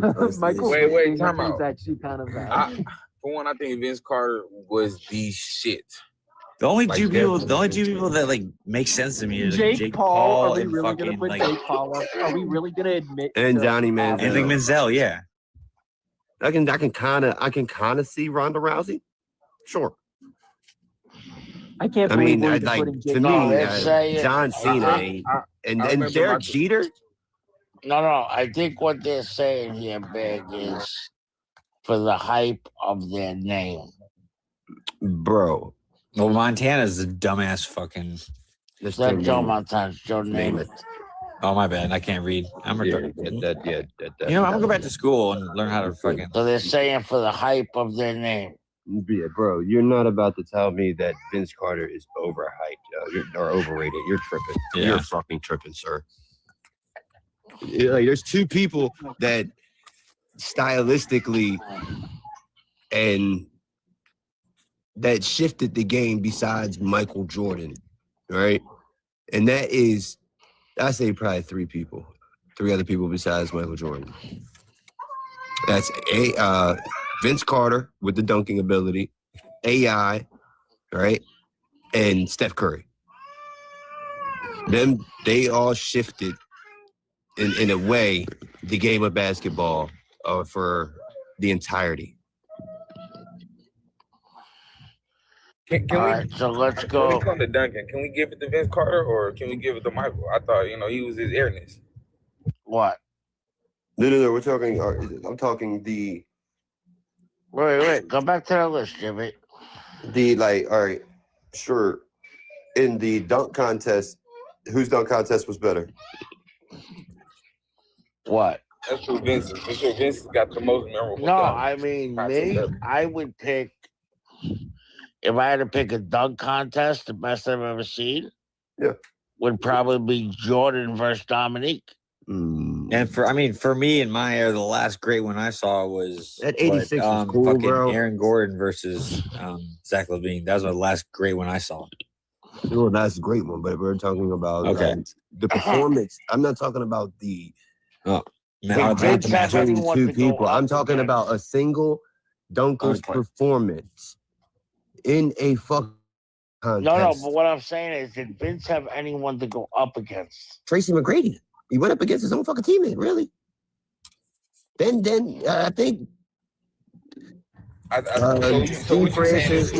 Wait, time out. Actually kind of bad. For one, I think Vince Carter was the shit. The only two people that make sense to me is Jake Paul. Are we really gonna put Jake Paul up? Are we really gonna admit? And Johnny Manziel. And Manziel, yeah. I can kind of see Ronda Rousey. Sure. I can't believe we're putting Jake Paul. John Cena and Derek Jeter. No. I think what they're saying here, Big, is for the hype of their name. Bro. Well, Montana's the dumbass fucking. It's not Joe Montana, Joe Namath. Oh, my bad. I can't read. I'm retarded. I'm gonna go back to school and learn how to fucking. So they're saying for the hype of their name. Yeah, bro, you're not about to tell me that Vince Carter is overhyped or overrated. You're tripping. Yeah. You're fucking tripping, sir. There's 2 people that stylistically and that shifted the game besides Michael Jordan, right? And that is, I say probably 3 other people besides Michael Jordan. That's Vince Carter with the dunking ability, AI, right? And Steph Curry. They all shifted in a way the game of basketball for the entirety. So let's go. When it comes to Duncan, can we give it to Vince Carter or can we give it to Michael? I thought, he was his airness. What? No. We're talking. I'm talking the. Wait. Go back to the list, Jimmy. All right, sure. In the dunk contest, whose dunk contest was better? What? That's true, Vince. For sure, Vince got the most memorable. No, I mean me. I would pick if I had to pick a dunk contest, the best I've ever seen. Yeah, would probably be Jordan versus Dominique. And for me in my era, the last great one I saw was that 86 was cool, fucking bro. Aaron Gordon versus Zach LaVine. That was my last great one I saw. Well, that's a great one, but we're talking about the performance. I'm not talking about the between two people. I'm talking about a single dunker's performance in a fuck contest. No, but what I'm saying is, did Vince have anyone to go up against? Tracy McGrady. He went up against his own fucking teammate, really. Then I think Steve Francis.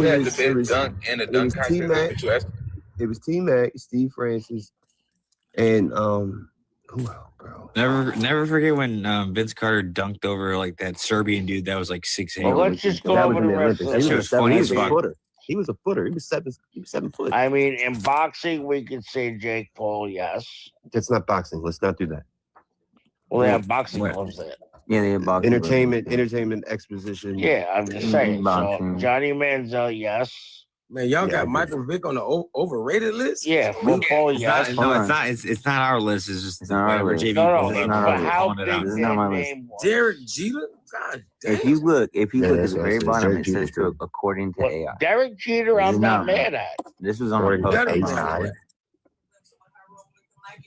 It was T-Mac, Steve Francis, and who else, bro? Never forget when Vince Carter dunked over like that Serbian dude that was like 6'8". Well, let's just go over the rest of That shit was funny as fuck. He was a footer. He was 7 foot. I mean, in boxing, we could say Jake Paul, yes. That's not boxing. Let's not do that. Well, they have boxing gloves there. Yeah, they have boxing. Entertainment exposition. Yeah, I'm just saying. So Johnny Manziel, yes. Man, y'all got Michael Vick on the overrated list? Yeah, football, yes. It's not our list. It's just whatever JB. How big that name was. Derek Jeter? God damn. If you look at the very bottom, it says according to AI. Derek Jeter, I'm not mad at. This was on a post.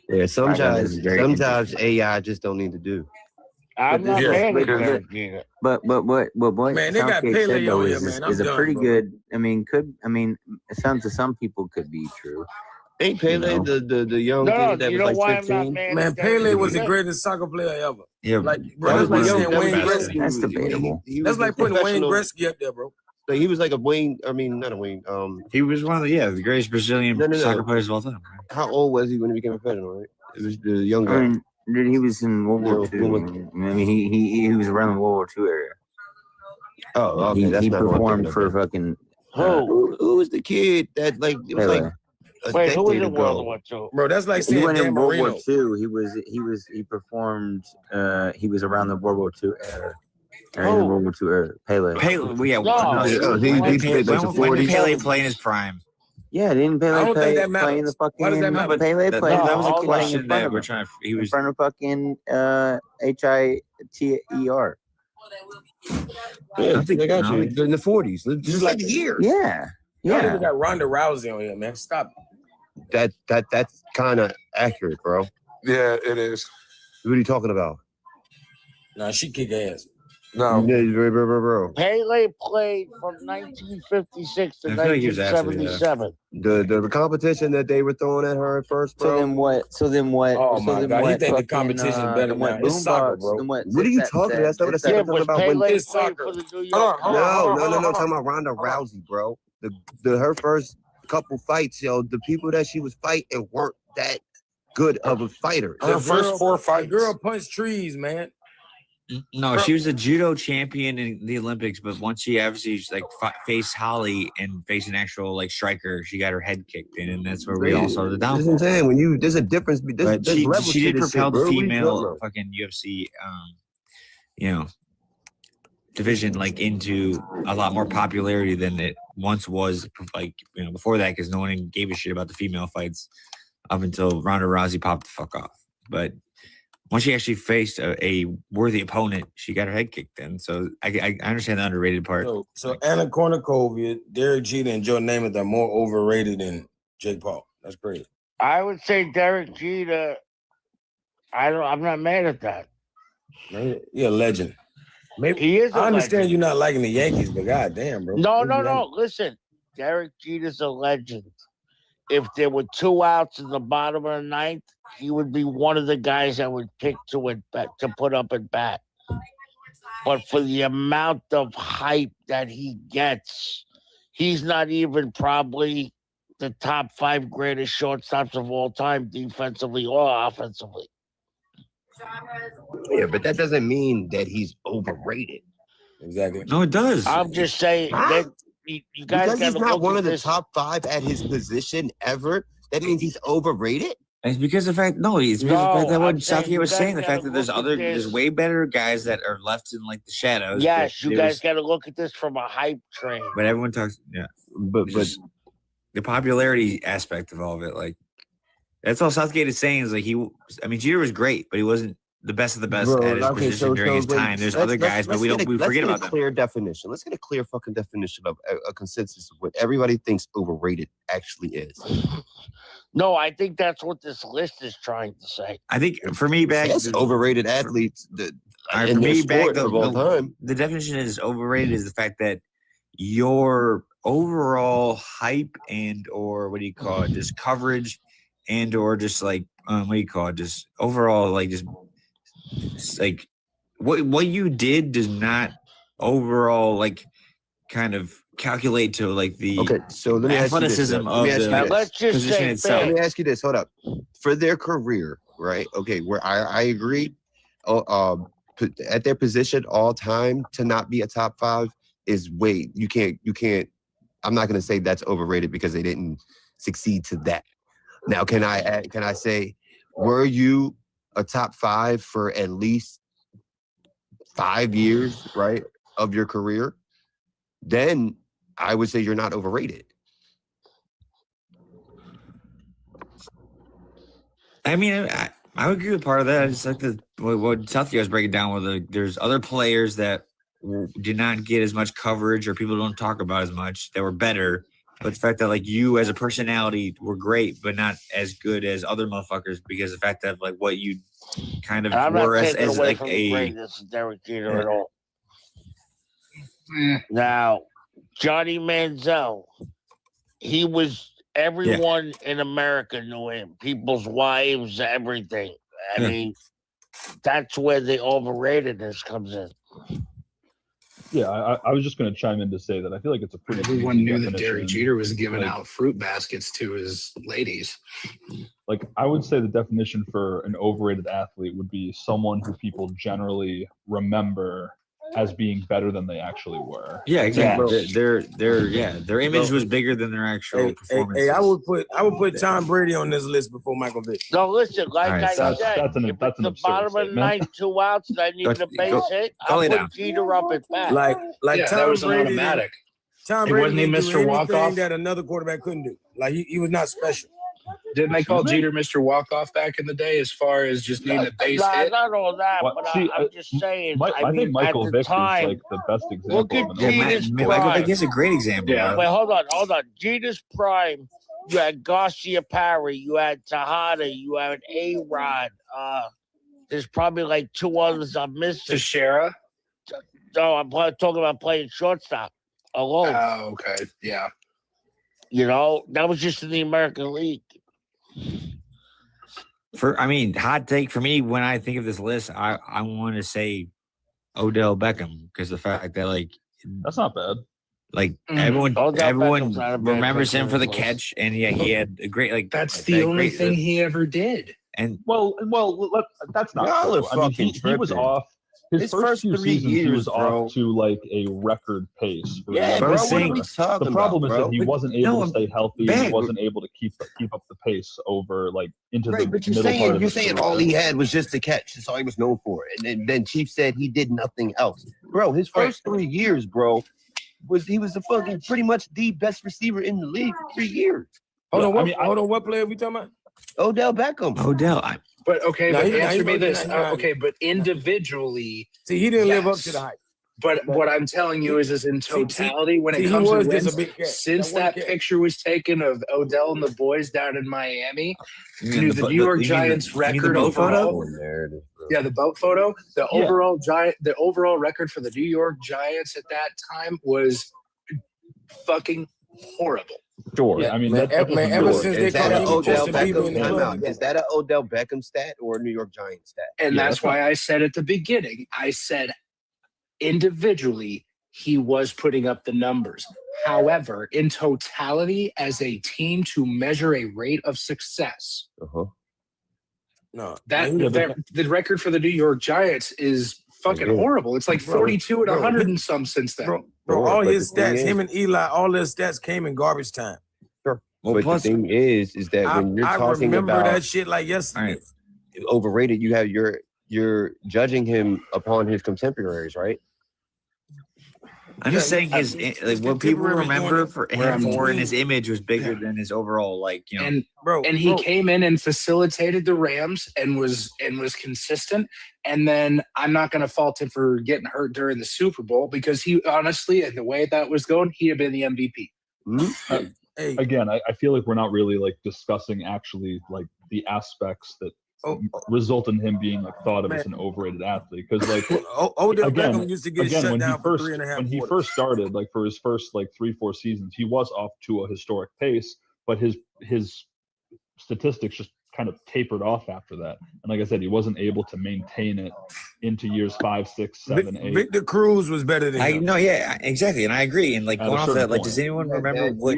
Yeah, sometimes AI just don't need to do. I'm not mad at Derek Jeter. But what man, they got Southgate Pele said, though, on here, is man. a done, pretty bro. good. I mean, to some people could be true. Ain't Pele the young kid that was like 15? Man, Pele was the greatest soccer player ever. Yeah, like bro, that's like saying Wayne Gretzky. That's debatable. That's like putting Wayne Gretzky up there, bro. So he was like a Wayne. I mean, not a Wayne. He was one of the greatest Brazilian soccer players of all time. How old was he when he became a professional? Right, it was the young guy. I mean, dude, he was in World War II. I mean, he was around the World War II area. Oh, okay. He performed for fucking. Who was the kid that like? It was like. Wait, who was in World War II? Bro, that's like saying he went in Dan World Marino. War II. He performed. He was around the World War II era. In the World War II era. Pele. When did Pele play in his prime? Yeah, didn't Pele play in the fucking? Why does that matter? Pele That played. was a question that we're trying to. He was in front of fucking HITER. Yeah, I think I got you in the 40s. Just like years. Yeah. Y'all even got Ronda Rousey on here, man. Stop. That's kind of accurate, bro. Yeah, it is. What are you talking about? Nah, she kick ass. No, bro. Pele played from 1956 to 1977. The competition that they were throwing at her at first, bro. So then what? Oh my God, you think the competition is better now? It's soccer, bro. What are you talking about? That's not what I said. I'm talking about when it's soccer. No. I'm talking about Ronda Rousey, bro. Her first couple fights, the people that she was fighting weren't that good of a fighter. The first 4 fights. The girl punched trees, man. No, she was a judo champion in the Olympics, but once she obviously faced Holly and faced an actual striker, she got her head kicked in, and that's where we all saw the downfall. That's what I'm saying. There's a difference. She did propel the female fucking UFC, division into a lot more popularity than it once was. Before that, because no one gave a shit about the female fights up until Ronda Rousey popped the fuck off, but. Once she actually faced a worthy opponent, she got her head kicked in. So I understand the underrated part. So Anna Kournikova, Derek Jeter, and Joe Namath are more overrated than Jake Paul. That's crazy. I would say Derek Jeter. I'm not mad at that. You're a legend. Maybe he is. I understand you're not liking the Yankees, but goddamn, bro. No. Listen, Derek Jeter's a legend. If there were 2 outs in the bottom of the ninth, he would be one of the guys I would pick to put up at bat. But for the amount of hype that he gets, he's not even probably the top 5 greatest shortstops of all time, defensively or offensively. Yeah, but that doesn't mean that he's overrated. Exactly. No, it does. I'm just saying that you guys because he's not one of the this. top 5 at his position ever. That means he's overrated. It's because of the fact. No, it's because of the fact that what Southgate was saying. The gotta fact that there's way better guys that are left in like the shadows. Yes, you guys got to look at this from a hype train. But everyone talks. Yeah, but the popularity aspect of all of it, like that's all Southgate is saying is like Jeter was great, but he wasn't the best of the best at his position during his time. There's other guys, but we forget about them. Clear definition. Let's get a clear fucking definition of a consensus of what everybody thinks overrated actually is. No, I think that's what this list is trying to say. I think for me, overrated athletes. The definition is overrated is the fact that your overall hype and or what do you call it, just coverage and or just like just overall like just like what you did does not overall like kind of calculate to like the so let me athleticism of the position itself. Let me ask you this. Hold up. For their career, right? Okay, where I agree. At their position, all time to not be a top 5 is you can't. I'm not going to say that's overrated because they didn't succeed to that. Now, can I say, were you a top 5 for at least 5 years, right, of your career? Then I would say you're not overrated. I mean, I would agree with part of that. It's like what Southgate was breaking down with there's other players that did not get as much coverage or people don't talk about as much that were better. But the fact that like you as a personality were great, but not as good as other motherfuckers because the fact that like what you kind of were as like greatness of Derek Jeter at all. Now, Johnny Manziel, he was everyone in America knew him. People's wives, everything. I mean, that's where the overratedness comes in. Yeah, I was just going to chime in to say that I feel like it's a pretty. Everyone knew that Derek Jeter was giving out fruit baskets to his ladies. Like, I would say the definition for an overrated athlete would be someone who people generally remember as being better than they actually were. Yeah, exactly. Their image was bigger than their actual performance. Hey, I would put Tom Brady on this list before Michael Vick. No, listen, I said, that's an the bottom of the ninth, 2 outs, and I need a base hit. I'll put Jeter up at bat. Like Tom that was Brady, automatic. Tom Brady wasn't he Mr. Walk-Off that another quarterback couldn't do. Like he was not special. Didn't they call Jeter Mr. Walk-Off back in the day as far as just needing a base hit? Not all that, but I'm just saying. I think Michael Vick is like the best example. Look at Jeter's prime. Michael Vick is a great example. Yeah. Wait, hold on. Jeter's prime, you had Garcia Parry, you had Tejada, you had A-Rod. There's probably like 2 others I'm missing. Teixeira? No, I'm talking about playing shortstop alone. Oh, okay. Yeah. You know, that was just in the American League. Hot take for me when I think of this list, I want to say Odell Beckham because the fact that like that's not bad. Like everyone remembers him for the catch, and yeah, he had a great That's the only thing he ever did. And well, that's not true. I mean, he was off. His first 3 seasons, he was off to like a record pace. Yeah, bro, the problem is that he wasn't able to stay healthy. He wasn't able to keep up the pace over like into the but middle part of you're saying all he had was just the catch. That's all he was known for. And then Chief said he did nothing else. Bro, his first 3 years, bro, he was the fucking pretty much the best receiver in the league for 3 years. Hold on, what player are we talking about? Odell Beckham. But answer me this. But individually, see, he didn't live up to the hype. But what I'm telling you is in totality, when it comes to wins, since that picture was taken of Odell and the boys down in Miami, the New York Giants record overall. Yeah, the boat photo. The overall record for the New York Giants at that time was fucking horrible. Sure. Yeah, I mean, ever since they called him Odell Beckham, is that an Odell Beckham stat or a New York Giants stat? And that's why I said at the beginning, I said individually he was putting up the numbers. However, in totality, as a team to measure a rate of success, no, the record for the New York Giants is fucking horrible. It's like 42 and 100 and some since then. Bro, all his stats, him and Eli, all their stats came in garbage time. Sure. Well, but plus, the thing is that when you're talking remember about that shit like yesterday. Overrated, you're judging him upon his contemporaries, right? I'm just saying his like what people remember for him for in his image was bigger than his overall, like, you know. And he came in and facilitated the Rams and was consistent. And then I'm not going to fault him for getting hurt during the Super Bowl, because he honestly, and the way that was going, he'd have been the MVP. Again, I feel like we're not really like discussing actually like the aspects that result in him being like thought of as an overrated athlete, because like Beckham used to get shut down for 3.5 when quarters. he first started, like for his first like 3-4 seasons, he was off to a historic pace, but his statistics just kind of tapered off after that. And like I said, he wasn't able to maintain it into years 5, 6, 7, 8. Victor Cruz was better than him. No, yeah, exactly, and I agree. And like going off that, like, does anyone remember what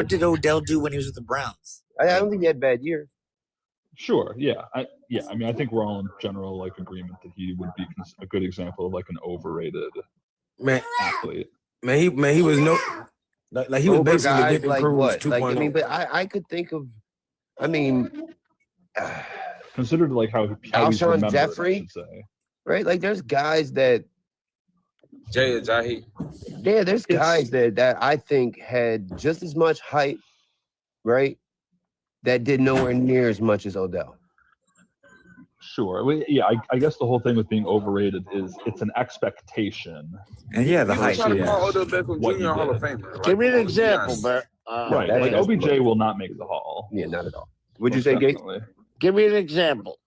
did Odell do when he was with the Browns? I don't think he had bad years. Sure. Yeah. I mean, I think we're all in general like agreement that he would be a good example of like an overrated athlete. Man, he was like he was basically Victor like Cruz what? 2.0. Like, I mean, but I could think of, I mean, considered like how he's Alshon Jeffrey, right? Like there's guys that Jahi. Yeah, there's guys that I think had just as much hype, right? That did nowhere near as much as Odell. Sure. Well, yeah, I guess the whole thing with being overrated is it's an expectation. And yeah, the hype. Trying to call Odell Beckham Jr. Hall of Famer. Give me an example, but right. Like OBJ will not make the Hall. Yeah, not at all. Would you say, Gates? Give me an example.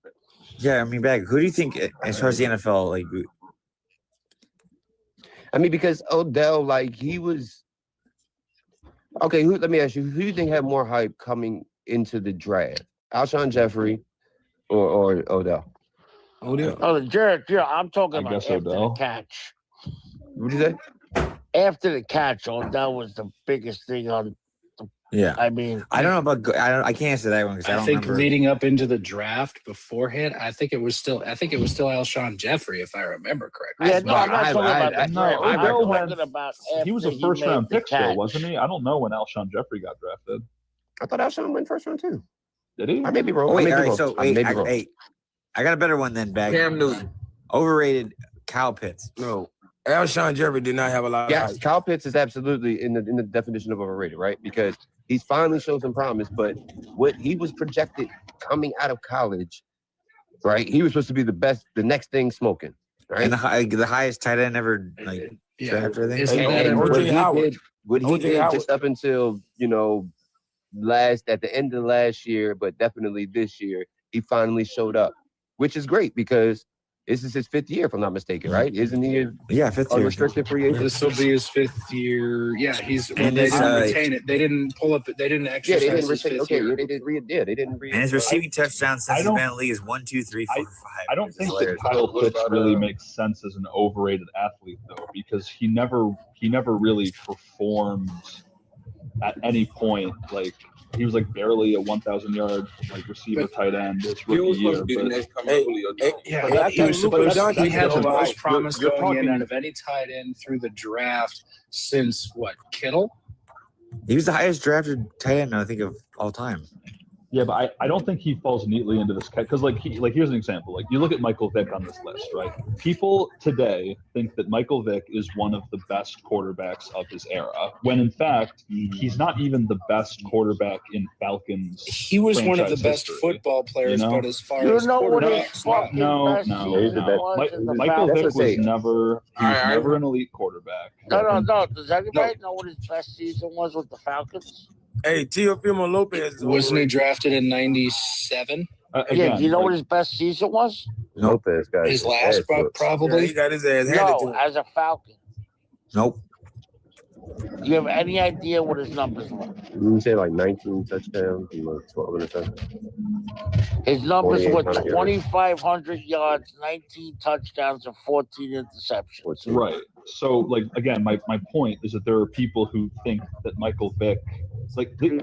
Yeah, I mean, who do you think, as far as the NFL, like? I mean, because Odell, like, he was okay. Let me ask you: who do you think had more hype coming into the draft, Alshon Jeffrey or Odell? Jared, I'm talking about after the catch. What'd you say? After the catch, Odell was the biggest thing on. Yeah, I mean, I don't know about. I can't answer that one because I don't think remember. leading up into the draft beforehand, I think it was still Alshon Jeffrey, if I remember correctly. Yeah, no, I'm not talking about that. Odell I'm talking about he was a first-round pick still, wasn't he? I don't know when Alshon Jeffrey got drafted. I thought Alshon went first round too. Did he? I may be wrong. Oh, wait, all right, so I got a better one than Bag. Cam Newton. Overrated Kyle Pitts. No, Alshon Jeffrey did not have a lot of Yes, hype. Kyle Pitts is absolutely in the definition of overrated, right? Because he's finally showed some promise, but what he was projected coming out of college, right? He was supposed to be the best, the next thing smoking, right? And the highest tight end ever, like, drafted, I think. And what he did just up until, at the end of last year, but definitely this year, he finally showed up, which is great because this is his 5th year, if I'm not mistaken, right? Isn't he? 5th year. Unrestricted free agent. This will be his 5th year. Yeah, he's. And they didn't retain it. They didn't pull up. They didn't exercise. Yeah, they didn't his retain. 5th Okay, year. they didn't. And his receiving touchdowns since he's been in the league is 1, 2, 3, 4, 5. I don't think that Kyle Pitts really makes sense as an overrated athlete though, because he never really performed at any point. Like he was like barely a 1,000-yard like receiver tight end his rookie year. He had the most promise going in out of any tight end through the draft since what? Kittle? He was the highest drafted tight end, I think, of all time. Yeah, but I don't think he falls neatly into this because here's an example. Like you look at Michael Vick on this list, right? People today think that Michael Vick is one of the best quarterbacks of his era, when in fact he's not even the best quarterback in Falcons. He was one of the best football players, but as far as quarterbacks, no. Michael Vick was never an elite quarterback. No. Does anybody know what his best season was with the Falcons? Hey, Teofimo Lopez. Wasn't he drafted in 97? Yeah, do you know what his best season was? Lopez got his last, probably. Yeah, he got his ass handed to him. As a Falcon. Nope. Do you have any idea what his numbers were? You say like 19 touchdowns and like 12 interceptions. His numbers were 2,500 yards, 19 touchdowns, and 14 interceptions. Right. So, like, again, my point is that there are people who think that Michael Vick, like, they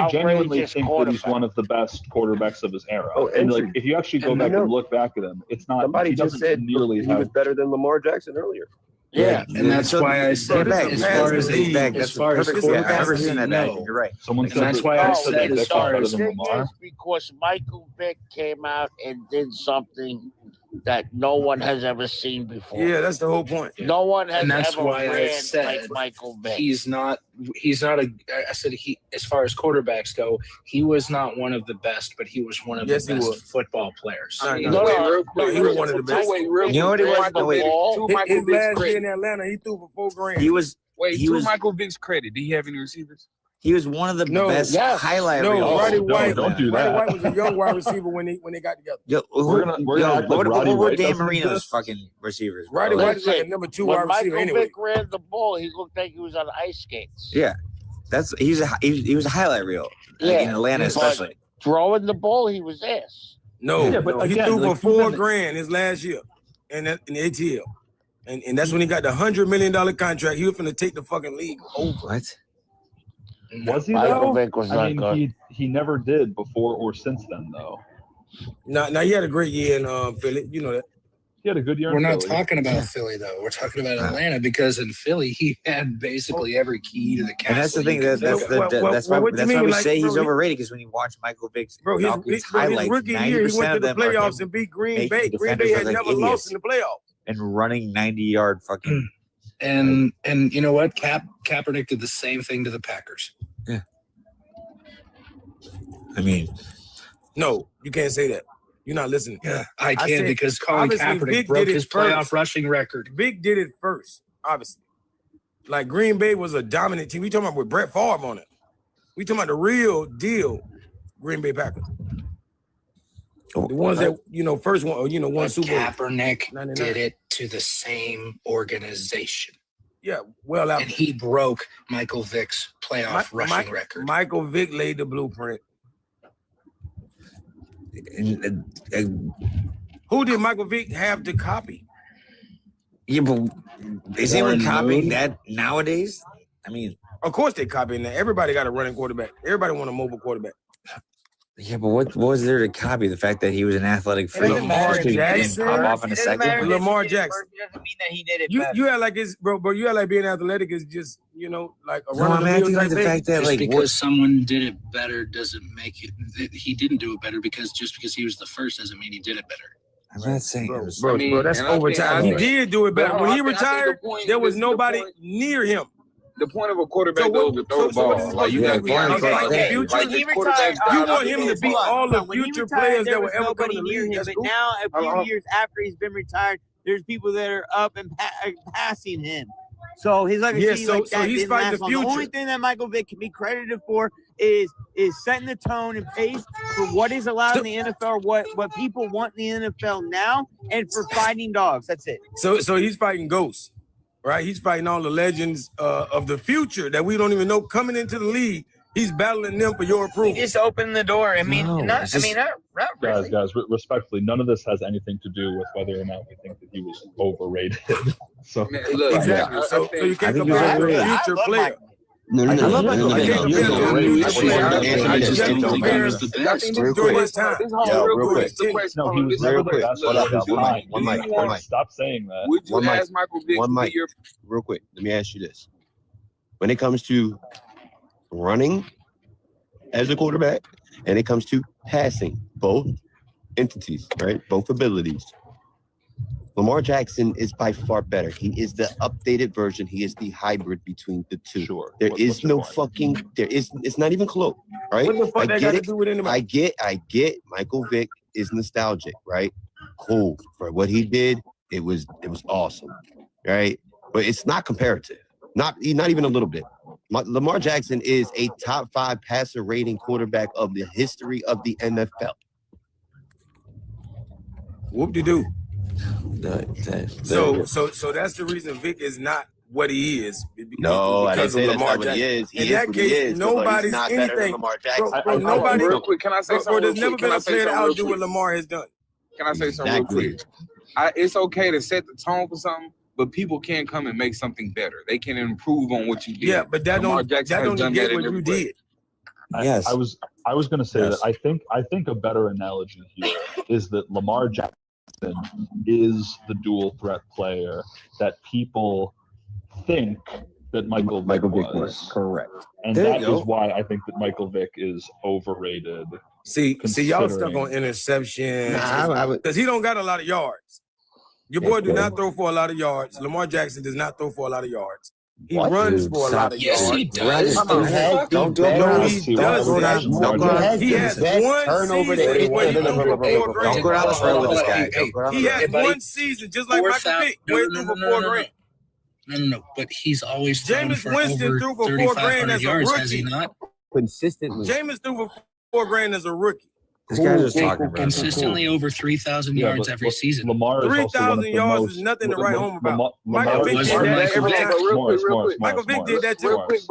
genuinely think that he's one of the best quarterbacks of his era. And like, if you actually go back and look back at him, it's not. Somebody just said nearly he was better than Lamar Jackson earlier. Yeah, and that's why I said as far as quarterbacks, no. You're right. And that's why I said as far as because Michael Vick came out and did something that no one has ever seen before. Yeah, that's the whole point. No one has and that's ever why I ran said like Michael Vick. He's not a. I said he, as far as quarterbacks go, he was not one of the best, but he was one of the best football players. He was one of the best. You know what he was? His last year in Atlanta, he threw for $4 grand. He was. Michael Vick's credit. Did he have any receivers? He was one of the best highlight reels. Roddy White. Don't do that. Roddy White was a young wide receiver when they got together. What were Dan Marino's fucking receivers? Roddy White is like a number 2 wide receiver anyway. When Michael Vick ran the ball, he looked like he was on ice skates. Yeah, he was a highlight reel in Atlanta, especially. Throwing the ball, he was ass. No, but he threw for $4 grand his last year in the ATL, and that's when he got the $100 million contract. He was going to take the fucking league over. What? Was he though? He never did before or since then though. Now he had a great year in Philly. You know that. He had a good year. We're not talking about Philly though. We're talking about Atlanta because in Philly he had basically every key to the castle. And that's the thing. That's why we say he's overrated, because when you watch Michael Vick's highlights, rookie year he went to the playoffs and beat Green Bay. Green Bay had never lost in the playoffs. And running 90-yard fucking. And you know what? Kaepernick did the same thing to the Packers. Yeah. I mean, no, you can't say that. You're not listening. Yeah, I can because Colin Kaepernick broke his playoff rushing record. Vick did it first, obviously. Like Green Bay was a dominant team. We talking about with Brett Favre on it. We talking about the real deal Green Bay Packers. The ones that, first one, won Super Bowl. Kaepernick did it to the same organization. Yeah, well, and he broke Michael Vick's playoff rushing record. Michael Vick laid the blueprint. Who did Michael Vick have to copy? Yeah, but is anyone copying that nowadays? I mean, of course they're copying that. Everybody got a running quarterback. Everybody want a mobile quarterback. Yeah, but what was there to copy? The fact that he was an athletic freak. Lamar Jackson. Pop off in a second. Lamar Jackson. Doesn't mean that he did it. You act like it's bro. You act like being athletic is just like a run. I'm acting like the fact that just because someone did it better doesn't make it. He didn't do it better because he was the first doesn't mean he did it better. I'm not saying, bro. That's overtime. He did do it better. When he retired, there was nobody near him. The point of a quarterback goes to throw the ball. Like you got you want him to beat all the future players that will ever come to the league. But now, a few years after he's been retired, there's people that are up and passing him. So his legacy he's fighting the future. The only thing that Michael Vick can be credited for is setting the tone and pace for what is allowed in the NFL, what people want in the NFL now, and for fighting dogs. That's it. So he's fighting ghosts. Right, he's fighting all the legends of the future that we don't even know coming into the league. He's battling them for your approval. He just opened the door. I mean, not really. Guys, respectfully, none of this has anything to do with whether or not we think that he was overrated. So exactly. So you can't compare to a future player. No. I just think during his time. Real quick. No, he was never the best of his time. One mic. Stop saying that. Would you ask Michael Vick to be your... Real quick, let me ask you this. When it comes to running as a quarterback and it comes to passing, both entities, right? Both abilities. Lamar Jackson is by far better. He is the updated version. He is the hybrid between the two. Sure. It's not even close, right? What the fuck that got to do with anybody? I get Michael Vick is nostalgic, right? Cool. For what he did, it was awesome, right? But it's not comparative. Not even a little bit. Lamar Jackson is a top 5 passer rating quarterback of the history of the NFL. Whoop-de-doo. So that's the reason Vick is not what he is. No, I didn't say that's not what he is. In that case, nobody's anything. Bro, nobody. Real quick, can I say something? Bro, there's never been a player to outdo what Lamar has done. Can I say something real quick? It's okay to set the tone for something, but people can come and make something better. They can improve on what you did. Yeah, but that don't negate what you did. Yes, I was going to say that I think a better analogy here is that Lamar Jackson is the dual threat player that people think that Michael Vick was. Correct. And There that you go. is why I think that Michael Vick is overrated. See, y'all stuck considering- on interceptions I would. because he don't got a lot of yards. Your boy do not throw for a lot of yards. Lamar Jackson does not throw for a lot of yards. He runs for a lot of Yes, yards. he does. No, he doesn't. He has one season where he threw for 4 grand. Don't go down the road with this guy. He had one season, just like Michael Vick, where he threw for 4 grand. No. But he's always thrown Jameis for Winston over threw for 4 grand 3,500 as a yards, has he rookie. not? Consistently. Jameis threw for 4 grand as a rookie. This guy's just talking about Consistently over 3,000 yards every season. Lamar is also one of 3,000 the yards most, is nothing to write home about. Lamar Michael Vick is- did that every Vick. time. Real quick. Michael Vick did that too. Real quick,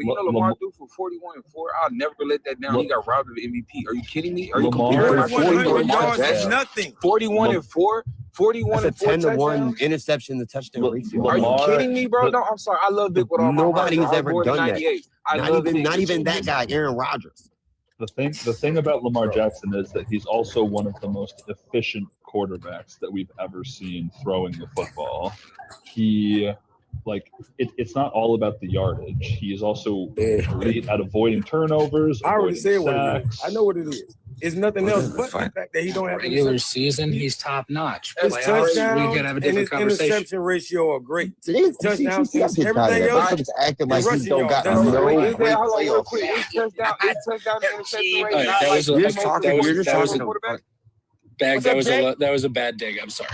you know Lamar Lamar- threw for 41 and 4. I'll never let that down. He got robbed of the MVP. Are you kidding me? Are you Lamar- comparing my 4,100 Lamar yards is Jackson? nothing. 41 and 4? 41 That's a and 4 10 to 1 touchdowns? interception to touchdown ratio. Are you Lamar- kidding me, bro? No, I'm sorry. I love Vic with all my heart. Nobody's I was ever born in done that. 98. I love Vic. Not even that guy, Aaron Rodgers. The thing about Lamar Jackson is that he's also one of the most efficient quarterbacks that we've ever seen throwing the football. It's not all about the yardage. He is also great at avoiding turnovers. I already said what it is. sacks. I know what it is. It's nothing else but the fact that he don't have Regular interceptions. season, he's top notch. His Playoffs, touchdowns we could have a and different his conversation. interception ratio are great. Touchdowns, Everything else, It's acting like rushing he don't got yards. no That's great right. playoff. Touchdown interception rate. All right, not that like was a- the You're most just talking. that was- You're just that was talking. a- quarterback. Bag, What's that up, was Jay? that was a bad dig. I'm sorry.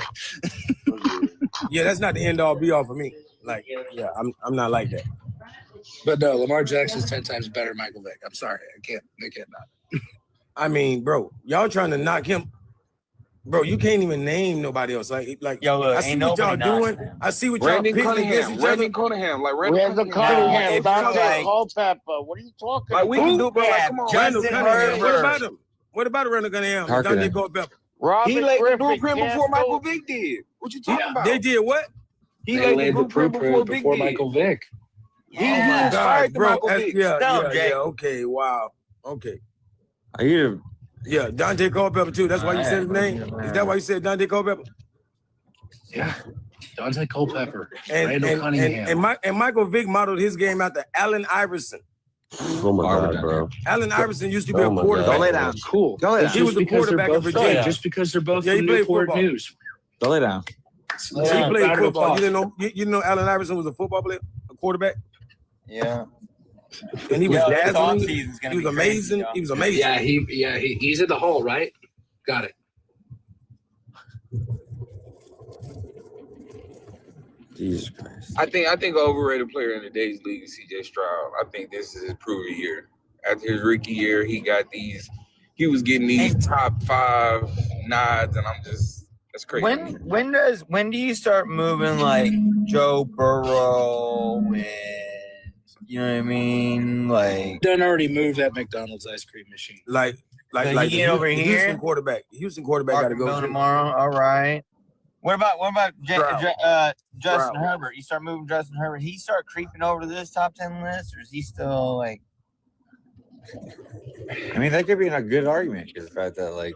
Yeah, that's not the end all be all for me. Like, yeah, I'm not like that. But no, Lamar Jackson's 10 times better than Michael Vick. I'm sorry. I can't not. I mean, bro, y'all trying to knock him. Bro, you can't even name nobody else. Like Yo, look, I see ain't what y'all nobody doing. I see what y'all Brandon pitting against Cunningham. each other. Brandon Cunningham. Like Where's Brandon the Cunningham. Cunningham? if Dante you Culpepper. What are you talking Like we about? can do, bro. Like, come on. Randall Justin Cunningham. Herbert. What about him? What about Randall Cunningham? Harkin. Dante Culpepper. Robert He laid the Griffin, blueprint before Michael Castle. Vick did. What you talking about? They did what? He They laid the blueprint before Vick did. Michael Vick. He Oh my inspired God, the bro. Michael That's- Vick. Yeah, Tell yeah, him, Jay. yeah. Okay, wow. Okay. I hear. Yeah, Dante Culpepper too. That's why you said his name. Is that why you said Dante Culpepper? Yeah. Dante Culpepper. And Randall Cunningham. and Michael Vick modeled his game after Allen Iverson. Oh my God, bro. Allen Iverson used to be Oh a my quarterback. God. Don't lay down. Cool. Don't lay down. He was the quarterback of Virginia. Just because they're both Yeah, he from played Newport football. News. Don't lay down. So he played football. You didn't know. You didn't know Allen Iverson was a football player, a quarterback, Yeah. and he was Yo, this dazzling. offseason's gonna He was be crazy, amazing. yo. He was amazing. Yeah, he's at the hall, right? Got it. Jesus Christ. I think an overrated player in today's league is CJ Stroud. I think this is his proven year. After his rookie year, he was getting these top 5 nods, and that's crazy. When do you start moving like Joe Burrow and you know what I mean? Like Done already moved that McDonald's ice cream machine. Like he the get over Houston here? quarterback. The Houston quarterback got to go tomorrow. All right. What about Stroud. Justin Stroud. Herbert? You start moving Justin Herbert. He start creeping over to this top 10 list, or is he still like? I mean, that could be a good argument because the fact that like.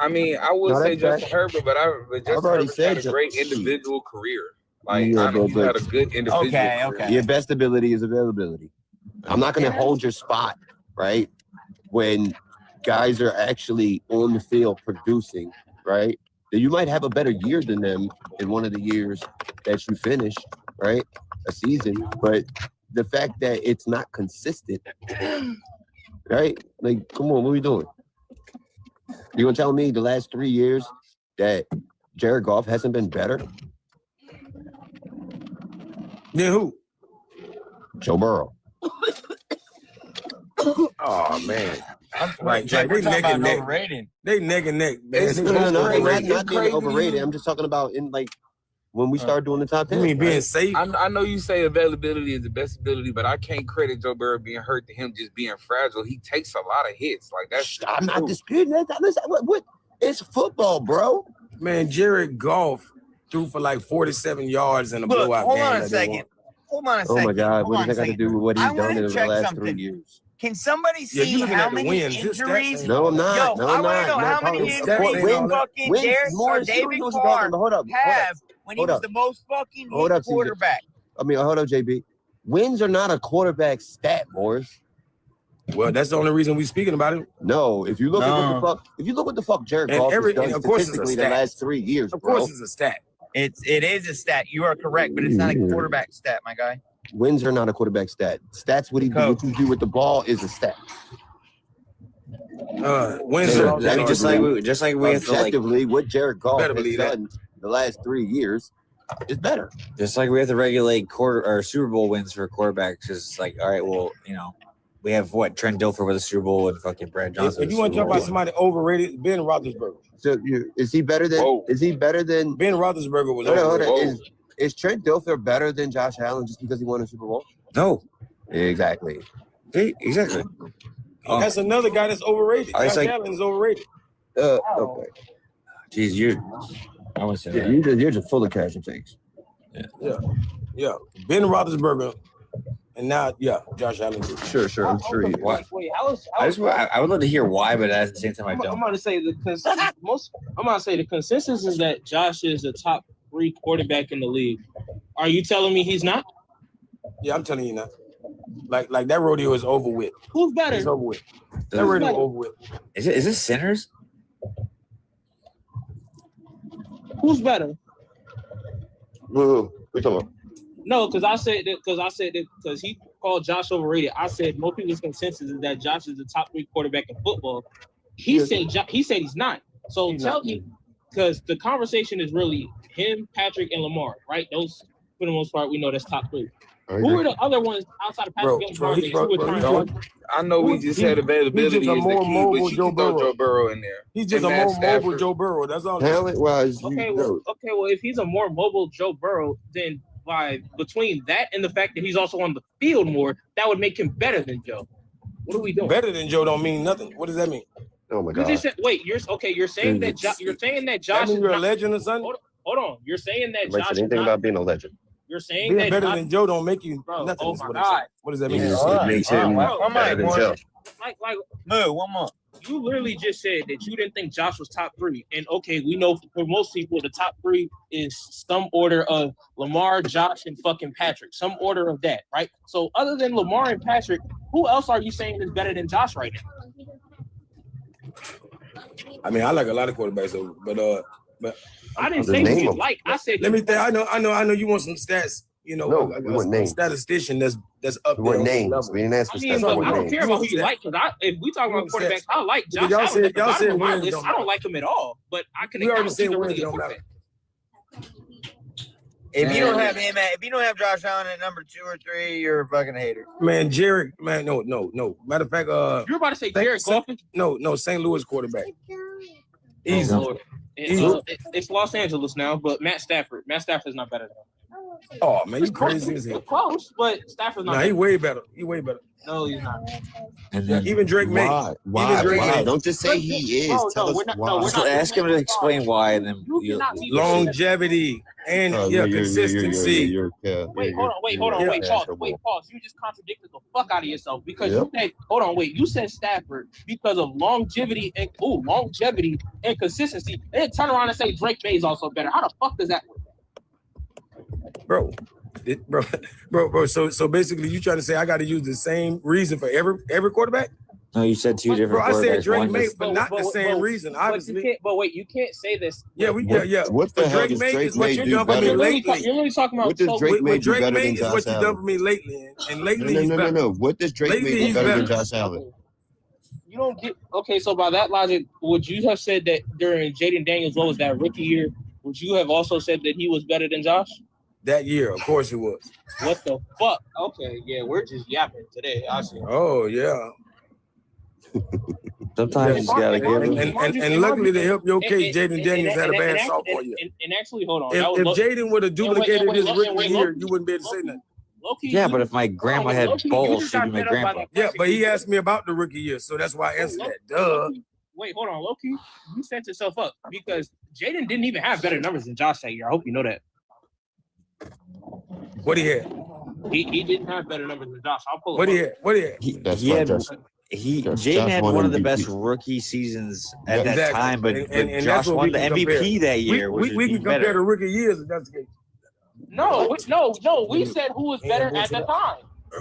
I mean, I would No, say that's Justin Herbert, but Justin I've already Herbert said had a great Justin- individual career. Like, Yeah, honestly, he but- had a good individual career. Your best ability is availability. I'm not going to hold your spot, right? When guys are actually on the field producing, right? Then you might have a better year than them in one of the years that you finish, right? A season. But the fact that it's not consistent, right? Like, come on, what are we doing? You gonna tell me the last 3 years that Jared Goff hasn't been better? Then who? Joe Burrow. Oh man. Like, Like, we're they talking neck and about neck. overrated. They neck and neck, man. It's- They No, no, no, overrated. not It's being crazy. overrated. I'm just talking about in like when we start doing the top 10. You mean being right? safe? I know you say availability is the best ability, but I can't credit Joe Burrow being hurt to him just being fragile. He takes a lot of hits. Like that's. I'm not disputing that. Listen, what? It's football, bro. Man, Jared Goff threw for like 47 yards in a Look, blowout hold game. on a that they second. won. Hold on a Oh second. my God, Hold what on does a that got to second. do with what I he's wanna done in the check last something. 3 years? Can somebody see how many injuries? No, I'm not. Yo, No, I I'm want to know not. how many injuries fucking David Carr have when he was the most fucking hit quarterback. Hold up, JB. Wins are not a quarterback stat, Morris. Well, that's the only reason we're speaking about it. No, if you look at what the fuck Jared Goff has done statistically the last 3 years, of course it's a stat. It is a stat. You are correct, but it's not a quarterback stat, my guy. Wins are not a quarterback stat. Stats, what you do with the ball is a stat. Wins are just like we objectively what Jared Goff has done the last 3 years is better. Just like we have to regulate Super Bowl wins for quarterbacks. It's like, all right, well, we have Trent Dilfer with a Super Bowl and fucking Brad Johnson. If you want to talk about somebody overrated, Ben Roethlisberger. So is he better than? Whoa. Is he better than Ben Roethlisberger? Was overrated. Is Trent Dilfer better than Josh Allen just because he won a Super Bowl? No. Exactly. Exactly. That's another guy that's overrated. Josh Allen is overrated. Okay. Jeez, I want to say that. You're just full of casual takes. Yeah. Ben Roethlisberger. And now, Josh Allen. Sure. I'm sure you. Why? I would love to hear why, but at the same time, I don't. I'm going to say the consensus is that Josh is the top 3 quarterback in the league. Are you telling me he's not? Yeah, I'm telling you not. Like that rodeo is over with. Who's better? It's over with. That rodeo is over with. Is this Sinners? Who's better? Who we talking about? No, because I said that because he called Josh overrated. I said most people's consensus is that Josh is the top 3 quarterback in football. He said he's not. So tell me, because the conversation is really him, Patrick, and Lamar, right? Those, for the most part, we know that's top 3. Who are the other ones outside of Patrick and Lamar? I know we just had availability is the key, but you can throw Joe Burrow in there. He's just a more mobile Joe Burrow. That's all. Talent-wise, okay, well, if he's a more mobile Joe Burrow, then between that and the fact that he's also on the field more, that would make him better than Joe. What are we doing? Better than Joe don't mean nothing. What does that mean? Oh my God! You just said, you're saying that Josh. That mean you're a legend or something? Hold on. You're saying that Josh. Anything about being a legend? You're saying being better than Joe don't make you nothing. Oh my God! What does that mean? It makes him better than Joe. One more. You literally just said that you didn't think Josh was top 3. And okay, we know for most people, the top 3 is some order of Lamar, Josh, and fucking Patrick. Some order of that, right? So other than Lamar and Patrick, who else are you saying is better than Josh right now? I mean, I like a lot of quarterbacks, but I didn't say who you like. I said let me think. I know you want some stats. A statistician that's up there. Names. We didn't ask for stats. I don't care about who you like, because if we talk about quarterbacks, I like Josh Allen. Y'all said wins. I don't like him at all, but I can acknowledge he's a really good quarterback. If you don't have him if you don't have Josh Allen at number 2 or 3, you're a fucking hater. Man, Jared, man, no. Matter of fact, you're about to say Jared Goff? No, St. Louis quarterback. Easy. It's Los Angeles now, but Matt Stafford. Matt Stafford's not better than him. Oh man, you crazy as hell. Close, but Stafford's not. Nah, he's way better. No, he's not. And then, even Drake May. Why? Don't just say he is. Tell us why. Just ask him to explain why, and then longevity and consistency. Wait, hold on. Pause. You just contradicted the fuck out of yourself because you said, you said Stafford because of longevity and consistency, and then turn around and say Drake May is also better. How the fuck does that work? Bro. So basically, you trying to say I got to use the same reason for every quarterback? No, you said 2 different. Bro, I said Drake May, but not the same reason. Obviously, you can't say this. Yeah. What the hell does Drake May do better? You're really talking about what does Drake May do better than Josh Allen? What you done for me lately, and lately no. What does Drake May do better than Josh Allen? You don't get so by that logic, would you have said that during Jaden Daniels, what was that rookie year? Would you have also said that he was better than Josh? That year, of course it was. What the fuck? Okay, yeah, we're just yapping today. I see. Oh yeah. Sometimes you just gotta give him. And luckily to help your case, Jaden Daniels had a bad sophomore year. And actually, hold on. If Jaden would have duplicated his rookie year, you wouldn't be able to say nothing. Yeah, but if my grandma had balls, she'd be my grandpa. Yeah, but he asked me about the rookie year, so that's why I answered that. Duh. Wait, hold on, Loki. You set yourself up because Jaden didn't even have better numbers than Josh that year. I hope you know that. What he had? He didn't have better numbers than Josh. I'll pull What him he up. had? What he had? Jaden had one of the best rookie seasons at that time, but And Josh that's what won we the can MVP compare. that year. We can compare the rookie years if that's the case. No. We said who was better at the time.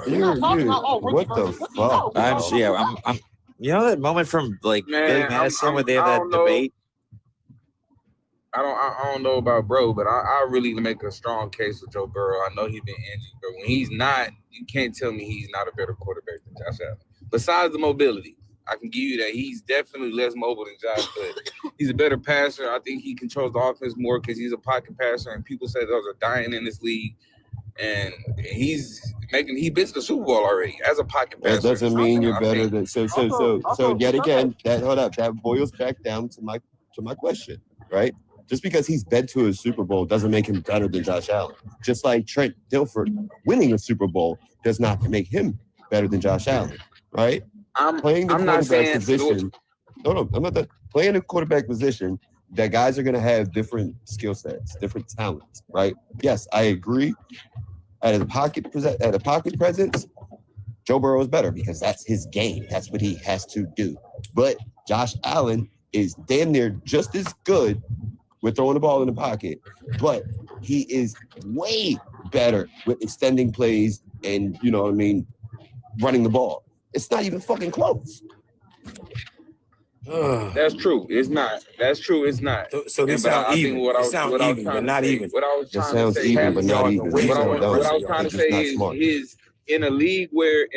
We're not talking about What the fuck? I'm. You know that moment from like Man, Billy Madison where they have I that don't know. debate? I don't know about bro, but I really make a strong case for Joe Burrow. I know he's been injured, but when he's not, you can't tell me he's not a better quarterback than Josh Allen. Besides the mobility, I can give you that he's definitely less mobile than Josh, but he's a better passer. I think he controls the offense more because he's a pocket passer, and people say those are dying in this league. And he's been to the Super Bowl already as a pocket passer. That doesn't mean you're better than so yet again, that boils back down to my question, right? Just because he's been to a Super Bowl doesn't make him better than Josh Allen. Just like Trent Dilfer winning a Super Bowl does not make him better than Josh Allen, right? Playing the quarterback position. No, I'm not playing the quarterback position. That guys are going to have different skill sets, different talents, right? Yes, I agree. At a pocket presence, Joe Burrow is better because that's his game. That's what he has to do. But Josh Allen is damn near just as good with throwing the ball in the pocket, but he is way better with extending plays and, running the ball. It's not even fucking close. That's true. It's not. That's true. It's not. So this sounds even. It sounds even, but not even. What I was It trying sounds to say, even, but not even. What I was trying to say It's not smart. is in a league where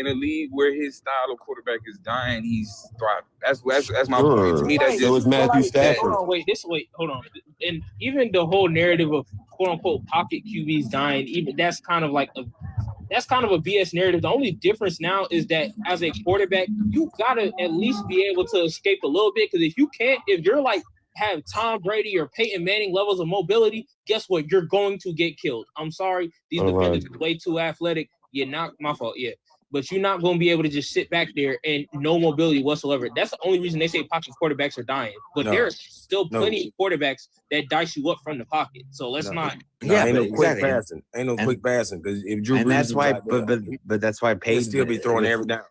his style of quarterback is dying, he's thriving. That's my point. To me, that's So is Matthew Stafford. Hold on. And even the whole narrative of quote unquote pocket QBs dying, even that's kind of a BS narrative. The only difference now is that as a quarterback, you gotta at least be able to escape a little bit. Because if you're like have Tom Brady or Peyton Manning levels of mobility, guess what? You're going to get killed. I'm sorry, these defenders are way too athletic. You're not my fault, but you're not going to be able to just sit back there and no mobility whatsoever. That's the only reason they say pocket quarterbacks are dying. But there's still plenty of quarterbacks that dice you up from the pocket. So let's not. Ain't no quick passing. Ain't no quick passing because if Drew and Brees that's why, but that's why Peyton still be throwing every down.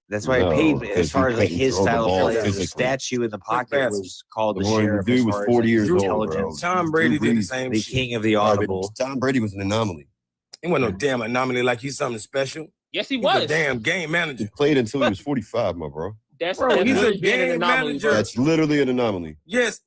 That's why Peyton, as far as like his style of play, as a statue in the pocket was called the sheriff. Dude was 40 years old, bro. Tom Brady did the same the shit. king of the audible. Tom Brady was an anomaly. He wasn't no damn anomaly like he's something special. Yes, he He's was. a damn game manager. He played until he was 45, my bro. That's he's a an game anomaly, manager. bro. That's literally an anomaly. Yes.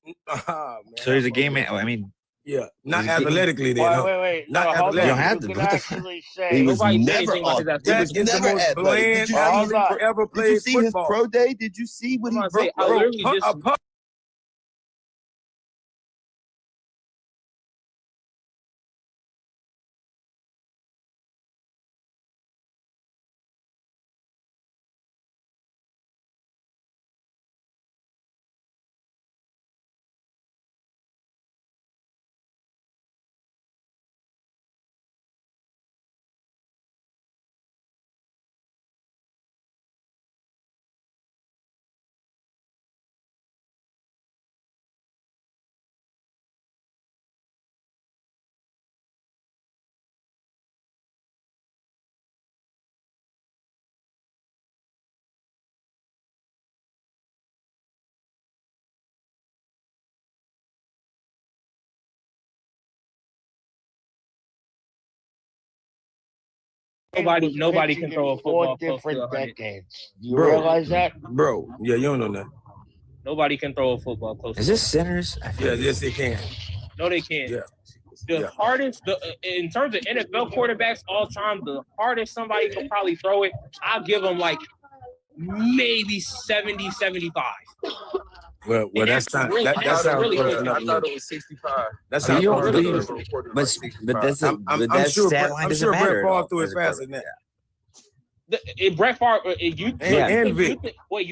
So he's a game man. I mean, yeah, not athletically. Then, Wait. Not No, hold athletic. on. You don't have You to. can What the actually say. He was Nobody said never anything about his on. athletic. That He is was the never most athletic. bland Did you see his athlete ever Did you played see his football. pro day? Did you see what he I'm gonna say, I broke? literally just nobody can throw a football close to 100. Decades. You realize that? Bro, yeah, you don't know that. Nobody can throw a football close. is this sinners? Yeah, yes, they can. No, they can't. Yeah. The hardest, in terms of NFL quarterbacks all time, the hardest somebody can probably throw it, I'll give them like maybe 70, 75. Well, that's not. That sounds really close good. enough. I thought it was 65. That sounds You close don't enough. believe- But that's I'm that sure. stat line I'm doesn't sure matter. Brett Favre threw it faster than that. Brett Favre, And Vic.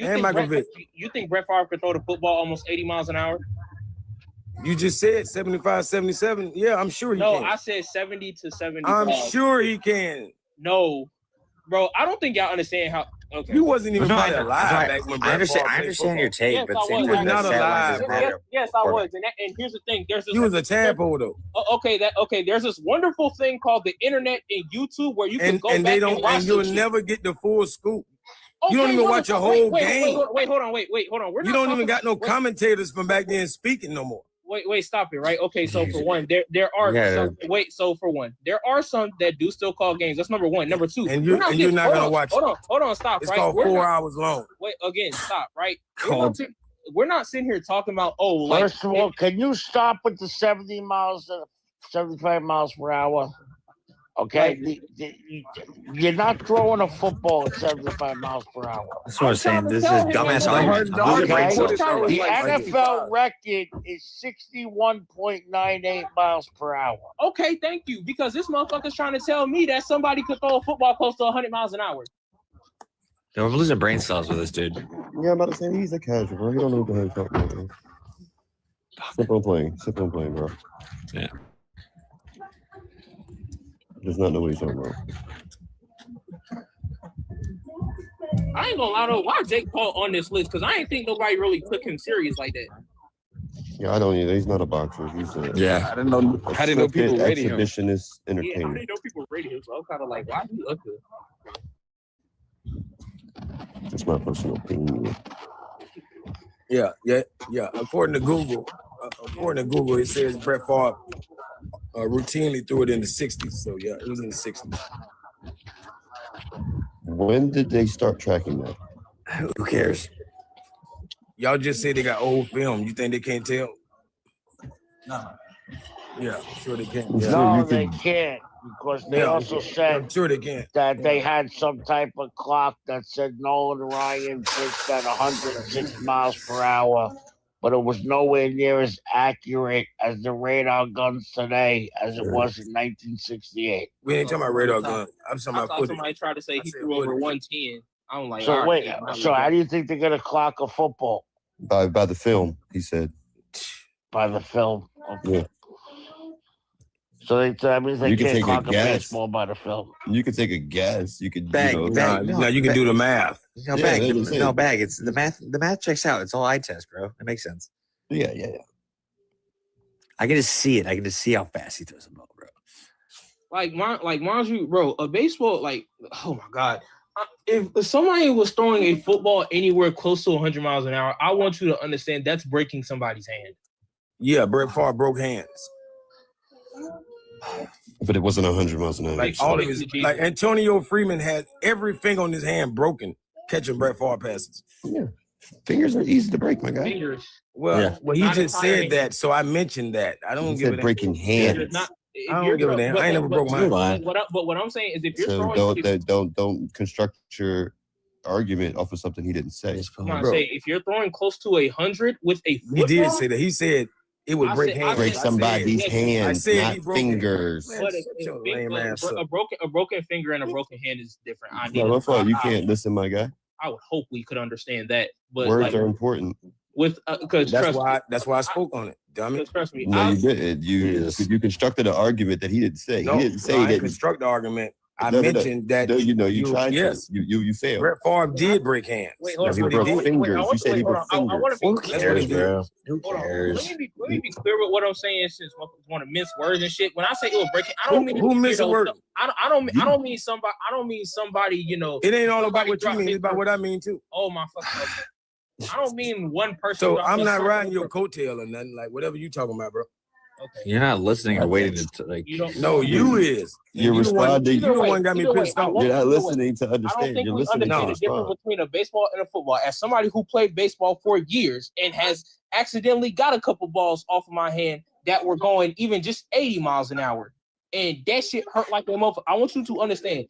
And Michael Vick. You think Brett Favre could throw the football almost 80 miles an hour? You just said 75, 77. Yeah, I'm sure he can. No, I said 70 to 75. I'm sure he can. No. bro, I don't think y'all understand how. Okay. You wasn't even No, probably alive back when I Brett Favre understand your take, Yes, but I at the same was. You time, was not that alive, sideline bro. is Yes, I was. And here's the thing. You was a tadpole though. Okay. There's this wonderful thing called the internet and YouTube where you can go And back they don't, and watch and you'll the never get the full scoop. Okay, You don't even watch a whole wait, game. hold on. We're You not don't even got no wait, commentators from back then speaking no more. Wait, stop it, right? Okay, so for one, there are some. Wait, so for one, there are some that do still call games. That's number one. Number two, And you're not gonna watch. Hold on, stop. It's right? called 4 hours long. Wait, again, stop. Right? We're not sitting here talking about First of all, can you stop with the 75 miles per hour? Okay, you're not throwing a football at 75 miles per hour. That's what I'm saying. This is dumbass argument. The NFL record is 61.98 miles per hour. Okay, thank you. Because this motherfucker's trying to tell me that somebody could throw a football close to 100 miles an hour. We're losing brain cells with this dude. Yeah, I'm about to say he's a casual, bro. He don't know what the hell he's talking about, man. Simple playing, bro. Yeah. Does not know what he's talking about. I ain't gonna lie though. Why Jake Paul on this list? Because I ain't think nobody really took him serious like that. Yeah, I don't either. He's not a boxer. He's a I didn't know people rated him. Exhibitionist Yeah, I entertainer. didn't know people rated him, so I'm kind of like, why he up here? That's my personal opinion. Yeah. According to Google, it says Brett Favre routinely threw it in the 60s. So yeah, it was in the 60s. When did they start tracking that? Who cares? Y'all just say they got old film. You think they can't tell? No. Yeah, sure they can. I'm Yeah. sure No, you they can. can't because they Yeah, also said I'm sure they can. that they had some type of clock that said Nolan Ryan pitched at 106 miles per hour, but it was nowhere near as accurate as the radar guns today as it was in 1968. We ain't talking about radar gun. I'm talking I about thought footage. somebody tried to say he threw over 110. I'm like, So all right, wait, yeah, so how do you think they're gonna clock a football? By the film, he said. By the film. Okay. Yeah. So that means they You can can't take a clock a guess. baseball by the film. You could take a guess. You could Bag, you know, bag. Now you can do the math. No, Yeah, bag. that's what I'm saying. No, bag. It's the math. The math checks out. It's all eye test, bro. It makes sense. Yeah. I can just see it. I can just see how fast he throws the ball, bro. mind you, bro, a baseball, oh my God. If somebody was throwing a football anywhere close to 100 miles an hour, I want you to understand that's breaking somebody's hand. Yeah, Brett Favre broke hands. But it wasn't 100 miles an hour. Like all of his, like Antonio Freeman had every finger on his hand broken catching Brett Favre passes. Yeah, fingers are easy to break, my guy. Fingers. Well, he Not just entire said hand. that, so I mentioned that. I don't He give said it breaking hands. I don't give a damn. I ain't never broke mine. But what I'm saying is, if you're So throwing, don't construct your argument off of something he didn't say. if you're throwing close to 100 with a football, He did say that. He said it would break hands. Break somebody's hands, not fingers. But a broken finger and a broken hand is different. No, that's why you can't listen, my guy. I would hope we could understand that. But Words are important. With because that's why I spoke on it, dummy. Trust me. No, you didn't. You constructed an argument that he didn't say. No, He didn't say I that. didn't construct the argument. I No, mentioned that you tried. Yes, you failed. Brett Favre did break hands. Wait, No, he broke fingers. You said he broke fingers. Who cares, bro? Who Hold on. cares? Let me be clear with what I'm saying, since I want to mince words and shit. When I say it was breaking, I don't mean who missed a word. I don't mean somebody. I don't mean somebody. You know, It ain't all about what you mean. It's about what I mean too. Oh my fucking. I don't mean one person. So I'm not riding your coattail or nothing. Like whatever you talking about, bro. Okay. You're not listening or waiting to like. No, you is. You're responding. You the one got me pissed off. You're not listening to I don't understand. think You're we listening to understand the difference respond. between a baseball and a football. As somebody who played baseball for years and has accidentally got a couple balls off of my hand that were going even just 80 miles an hour, and that shit hurt like a motherfucker. I want you to understand.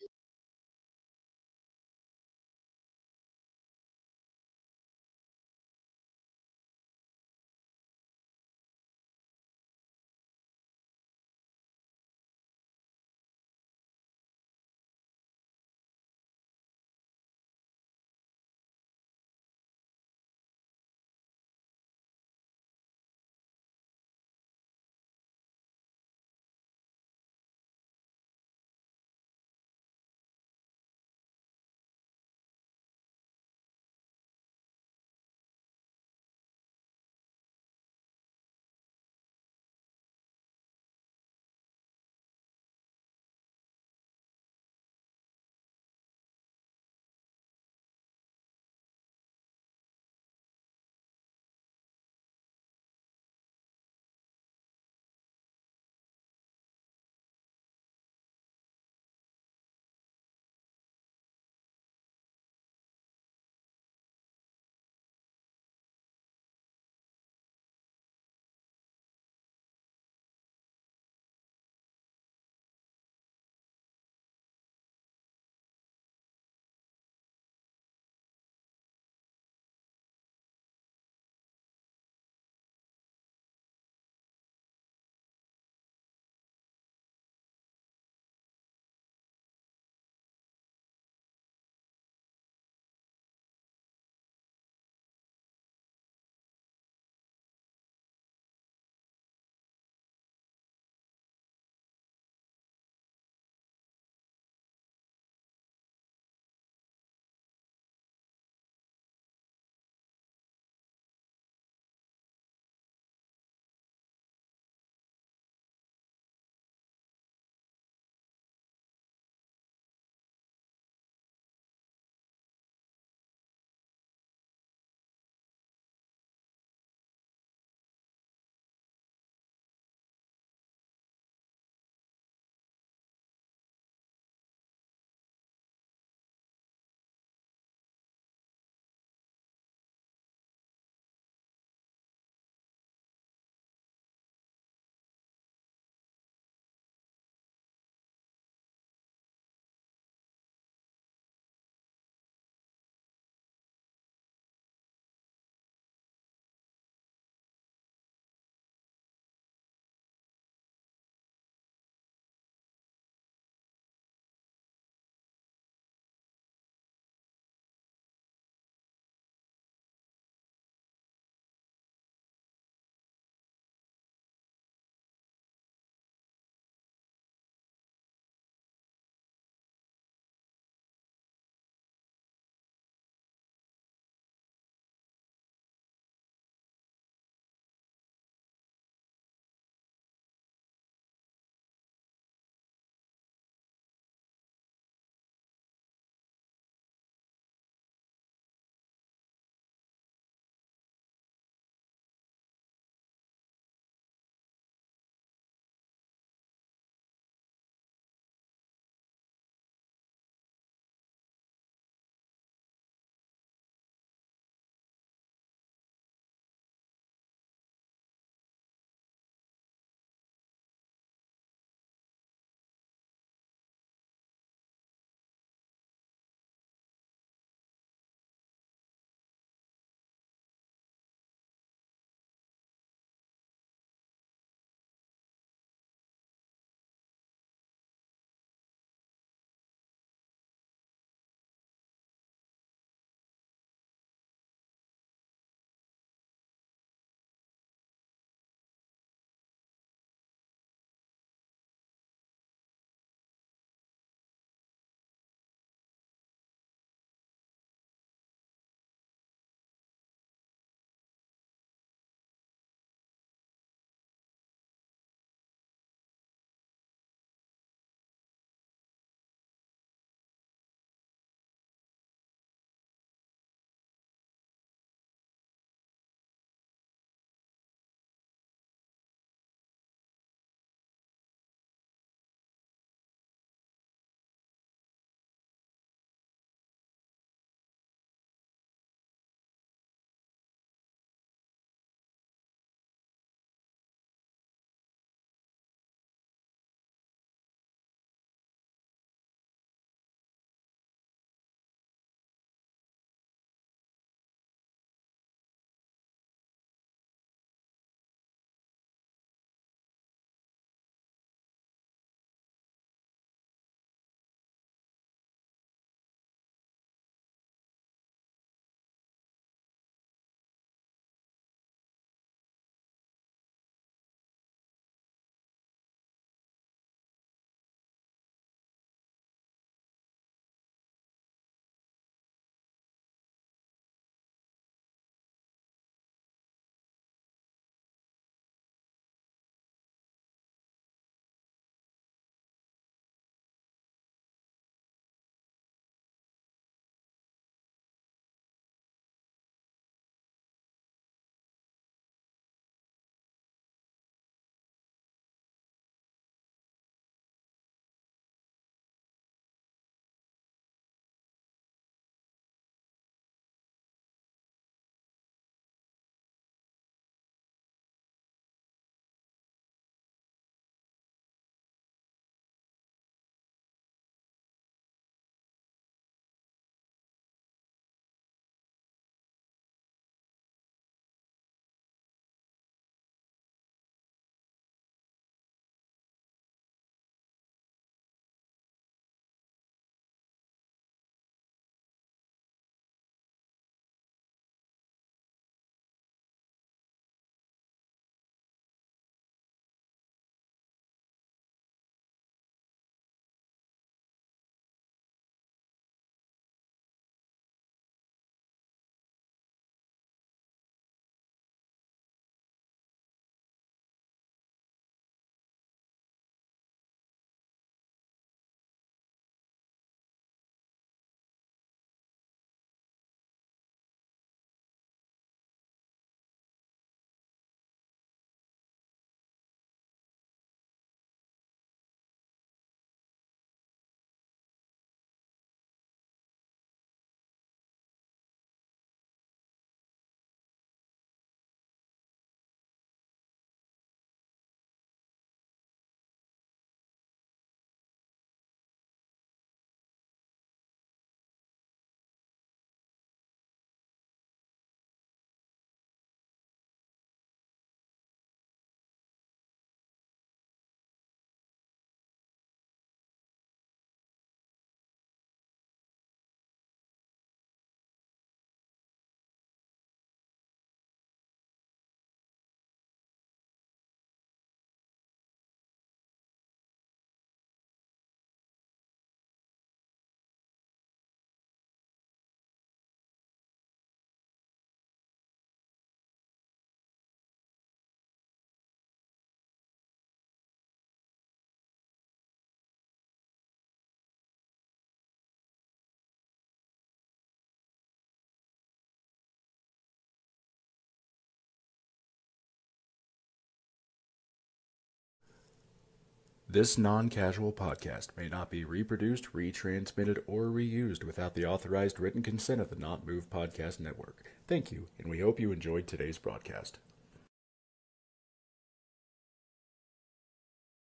This non-casual podcast may not be reproduced, retransmitted, or reused without the authorized written consent of the Not Move Podcast Network. Thank you, and we hope you enjoyed today's broadcast.